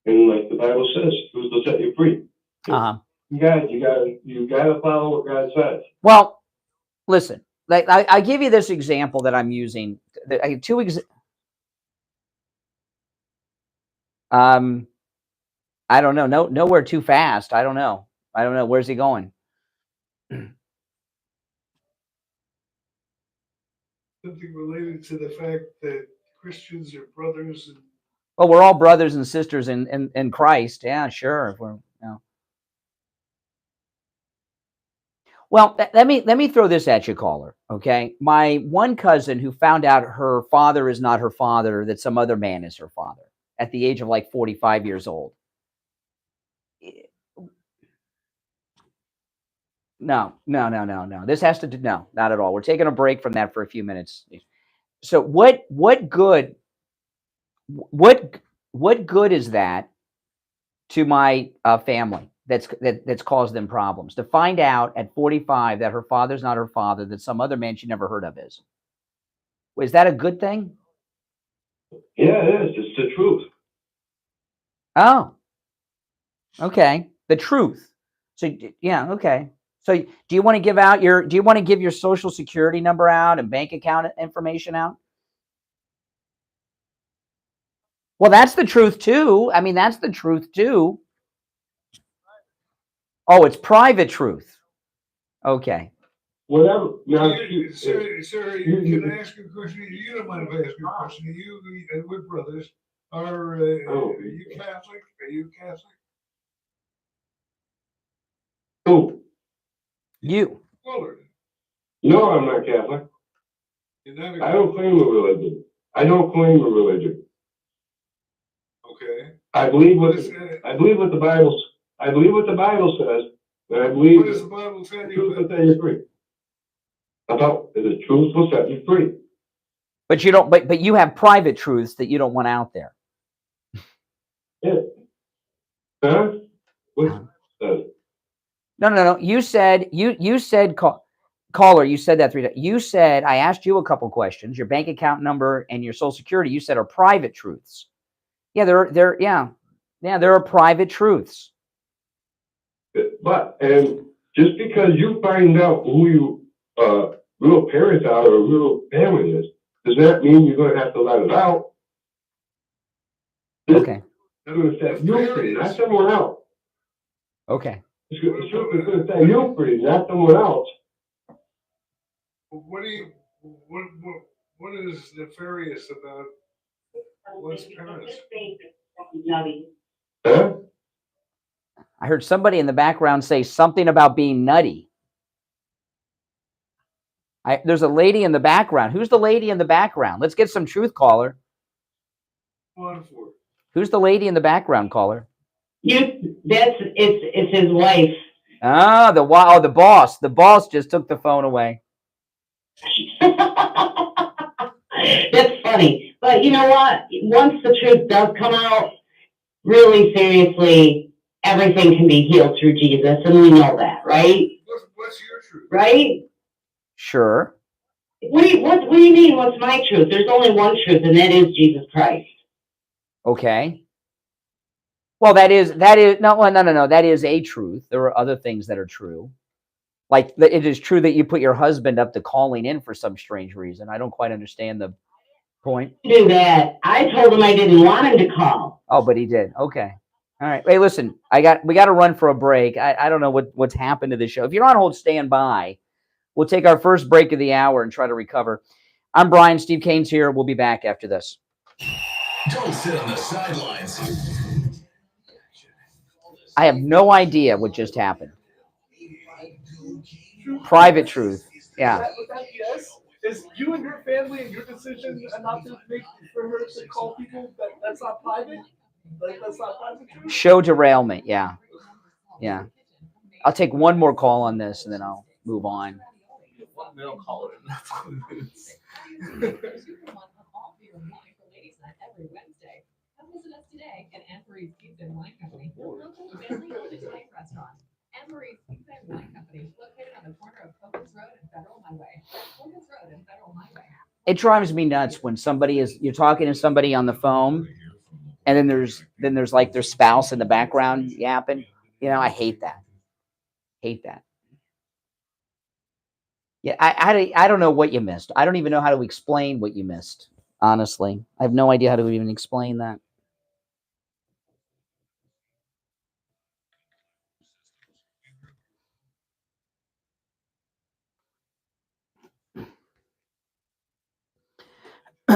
And like the Bible says, truth will set you free. You gotta follow what God says. Well, listen. Like I give you this example that I'm using. I have two I don't know. Nowhere too fast. I don't know. Where's he going? something related to the fact that Christians are brothers and Well, we're all brothers and sisters in Christ. Yeah, sure. If we're, yeah. Well, let me throw this at you, caller. Okay, my one cousin who found out her father is not her father, that some other man is her father at the age of like 45 years old. No, no, no, no, no. This has to do no, not at all. We're taking a break from that for a few minutes. So what good what good is that to my family that's caused them problems to find out at 45 that her father's not her father, that some other man she never heard of is? Is that a good thing? Yeah, it is. It's the truth. Oh, okay. The truth. So yeah, okay. So do you want to give your social security number out and bank account information out? Well, that's the truth too. I mean, that's the truth too. Oh, it's private truth. Okay. Whatever. Now, sir, can I ask you a question? You don't mind if I ask you a question? We're brothers. Are you Catholic? Are you Catholic? Who? You. Willard. No, I'm not Catholic. I don't claim a religion. I don't claim a religion. Okay. I believe what the Bible. I believe what the Bible says, and I believe What does the Bible tell the you? truth will set you free. About the truth will set you free. But you don't. But you have private truths that you don't want out there. Yeah. Huh? What? No. You said caller. You said that 3 times. You said I asked you a couple questions. Your bank account number and your social security. You said are private truths. Yeah, there are private truths. But just because you find out who your real parents are or real family is, does that mean you're going to have to let it out? Okay. It's going to set you free, not someone else. Okay. It's going to set you free, not someone else. What is nefarious about one's parents? Huh? I heard somebody in the background say something about being nutty. There's a lady in the background. Who's the lady in the background? Let's get some truth, caller. Who's the lady in the background, caller? It's his wife. Ah, the boss. The boss just took the phone away. That's funny. But you know what? Once the truth does come out, really seriously, everything can be healed through Jesus, and we know that, right? What's your truth? Right? Sure. What do you mean, what's my truth? There's only one truth, and that is Jesus Christ. Okay. Well, that is no. That is a truth. There are other things that are true. Like it is true that you put your husband up to calling in for some strange reason. I don't quite understand the point. Do that. I told him I didn't want him to call. Oh, but he did. Okay. All right. Hey, listen, we got to run for a break. I don't know what's happened to this show. If you're on hold, stand by. We'll take our first break of the hour and try to recover. I'm Brian. Steve Kane's here. We'll be back after this. Don't sit on the sidelines. I have no idea what just happened. Private truth. Yeah. Was that yes? Is you and your family and your decision not to make for her to call people that's not private? Like that's not private truth? Show derailment. Yeah. Yeah. I'll take one more call on this and then I'll move on. They don't call it. That's what it is. Every Wednesday. Come visit us today at Anne Marie's Pizza and Wine Company, your local family-owned Italian restaurant. Anne Marie's Pizza and Wine Company, located on the corner of Hogan's Road and Federal Highway. Hogan's Road and Federal Highway. It drives me nuts when you're talking to somebody on the phone and then there's like their spouse in the background yapping. You know, I hate that. Yeah, I don't know what you missed. I don't even know how to explain what you missed. Honestly, I have no idea how to even explain that.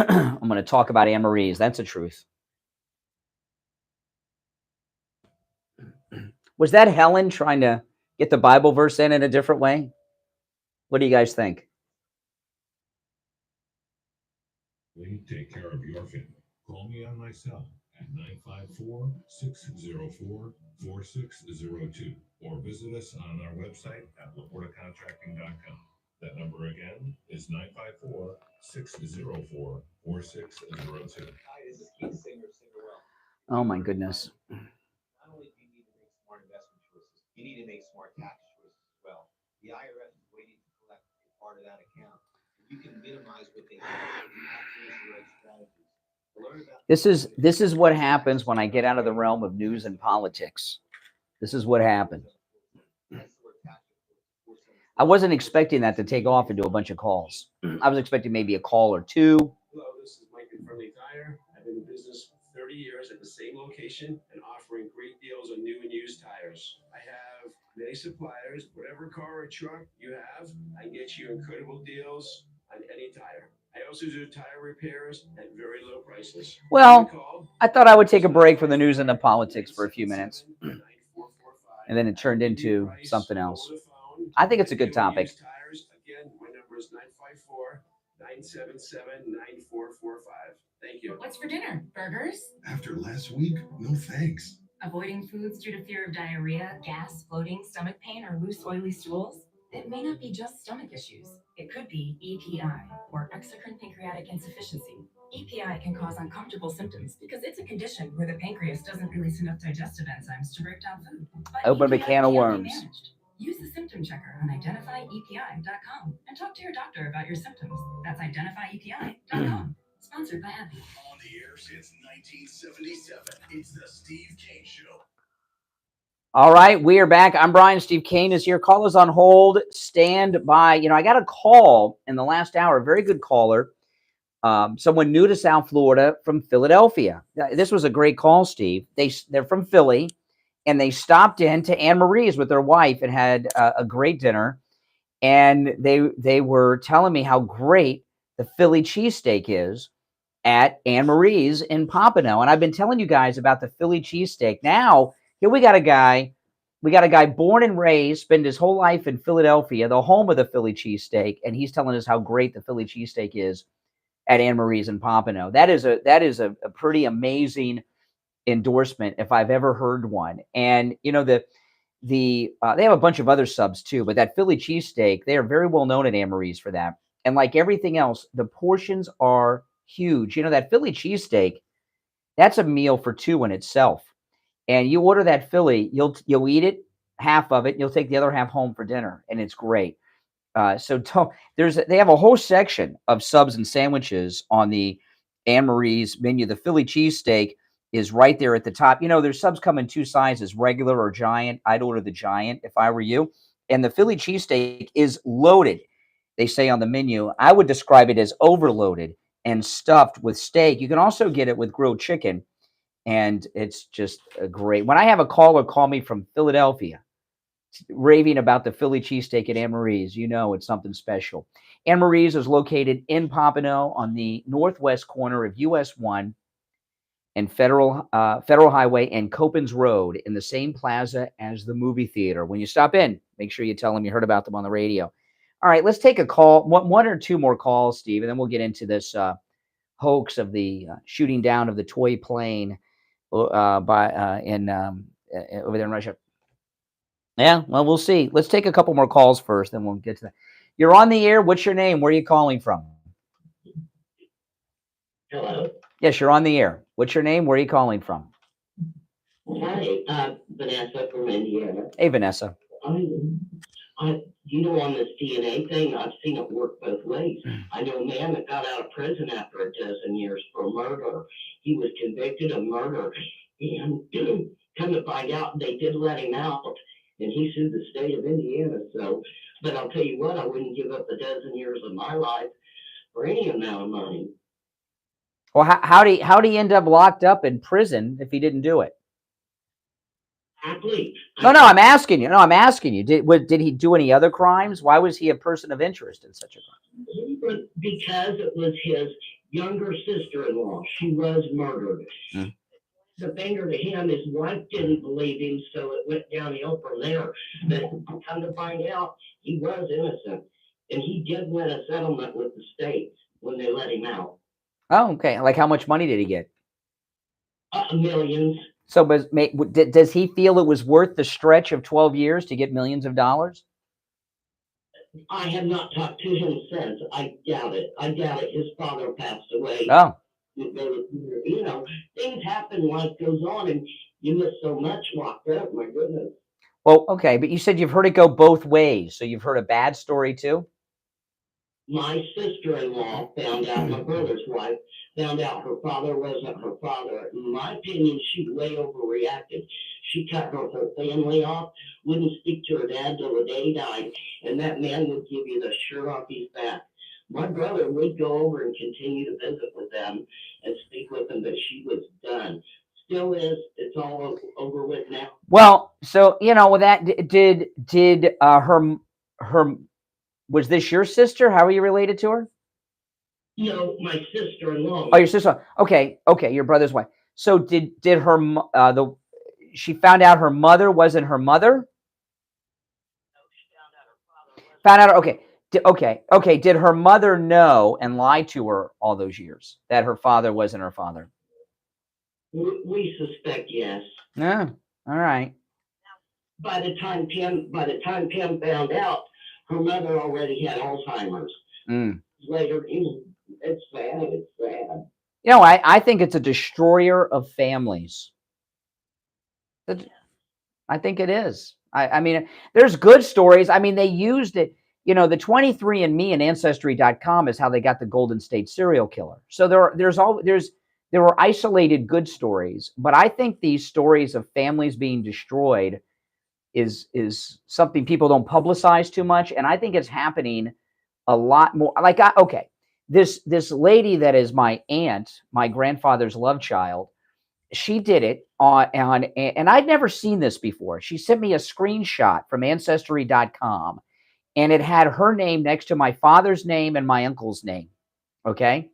I'm going to talk about Anne Marie's. That's the truth. Was that Helen trying to get the Bible verse in a different way? What do you guys think? Take care of your family. Call me on my cell at 954-604-4602 or visit us on our website at laportacontracting.com. That number again is 954-604-4602. Oh my goodness. Not only do you need to make smart investment choices, you need to make smart tax choices as well. The IRS is waiting to collect a part of that account. You can minimize what they have through tax rate strategies. To learn about This is what happens when I get out of the realm of news and politics. This is what happens. I wasn't expecting that to take off into a bunch of calls. I was expecting maybe a call or two. Hello, this is Mike at Friendly Tire. I've been in business for 30 years at the same location and offering great deals on new and used tires. I have many suppliers. Whatever car or truck you have, I can get you incredible deals on any tire. I also do tire repairs at very low prices. Well, I thought I would take a break from the news and the politics for a few minutes. And then it turned into something else. I think it's a good topic. Again, my number is 954-977-9445. Thank you. What's for dinner? Burgers? After last week, no thanks. Avoiding foods due to fear of diarrhea, gas, bloating, stomach pain, or loose, oily stools? It may not be just stomach issues. It could be EPI, or exocrine pancreatic insufficiency. EPI can cause uncomfortable symptoms because it's a condition where the pancreas doesn't release enough digestive enzymes to break down food. But Open a EPI can of can be worms. managed. Use the symptom checker on identifyepi.com and talk to your doctor about your symptoms. That's identifyepi.com. Sponsored by AbbVie. on the air since 1977. It's the Steve Kane Show. All right, we are back. I'm Brian. Steve Kane is here. Call is on hold. Stand by. You know, I got a call in the last hour, a very good caller, someone new to South Florida from Philadelphia. This was a great call, Steve. They're from Philly, and they stopped in to Anne Marie's with their wife and had a great dinner. And they were telling me how great the Philly cheesesteak is at Anne Marie's in Pompano. And I've been telling you guys about the Philly cheesesteak. Now, here we got a guy born and raised, spent his whole life in Philadelphia, the home of the Philly cheesesteak, and he's telling us how great the Philly cheesesteak is at Anne Marie's in Pompano. That is a pretty amazing endorsement if I've ever heard one. And you know, they have a bunch of other subs too, but that Philly cheesesteak, they are very well known at Anne Marie's for that. And like everything else, the portions are huge. You know, that Philly cheesesteak, that's a meal for two in itself. And you order that Philly, you'll eat it, half of it, you'll take the other half home for dinner, and it's great. They have a whole section of subs and sandwiches on the Anne Marie's menu. The Philly cheesesteak is right there at the top. You know, there's subs come in two sizes, regular or giant. I'd order the giant if I were you. And the Philly cheesesteak is loaded, they say on the menu. I would describe it as overloaded and stuffed with steak. You can also get it with grilled chicken. And it's just great. When I have a caller call me from Philadelphia raving about the Philly cheesesteak at Anne Marie's, you know it's something special. Anne Marie's is located in Pompano on the northwest corner of US 1 and Federal Highway and Copans Road in the same plaza as the movie theater. When you stop in, make sure you tell them you heard about them on the radio. All right, let's take a call, one or two more calls, Steve, and then we'll get into this hoax of the shooting down of the toy plane over there in Russia. Yeah, well, we'll see. Let's take a couple more calls first, then we'll get to that. You're on the air. What's your name? Where are you calling from? Hello. Yes, you're on the air. What's your name? Where are you calling from? Hi, Vanessa from Indiana. Hey, Vanessa. You know, on this DNA thing, I've seen it work both ways. I know a man that got out of prison after a dozen years for murder. He was convicted of murder, and come to find out, they did let him out, and he sued the state of Indiana. So, but I'll tell you what, I wouldn't give up a dozen years of my life for any amount of money. Well, how did he end up locked up in prison if he didn't do it? Exactly. No, I'm asking you. No, I'm asking you. Did he do any other crimes? Why was he a person of interest in such a crime? Because it was his younger sister-in-law. She was murdered. Mm. The finger to him, his wife didn't believe him, so it went downhill from there. But come to find out, he was innocent. And he did win a settlement with the state when they let him out. Oh, okay. Like how much money did he get? Millions. So, does he feel it was worth the stretch of 12 years to get millions of dollars? I have not talked to him since. I doubt it. I doubt it. His father passed away. Oh. You know, things happen, life goes on, and you miss so much locked up. My goodness. Well, okay, but you said you've heard it go both ways. So you've heard a bad story too? My sister-in-law found out, my brother's wife, found out her father wasn't her father. In my opinion, she way overreacted. She cut her whole family off, wouldn't speak to her dad till the day he died, and that man would give you the shirt off his back. My brother would go over and continue to visit with them and speak with them, but she was done. Still is. It's all over with now. Well, so you know that did her was this your sister? How are you related to her? No, my sister-in-law. Oh, your sister. Okay, your brother's wife. So did her she found out her mother wasn't her mother? Found out. Okay. Did her mother know and lie to her all those years that her father wasn't her father? We suspect yes. Yeah. All right. By the time Pam found out, her mother already had Alzheimer's. Mm. Later, it's sad. It's sad. You know, I think it's a destroyer of families. I think it is. I mean, there's good stories. I mean, they used it. You know, the 23andMe and Ancestry.com is how they got the Golden State serial killer. So there were isolated good stories, but I think these stories of families being destroyed is something people don't publicize too much, and I think it's happening a lot more. Like, this lady that is my aunt, my grandfather's love child, she did it on and I'd never seen this before. She sent me a screenshot from Ancestry.com, and it had her name next to my father's name and my uncle's name. Okay.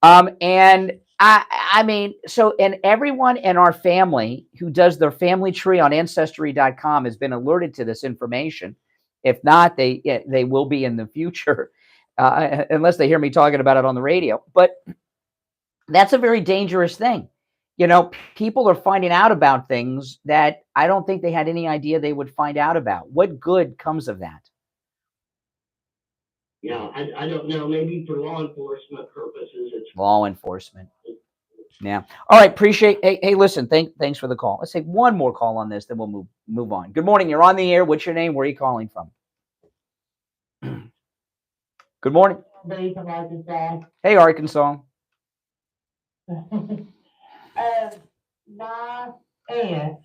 And I mean, so, and everyone in our family who does their family tree on Ancestry.com has been alerted to this information. If not, they will be in the future, unless they hear me talking about it on the radio. But that's a very dangerous thing. You know, people are finding out about things that I don't think they had any idea they would find out about. What good comes of that? Yeah, I don't know. Maybe for law enforcement purposes, it's law enforcement. Yeah. All right. Appreciate. Hey, listen. Thanks for the call. Let's take one more call on this, then we'll move on. Good morning. You're on the air. What's your name? Where are you calling from? Good morning. Hey, Arkansas. My aunt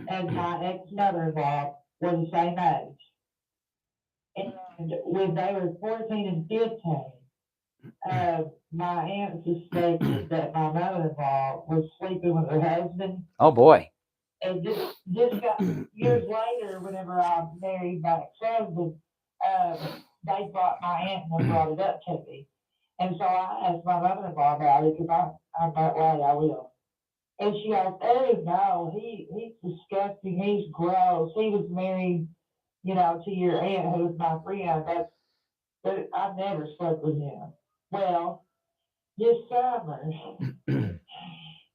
and my ex-mother-in-law were the same age. And when they were 14 and 15, my aunt suspected that my mother-in-law was sleeping with her husband. Oh, boy. And this got years later, whenever I married my ex-husband, they brought my aunt and they brought it up to me. And so I asked my mother-in-law about it because I'm that way, I will. And she goes, oh, no, he's disgusting. He's gross. He was married, you know, to your aunt who was my friend. But I never slept with him. Well, this summer,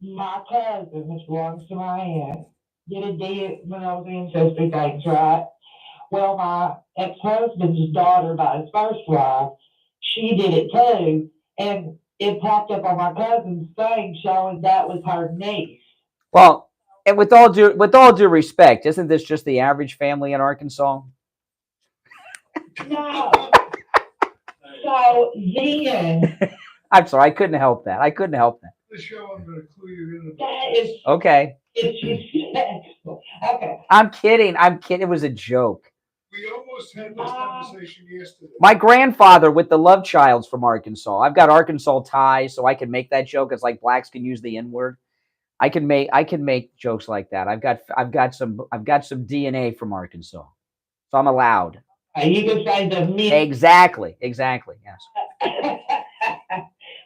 my cousin, which belongs to my aunt, did a deal when I was ancestry things, right? Well, my ex-husband's daughter by his first wife, she did it too. And it popped up on my cousin's thing showing that was her niece. Well, and with all due respect, isn't this just the average family in Arkansas? No. So then, I'm sorry, I couldn't help that. The show, I'm going to clue you in. That is Okay. disrespectful. Okay. I'm kidding. It was a joke. We almost had this conversation yesterday. My grandfather with the love child's from Arkansas. I've got Arkansas ties, so I can make that joke. It's like blacks can use the N-word. I can make jokes like that. I've got some DNA from Arkansas, so I'm allowed. You can say the meat. Exactly. Yes.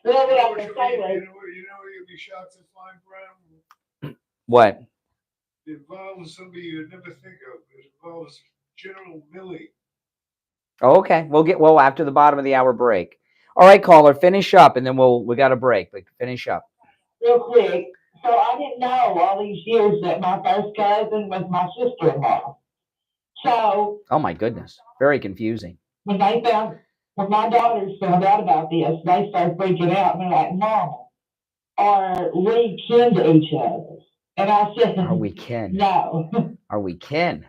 Well, we You know have what to you'll say, be, like, you'll be shocked to find, Brown. What? It involves somebody you'd never think of. It involves General Milley. Oh, okay. We'll get after the bottom of the hour break. All right, caller, finish up, and then we got a break. But finish up. real quick. So I didn't know all these years that my first cousin was my sister-in-law. So Oh my goodness, very confusing. when my daughters found out about this, they started freaking out. And they're like, "Mama, are we kin to each other?" And I said, Are we kin? No. Are we kin?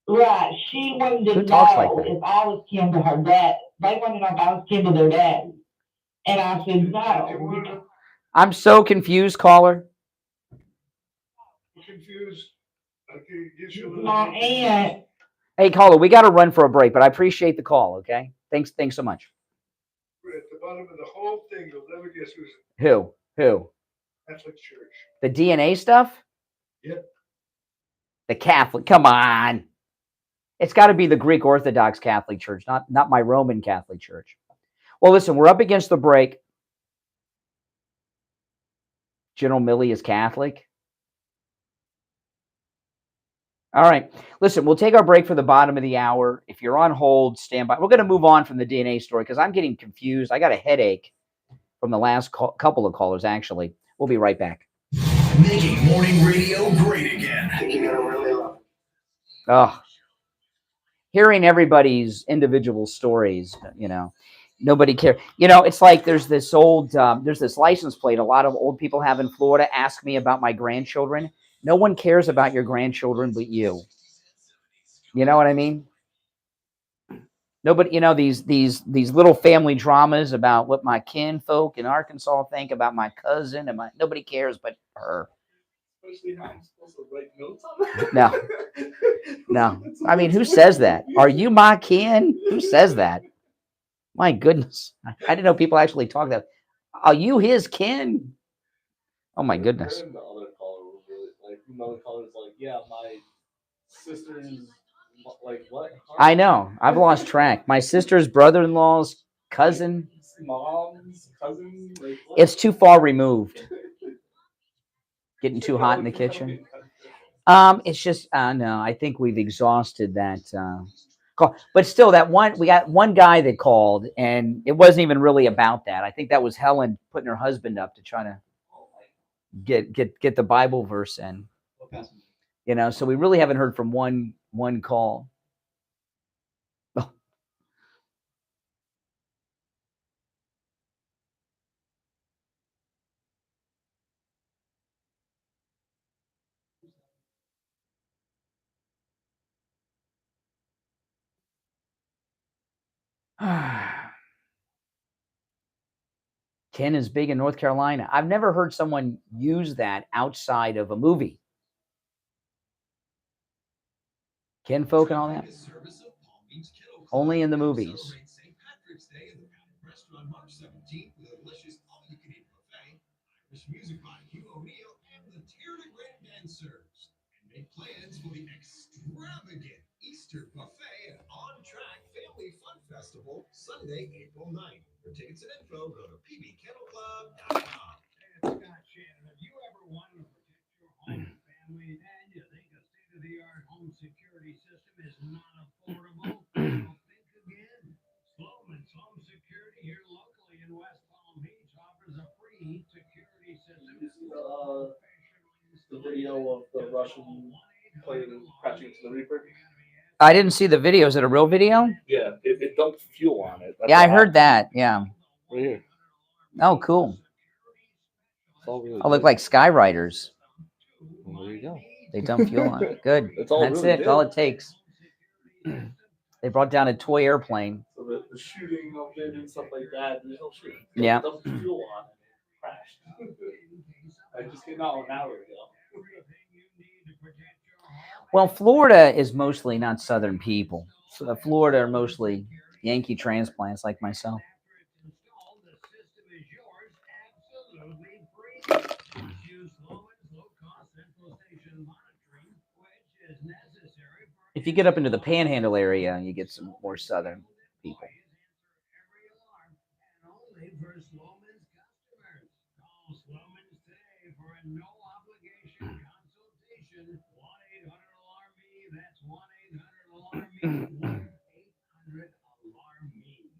Right. She wanted to Who talks like know that? if I was kin to her dad. They wanted to know if I was kin to their dad. And I said, They no. wanted I'm so confused, caller. to confuse. I can get you a little. My aunt, Hey, caller, we got to run for a break, but I appreciate the call. Okay, thanks so much. At the bottom of the whole thing, you'll never guess who's Who? Catholic Church. The DNA stuff? Yep. The Catholic? Come on. It's got to be the Greek Orthodox Catholic Church, not my Roman Catholic Church. Well, listen, we're up against the break. General Milley is Catholic. All right. Listen, we'll take our break for the bottom of the hour. If you're on hold, stand by. We're going to move on from the DNA story because I'm getting confused. I got a headache from the last couple of callers, actually. We'll be right back. Making morning radio great again. Oh, hearing everybody's individual stories, nobody cares. It's like there's this license plate a lot of old people have in Florida. Ask me about my grandchildren. No one cares about your grandchildren but you. You know what I mean? Nobody, these little family dramas about what my kinfolk in Arkansas think about my cousin and nobody cares but her. Especially how I'm supposed to write notes on that. No. I mean, who says that? Are you my kin? Who says that? My goodness. I didn't know people actually talk that. Are you his kin? Oh my goodness. And the other caller was really another caller's like, yeah, my sister's like what? Huh? I know. I've lost track. My sister's brother-in-law's cousin. Mom's cousin. Like, what? It's too far removed. Getting too hot in the kitchen. It's just no. I think we've exhausted that call. But still, we got one guy that called, and it wasn't even really about that. I think that was Helen putting her husband up to try to get the Bible verse in. So we really haven't heard from one call. Ken is big in North Carolina. I've never heard someone use that outside of a movie. Kinfolk and all that. Only in the movies. Music by Hugh O'Neill and the Tierney Grand Dancers. And make plans for the extravagant Easter buffet at On Track Family Fun Festival, Sunday, April 9th. For tickets and info, go to pbkennelclub.com. Hey, it's Scott Shannon. Have you ever wanted to protect your home and family, and you think a state-of-the-art home security system is not affordable? Well, think again. Sloman's Home Security here locally in West Palm Beach offers a free security system. The video of the Russian plane crashing into the Reaper. I didn't see the video. Is it a real video? Yeah, it dumped fuel on it. That's Yeah, I what heard that. Yeah. Right here. Oh, cool. It's all really Oh, look good. like Skyriders. Well, there you go. They dump fuel on it. Good. That's all That's really it. did. All it takes. They brought down a toy airplane. So the shooting of it and stuff like that. There's no shooting. Yeah. Dumped fuel on it. Crashed. I just came out an hour ago. Well, Florida is mostly not Southern people. So Florida are mostly Yankee transplants like myself. If you get up into the Panhandle area, you get some more Southern people. Sloman's customers. Call Sloman's today for a no obligation consultation. 1-800-ALARM-ME. That's 1-800-ALARM-ME. 1-800-ALARM-ME.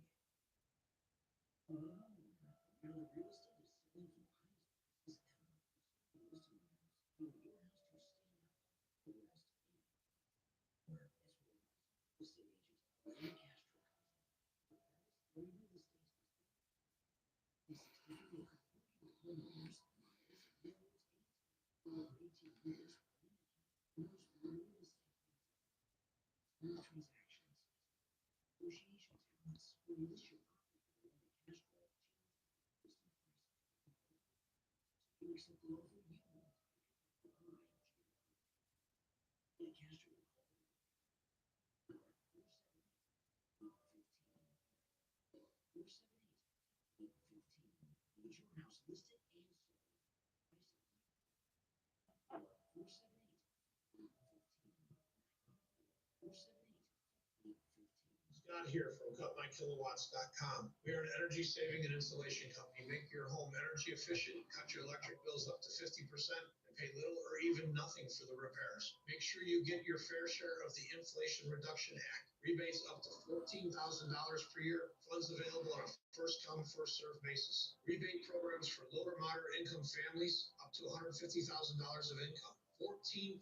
Scott here from CutMyKilowatts.com. We are an energy saving and insulation company. Make your home energy efficient, cut your electric bills up to 50%, and pay little or even nothing for the repairs. Make sure you get your fair share of the Inflation Reduction Act. Rebates up to $14,000 per year. Funds available on a first come, first served basis. Rebate programs for low or moderate income families up to $150,000 of income. $14,000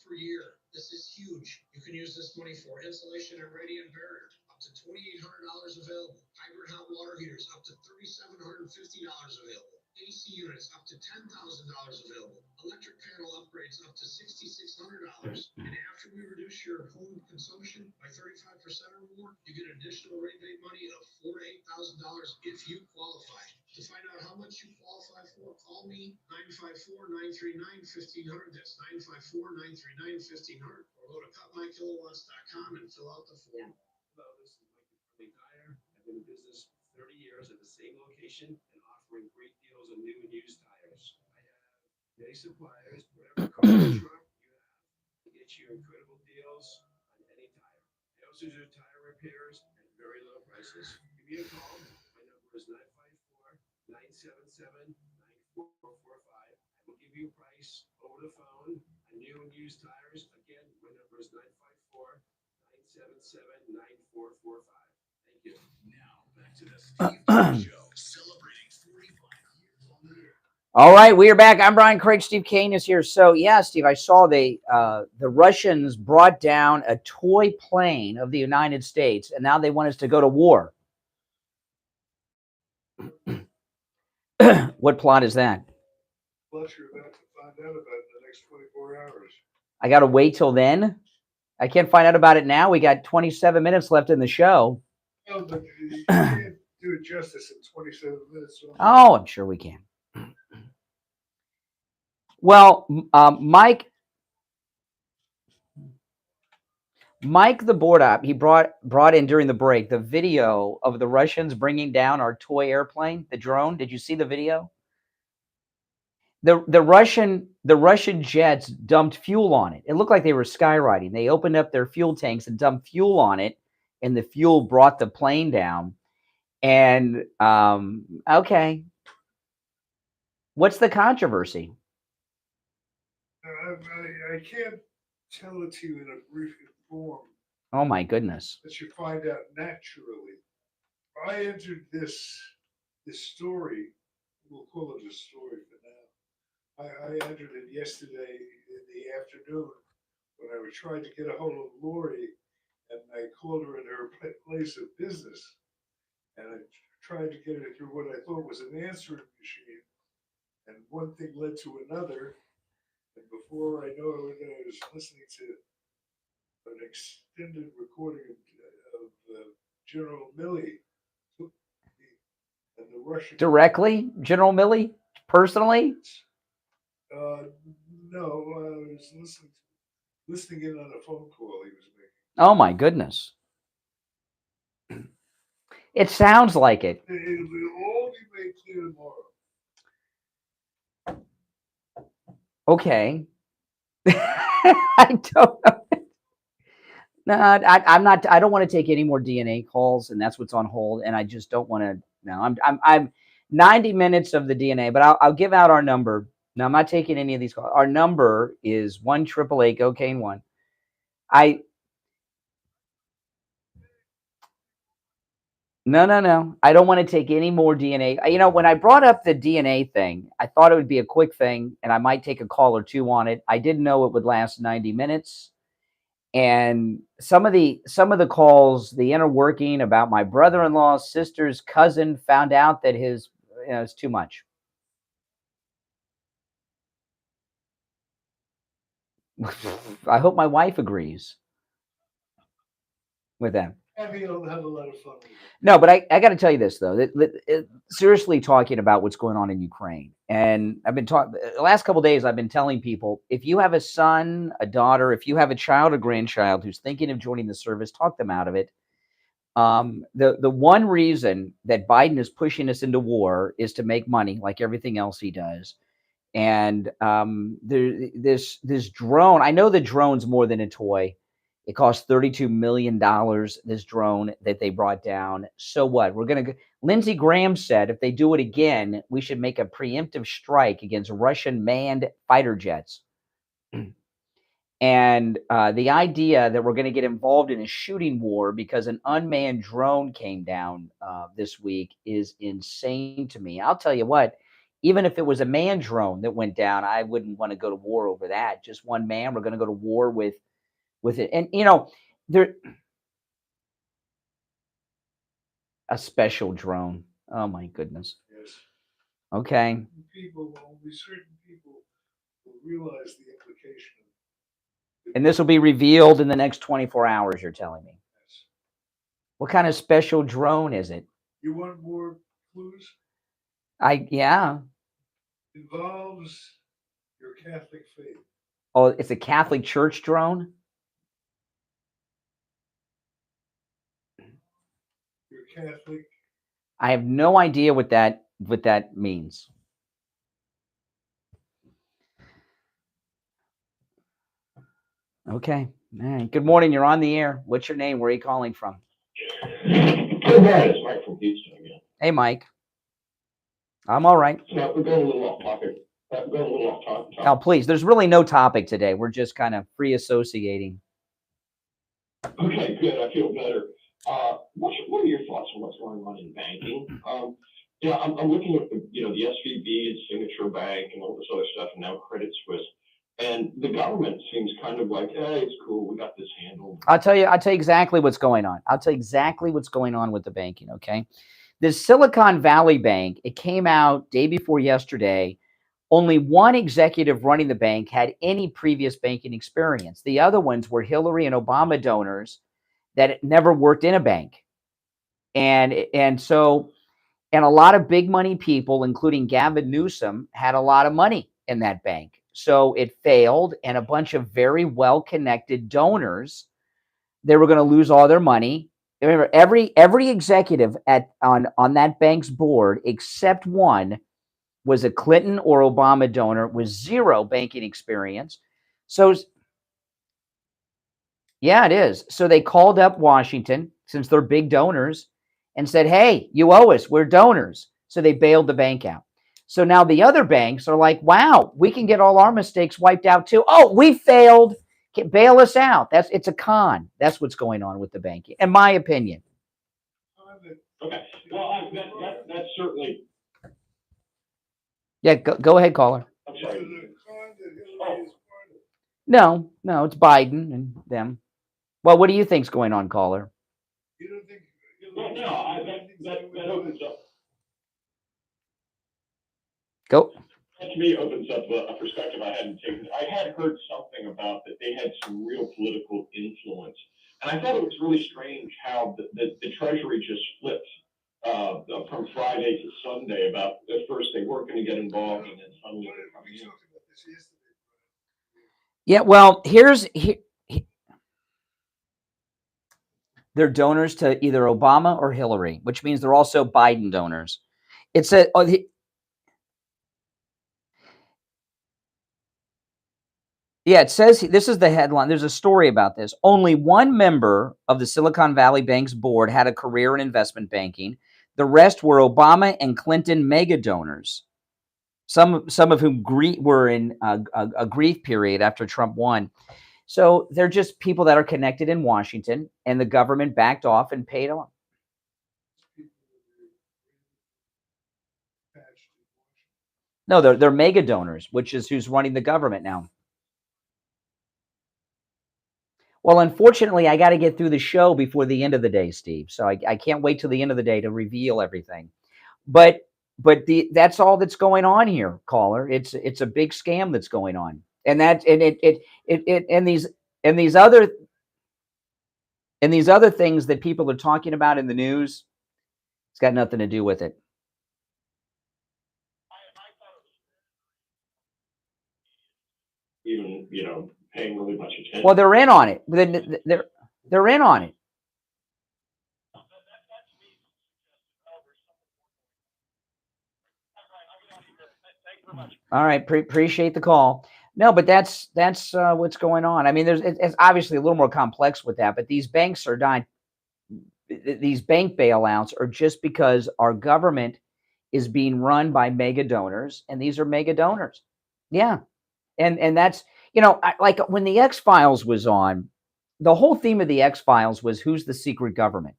per year. This is huge. You can use this money for insulation and radiant barrier. Up to $2,800 available. Hybrid hot water heaters up to $3,750 available. AC units up to $10,000 available. Electric panel upgrades up to $6,600. And after we reduce your home consumption by 35% or more, you get additional rebate money of $4,000 to $8,000 if you qualify. To find out how much you qualify for, call me 954-939-1500. That's 954-939-1500. Or go to cutmykilowatts.com and fill out the form. Hello, this is Mike from Tire. I've been in business 30 years at the same location and offering great deals on new and used tires. I have many suppliers, whatever car or truck you have, to get you incredible deals on any tire. I also do tire repairs at very low prices. Give me a call. My number is 954-977-9445. I will give you a price over the phone on new and used tires. Again, my number is 954-977-9445. Thank you. Now, back to the Steve Show, celebrating 45 years on the air. All right, we are back. I'm Brian Craig. Steve Kane is here. So, yeah, Steve, I saw the Russians brought down a toy plane of the United States, and now they want us to go to war. What plot is that? Plus, you're about to find out about it in the next 24 hours. I got to wait till then? I can't find out about it now. We got 27 minutes left in the show. No, but you can't do it justice in 27 minutes. So Oh, I'm sure we can. Well, Mike the board op, he brought in during the break the video of the Russians bringing down our toy airplane, the drone. Did you see the video? The Russian jets dumped fuel on it. It looked like they were skywriting. They opened up their fuel tanks and dumped fuel on it, and the fuel brought the plane down. And okay, what's the controversy? I can't tell it to you in a brief form. Oh my goodness! That you find out naturally. I entered this story. We'll call it a story for now. I entered it yesterday in the afternoon when I was trying to get a hold of Lori, and I called her in her place of business, and I tried to get her through what I thought was an answering machine, and one thing led to another, and before I know it, I was listening to an extended recording of General Milley and the Russian. Directly, General Milley, personally? No, I was listening in on a phone call he was making. Oh my goodness! It sounds like it. It will all be made clear tomorrow. Okay. I don't know. No, I'm not. I don't want to take any more DNA calls, and that's what's on hold. And I just don't want to. no. I'm 90 minutes of the DNA, but I'll give out our number. No, I'm not taking any of these calls. Our number is 1-888-COCAINE-1. No. I don't want to take any more DNA. You know, when I brought up the DNA thing, I thought it would be a quick thing and I might take a call or two on it. I didn't know it would last 90 minutes. And some of the calls, the inner working about my brother-in-law's sister's cousin found out that his, it's too much. I hope my wife agrees with that. Abby will have a lot of fun with it. No, but I got to tell you this though. Seriously, talking about what's going on in Ukraine, and I've been talking the last couple of days. I've been telling people, if you have a son, a daughter, if you have a child or grandchild who's thinking of joining the service, talk them out of it. The one reason that Biden is pushing us into war is to make money, like everything else he does. And this drone, I know the drone's more than a toy. It cost $32 million, this drone that they brought down. So what? We're going to Lindsey Graham said if they do it again, we should make a preemptive strike against Russian manned fighter jets. And the idea that we're going to get involved in a shooting war because an unmanned drone came down this week is insane to me. I'll tell you what, even if it was a manned drone that went down, I wouldn't want to go to war over that. Just one man, we're going to go to war with it. And, there a special drone. Oh, my goodness. Yes. Okay. Only certain people will realize the implication. And this will be revealed in the next 24 hours, you're telling me. Yes. What kind of special drone is it? You want more clues? Yeah. Involves your Catholic faith. Oh, it's a Catholic Church drone? You're Catholic. I have no idea what that means. Okay. All right. Good morning. You're on the air. What's your name? Where are you calling from? Good morning, it's Mike from Houston again. Hey, Mike. I'm all right. So we're going a little off topic. Going a little off topic. Oh, please. There's really no topic today. We're just kind of free associating. Okay, good. I feel better. What are your thoughts on what's going on in banking? I'm looking at the SVB and Signature Bank and all this other stuff, and now Credit Suisse. And the government seems kind of like, hey, it's cool, we got this handled. I'll tell you exactly what's going on. I'll tell you exactly what's going on with the banking, okay? This Silicon Valley Bank, it came out day before yesterday. Only one executive running the bank had any previous banking experience. The other ones were Hillary and Obama donors that never worked in a bank. And a lot of big money people, including Gavin Newsom, had a lot of money in that bank. So it failed, and a bunch of very well-connected donors, they were going to lose all their money. Remember, every executive on that bank's board, except one, was a Clinton or Obama donor with zero banking experience. So, yeah, it is. So they called up Washington, since they're big donors, and said, hey, you owe us. We're donors. So they bailed the bank out. So now the other banks are like, wow, we can get all our mistakes wiped out too. Oh, we failed. Bail us out. It's a con. That's what's going on with the banking, in my opinion. Okay. Well, that's certainly. Yeah, go ahead, caller. I'm sorry. No, it's Biden and them. Well, what do you think's going on, caller? You don't think? Well, no, that opens up. Go. That to me opens up a perspective I hadn't taken. I had heard something about that they had some real political influence, and I thought it was really strange how the Treasury just flipped from Friday to Sunday. About at first they weren't going to get involved, and then suddenly they're coming in. Yeah, well, they're donors to either Obama or Hillary, which means they're also Biden donors. It's Yeah, it says, this is the headline. There's a story about this. Only one member of the Silicon Valley Bank's board had a career in investment banking. The rest were Obama and Clinton mega donors. Some of whom were in a grief period after Trump won. So they're just people that are connected in Washington, and the government backed off and paid off. No, they're mega donors, which is who's running the government now. Well, unfortunately, I got to get through the show before the end of the day, Steve. So I can't wait till the end of the day to reveal everything. But that's all that's going on here, caller. It's a big scam that's going on, and these other things that people are talking about in the news, it's got nothing to do with it. Even, paying really much attention. Well, they're in on it. They're in on it. All right, appreciate the call. No, but that's what's going on. I mean, it's obviously a little more complex with that, but these banks are not. These bank bailouts are just because our government is being run by mega donors, and these are mega donors. Yeah, and that's like when the X-Files was on, the whole theme of the X-Files was who's the secret government,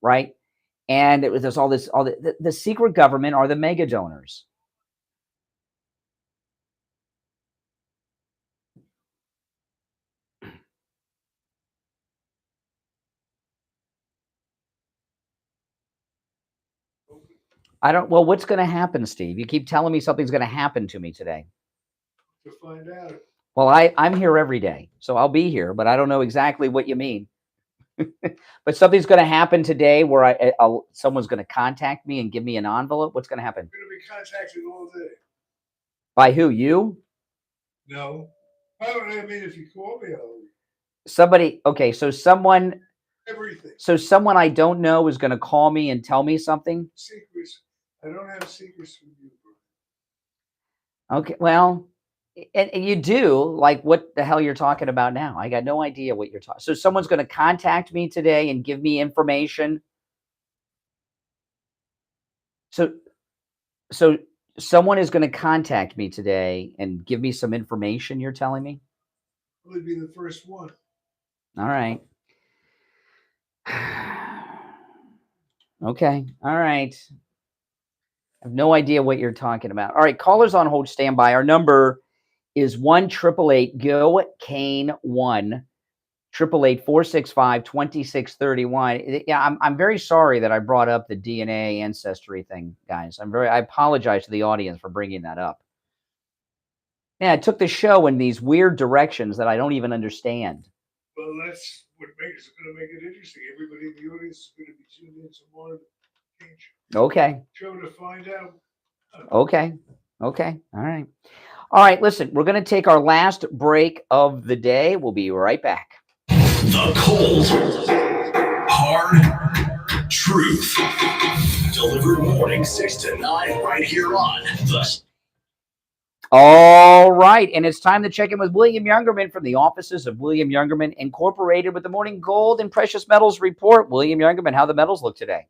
right? And it was the secret government are the mega donors. Well, what's going to happen, Steve? You keep telling me something's going to happen to me today. To find out. Well, I'm here every day, so I'll be here, but I don't know exactly what you mean. But something's going to happen today where someone's going to contact me and give me an envelope. What's going to happen? You're going to be contacted all day. By who? You? No. I mean, if you call me, I'll... Somebody. Okay, so someone. Everything. So someone I don't know is going to call me and tell me something? Secrets. I don't have secrets from you, bro. Okay, well, and you do, like what the hell you're talking about now. I got no idea what you're talking. So someone's going to contact me today and give me information. So someone is going to contact me today and give me some information, you're telling me? Would be the first one. All right. Okay. All right. I have no idea what you're talking about. All right. Callers on hold, stand by. Our number is 1-888-GO-CANE-1, 888-465-2631. Yeah, I'm very sorry that I brought up the DNA ancestry thing, guys. I apologize to the audience for bringing that up. Yeah, it took the show in these weird directions that I don't even understand. Well, that's what makes it going to make it interesting. Everybody in the audience is going to be tuned in tomorrow to Okay. show to find out. Okay. Okay. All right. All right. Listen, we're going to take our last break of the day. We'll be right back. The cold, hard truth. Delivered morning 6 to 9 right here on the... All right, and it's time to check in with William Youngerman from the offices of William Youngerman Incorporated with the Morning Gold and Precious Metals Report. William Youngerman, how the metals look today?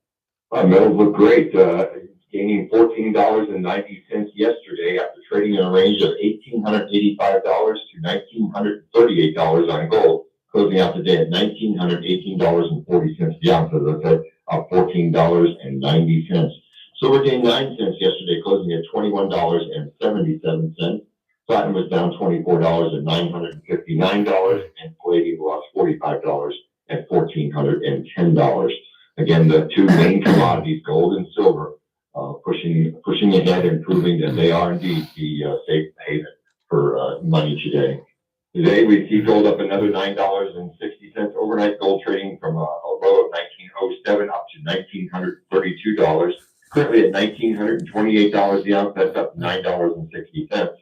Metals look great, gaining $14.90 yesterday after trading in a range of $1,885 to $1,938 on gold, closing out the day at $1,918.40 the ounce, as I said, up $14.90. Silver gained 9 cents yesterday, closing at $21.77. Platinum was down $24 at $959, and palladium lost $45 at $1,410. Again, the two main commodities, gold and silver, pushing ahead and proving that they are indeed the safe haven for money today. Today, we see gold up another $9.60 overnight. Gold trading from a low of 1907 up to $1,932. Currently at $1,928 the ounce. That's up $9.60.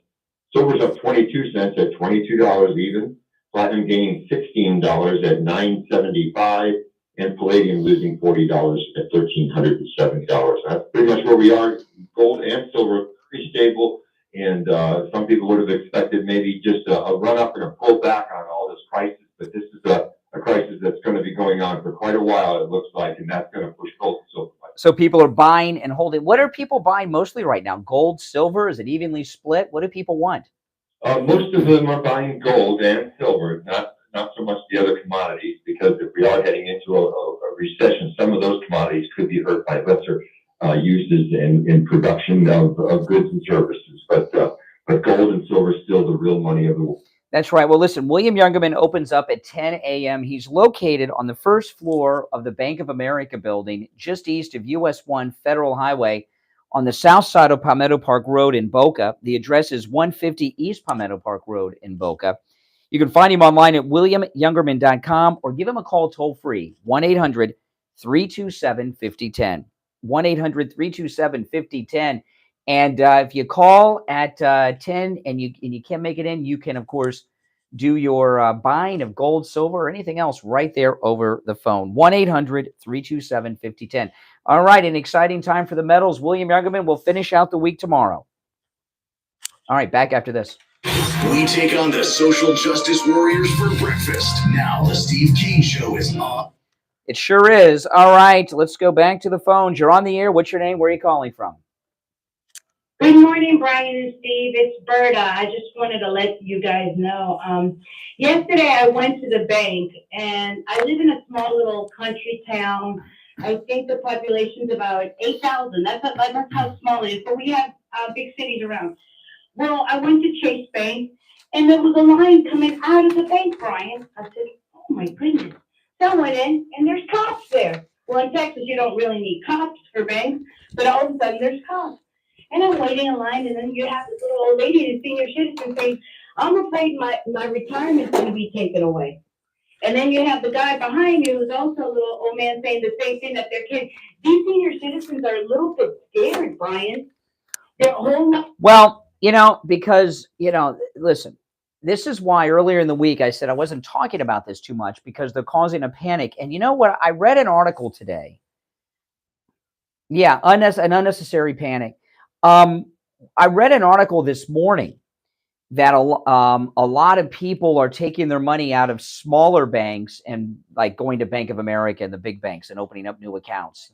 Silver's up 22 cents at $22 even. Platinum gaining $16 at $9.75. And palladium losing $40 at $1,370. That's pretty much where we are. Gold and silver pretty stable. And some people would have expected maybe just a run up and a pull back on all this crisis. But this is a crisis that's going to be going on for quite a while, it looks like. And that's going to push gold and silver. So people are buying and holding. What are people buying mostly right now? Gold, silver? Is it evenly split? What do people want? Most of them are buying gold and silver, not so much the other commodities, because if we are heading into a recession, some of those commodities could be hurt by lesser uses in production of goods and services. But gold and silver is still the real money of the world. That's right. Well, listen, William Youngerman opens up at 10 a.m. He's located on the first floor of the Bank of America building, just east of US 1 Federal Highway on the south side of Palmetto Park Road in Boca. The address is 150 East Palmetto Park Road in Boca. You can find him online at williamyoungerman.com or give him a call toll-free, 1-800-327-5010, 1-800-327-5010. And if you call at 10 and you can't make it in, you can, of course, do your buying of gold, silver, or anything else right there over the phone. 1-800-327-5010. All right, an exciting time for the metals. William Youngerman will finish out the week tomorrow. All right, back after this. We take on the social justice warriors for breakfast. Now the Steve King Show is on. It sure is. All right, let's go back to the phones. You're on the air. What's your name? Where are you calling from? Good morning, Brian and Steve. It's Berta. I just wanted to let you guys know. Yesterday I went to the bank, and I live in a small little country town. I think the population's about 8,000. That's how small it is. But we have big cities around. Well, I went to Chase Bank, and there was a line coming out of the bank, Brian. I said, oh, my goodness. So I went in, and there's cops there. Well, in Texas, you don't really need cops for banks, but all of a sudden, there's cops. And I'm waiting in line, and then you have this little old lady, the senior citizen, saying, I'm afraid my retirement's going to be taken away. And then you have the guy behind you who's also a little old man saying the same thing, that their kids. These senior citizens are a little bit scared, Brian. They're holding up. Well, because, listen, this is why earlier in the week I said I wasn't talking about this too much because they're causing a panic. And you know what? I read an article today. Yeah, an unnecessary panic. I read an article this morning that a lot of people are taking their money out of smaller banks and like going to Bank of America and the big banks and opening up new accounts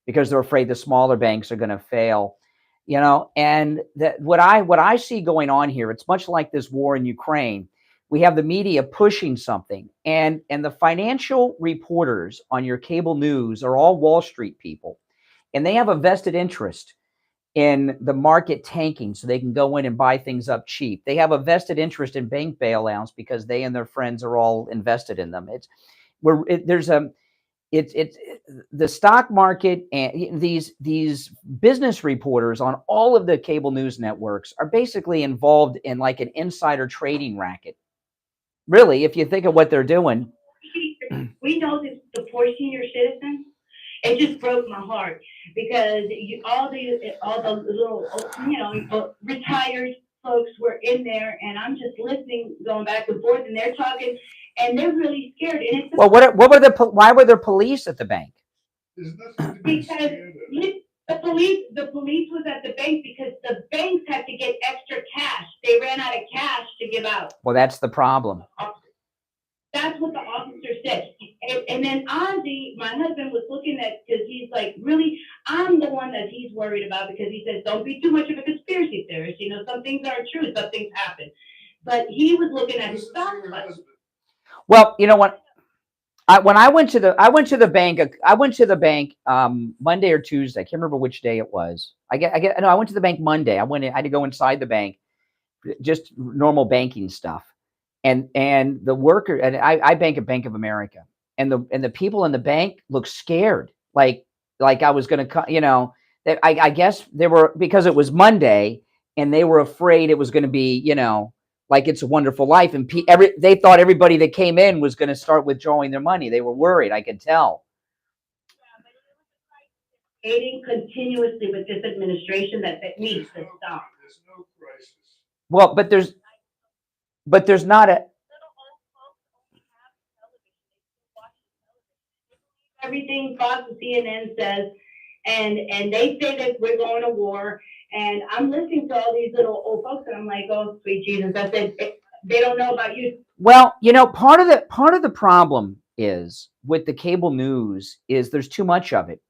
because they're afraid the smaller banks are going to fail. And that what I see going on here, it's much like this war in Ukraine. We have the media pushing something, and the financial reporters on your cable news are all Wall Street people, and they have a vested interest in the market tanking so they can go in and buy things up cheap. They have a vested interest in bank bailouts because they and their friends are all invested in them. It's the stock market, and these business reporters on all of the cable news networks are basically involved in like an insider trading racket. Really, if you think of what they're doing. We know that the poor senior citizens. It just broke my heart because all the little retired folks were in there, and I'm just listening, going back and forth, and they're talking. And they're really scared. And it's well, why were there police at the bank? Because the police was at the bank because the banks had to get extra cash. They ran out of cash to give out. Well, that's the problem. That's what the officer said. And then Ozzy, my husband, was looking at, because he's like, really, I'm the one that he's worried about because he says, don't be too much of a conspiracy theorist. Some things aren't true, some things happen. But he was looking at his stock price. Well, you know what? When I went to the bank Monday or Tuesday. I can't remember which day it was. I went to the bank Monday. I had to go inside the bank, just normal banking stuff. And the worker, and I bank at Bank of America, and the people in the bank looked scared, like I was going to, that I guess they were, because it was Monday, and they were afraid it was going to be, like It's a Wonderful Life, and they thought everybody that came in was going to start withdrawing their money. They were worried. I could tell. Aiding continuously with this administration that needs to stop. There's no crisis. Well, but there's not a. Everything Fox and CNN says, and they say that we're going to war. And I'm listening to all these little old folks, and I'm like, oh, sweet Jesus. I said, they don't know about you. Well, part of the problem is with the cable news is there's too much of it.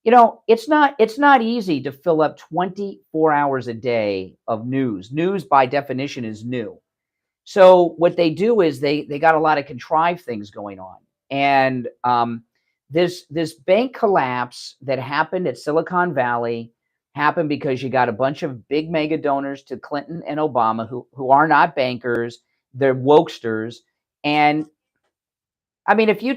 You know, it's not easy to fill up 24 hours a day of news. News by definition is new. So what they do is they got a lot of contrived things going on. And this bank collapse that happened at Silicon Valley happened because you got a bunch of big mega donors to Clinton and Obama who are not bankers, they're wokesters. And I mean, if you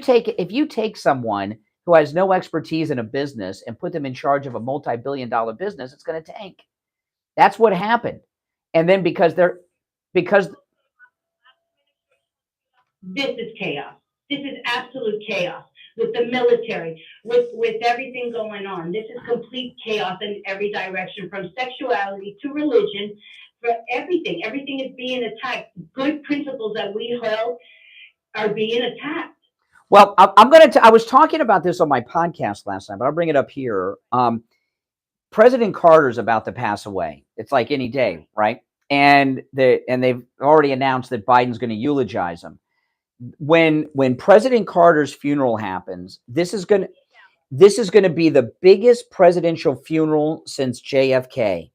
take someone who has no expertise in a business and put them in charge of a multi-billion-dollar business, it's going to tank. That's what happened. And then because This is chaos. This is absolute chaos with the military, with everything going on. This is complete chaos in every direction, from sexuality to religion, for everything. Everything is being attacked. Good principles that we held are being attacked. Well, I was talking about this on my podcast last night, but I'll bring it up here. President Carter's about to pass away. It's like any day, right? And they've already announced that Biden's going to eulogize him. When President Carter's funeral happens, this is going to be the biggest presidential funeral since JFK.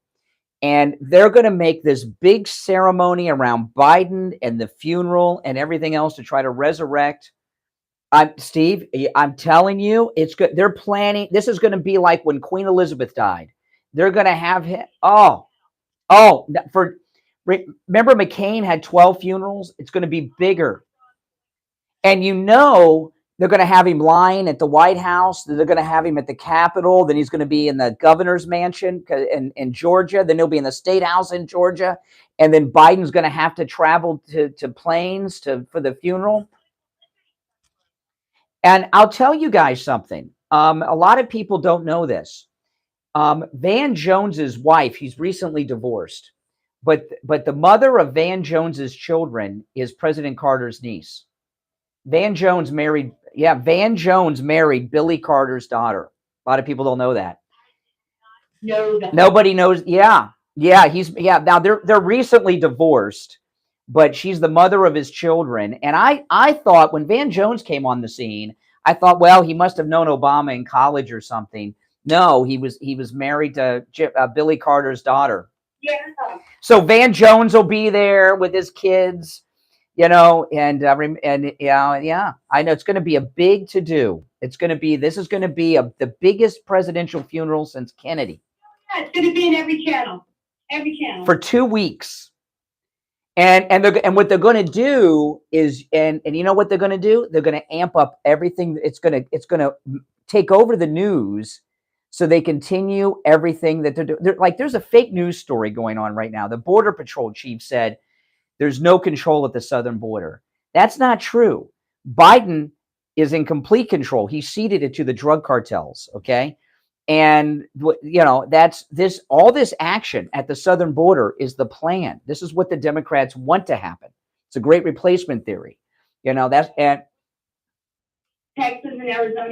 And they're going to make this big ceremony around Biden and the funeral and everything else to try to resurrect. Steve, I'm telling you, it's good. They're planning. This is going to be like when Queen Elizabeth died. They're going to have him. Remember McCain had 12 funerals. It's going to be bigger. And they're going to have him lying at the White House. They're going to have him at the Capitol. Then he's going to be in the governor's mansion in Georgia. Then he'll be in the State House in Georgia. And then Biden's going to have to travel to planes for the funeral. And I'll tell you guys something. A lot of people don't know this. Van Jones's wife, he's recently divorced. But the mother of Van Jones's children is President Carter's niece. Van Jones married Billy Carter's daughter. A lot of people don't know that. Nobody knows. Yeah. Now they're recently divorced, but she's the mother of his children. And I thought when Van Jones came on the scene, I thought, well, he must have known Obama in college or something. No, he was married to Billy Carter's daughter. Yeah. So Van Jones will be there with his kids. I know it's going to be a big to do. This is going to be the biggest presidential funeral since Kennedy. Yeah, it's going to be in every channel For 2 weeks. And what they're going to do is, and you know what they're going to do? They're going to amp up everything. It's going to take over the news, so they continue everything that they're doing. There's a fake news story going on right now. The Border Patrol chief said there's no control at the southern border. That's not true. Biden is in complete control. He ceded it to the drug cartels, okay? And, all this action at the southern border is the plan. This is what the Democrats want to happen. It's a great replacement theory. And Texas and Arizona,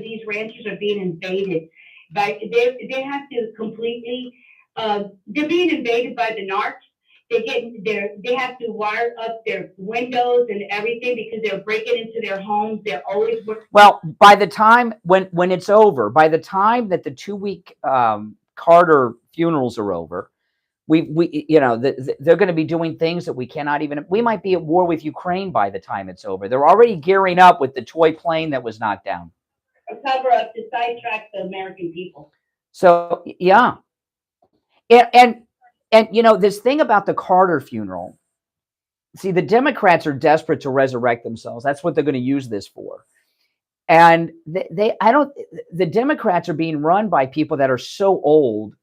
these ranches are being invaded. They have to completely, they're being invaded by the narcs. They have to wire up their windows and everything because they're breaking into their homes. They're always well. By the time when it's over, by the time that the 2-week Carter funerals are over, they're going to be doing things that we cannot even. We might be at war with Ukraine by the time it's over. They're already gearing up with the toy plane that was knocked down. A cover up to sidetrack the American people. So yeah, and this thing about the Carter funeral, see, the Democrats are desperate to resurrect themselves. That's what they're going to use this for. And the Democrats are being run by people that are so old.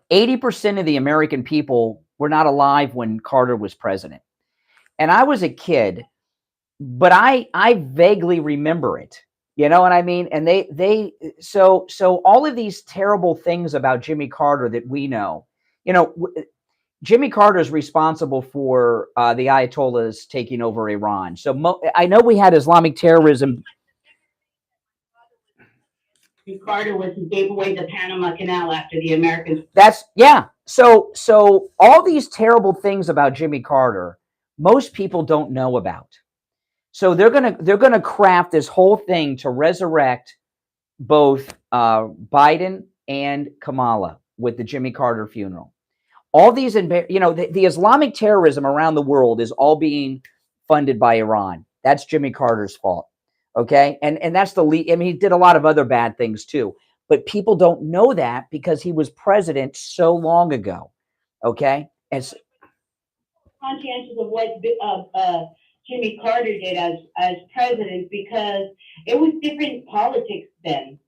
80% of the American people were not alive when Carter was president. And I was a kid, but I vaguely remember it. You know what I mean? And so all of these terrible things about Jimmy Carter that we know, Jimmy Carter is responsible for the Ayatollahs taking over Iran. So I know we had Islamic terrorism. Carter gave away the Panama Canal after the Americans. So all these terrible things about Jimmy Carter, most people don't know about. So they're gonna craft this whole thing to resurrect both Biden and Kamala with the Jimmy Carter funeral. All these, the Islamic terrorism around the world is all being funded by Iran. That's Jimmy Carter's fault. Okay. And that's the lead. I mean, he did a lot of other bad things too, but people don't know that because he was president so long ago. Okay. And conscientious of what Jimmy Carter did as president, because it was different politics then.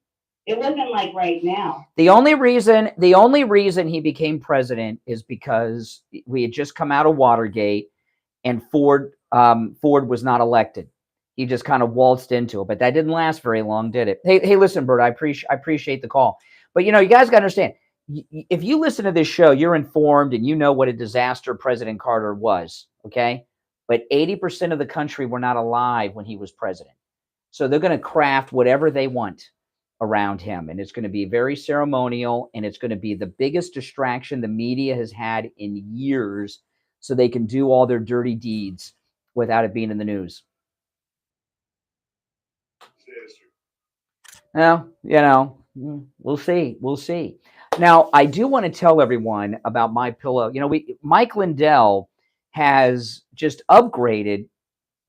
It wasn't like right now. the only reason he became president is because we had just come out of Watergate and Ford was not elected. He just kind of waltzed into it, but that didn't last very long, did it? Hey, listen, Bert, I appreciate the call, but you guys got to understand. If you listen to this show, you're informed and you know what a disaster President Carter was, okay? But 80% of the country were not alive when he was president. So they're going to craft whatever they want around him, and it's going to be very ceremonial, and it's going to be the biggest distraction the media has had in years, so they can do all their dirty deeds without it being in the news. Well, we'll see. We'll see. Now, I do want to tell everyone about MyPillow. Mike Lindell has just upgraded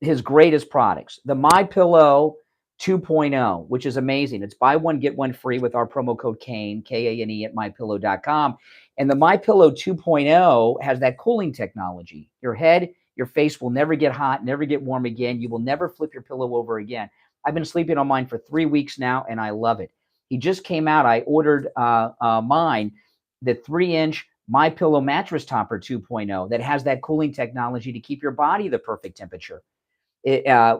his greatest products. The MyPillow 2.0, which is amazing. It's buy one, get one free with our promo code KANE, KANE at MyPillow.com. And the MyPillow 2.0 has that cooling technology. Your head, your face will never get hot, never get warm again. You will never flip your pillow over again. I've been sleeping on mine for 3 weeks now, and I love it. He just came out. I ordered mine, the 3-inch MyPillow mattress topper 2.0 that has that cooling technology to keep your body the perfect temperature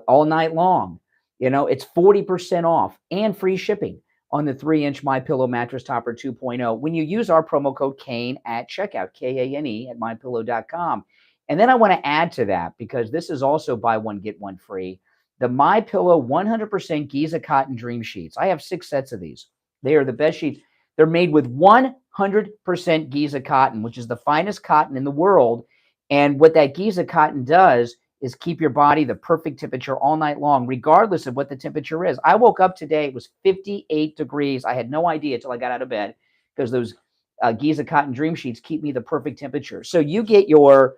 all night long. It's 40% off and free shipping on the 3-inch MyPillow mattress topper 2.0 when you use our promo code KANE at checkout, KANE at MyPillow.com. And then I want to add to that, because this is also buy one, get one free, the MyPillow 100% Giza Cotton Dream Sheets. I have 6 sets of these. They are the best sheets. They're made with 100% Giza cotton, which is the finest cotton in the world. And what that Giza cotton does is keep your body the perfect temperature all night long, regardless of what the temperature is. I woke up today, it was 58 degrees. I had no idea until I got out of bed, because those Giza Cotton Dream Sheets keep me the perfect temperature. So you get your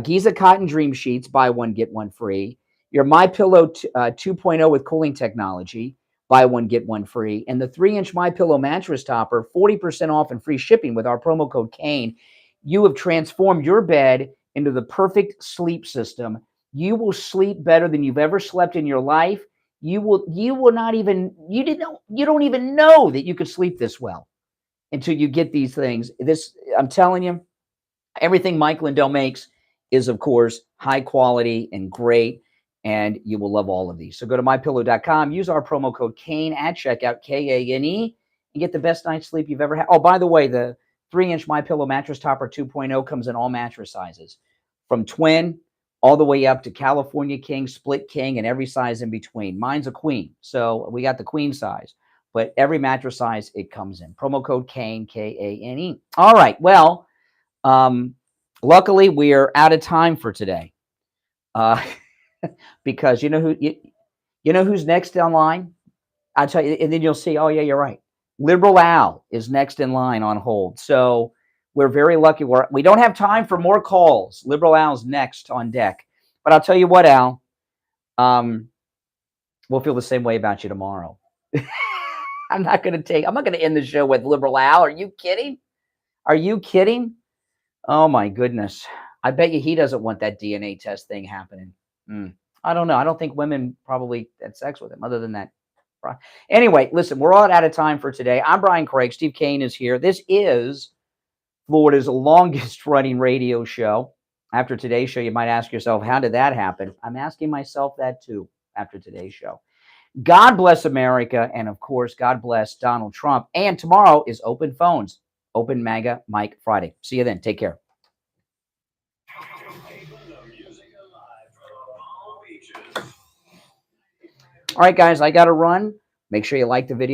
Giza Cotton Dream Sheets, buy one, get one free. Your MyPillow 2.0 with cooling technology, buy one, get one free. And the 3-inch MyPillow mattress topper, 40% off and free shipping with our promo code KANE. You have transformed your bed into the perfect sleep system. You will sleep better than you've ever slept in your life. You don't even know that you could sleep this well until you get these things. I'm telling you, everything Mike Lindell makes is, of course, high quality and great, and you will love all of these. So go to MyPillow.com, use our promo code KANE at checkout, KANE, and get the best night's sleep you've ever had. Oh, by the way, the 3-inch MyPillow mattress topper 2.0 comes in all mattress sizes, from twin all the way up to California king, split king, and every size in between. Mine's a queen, so we got the queen size, but every mattress size it comes in. Promo code KANE, KANE. All right, well, luckily we are out of time for today, because you know who's next in line? I'll tell you, and then you'll see. Oh yeah, you're right. Liberal Al is next in line on hold. So we're very lucky. We don't have time for more calls. Liberal Al's next on deck. But I'll tell you what, Al, we'll feel the same way about you tomorrow. I'm not going to end the show with Liberal Al. Are you kidding? Are you kidding? Oh my goodness. I bet you he doesn't want that DNA test thing happening. I don't know. I don't think women probably had sex with him other than that. Anyway, listen, we're all out of time for today. I'm Brian Craig. Steve Kane is here. This is Florida's longest running radio show. After today's show, you might ask yourself, how did that happen? I'm asking myself that too after today's show. God bless America. And of course, God bless Donald Trump. And tomorrow is Open Phones, Open MAGA Mike Friday. See you then. Take care. All right, guys, I got to run. Make sure you like the video.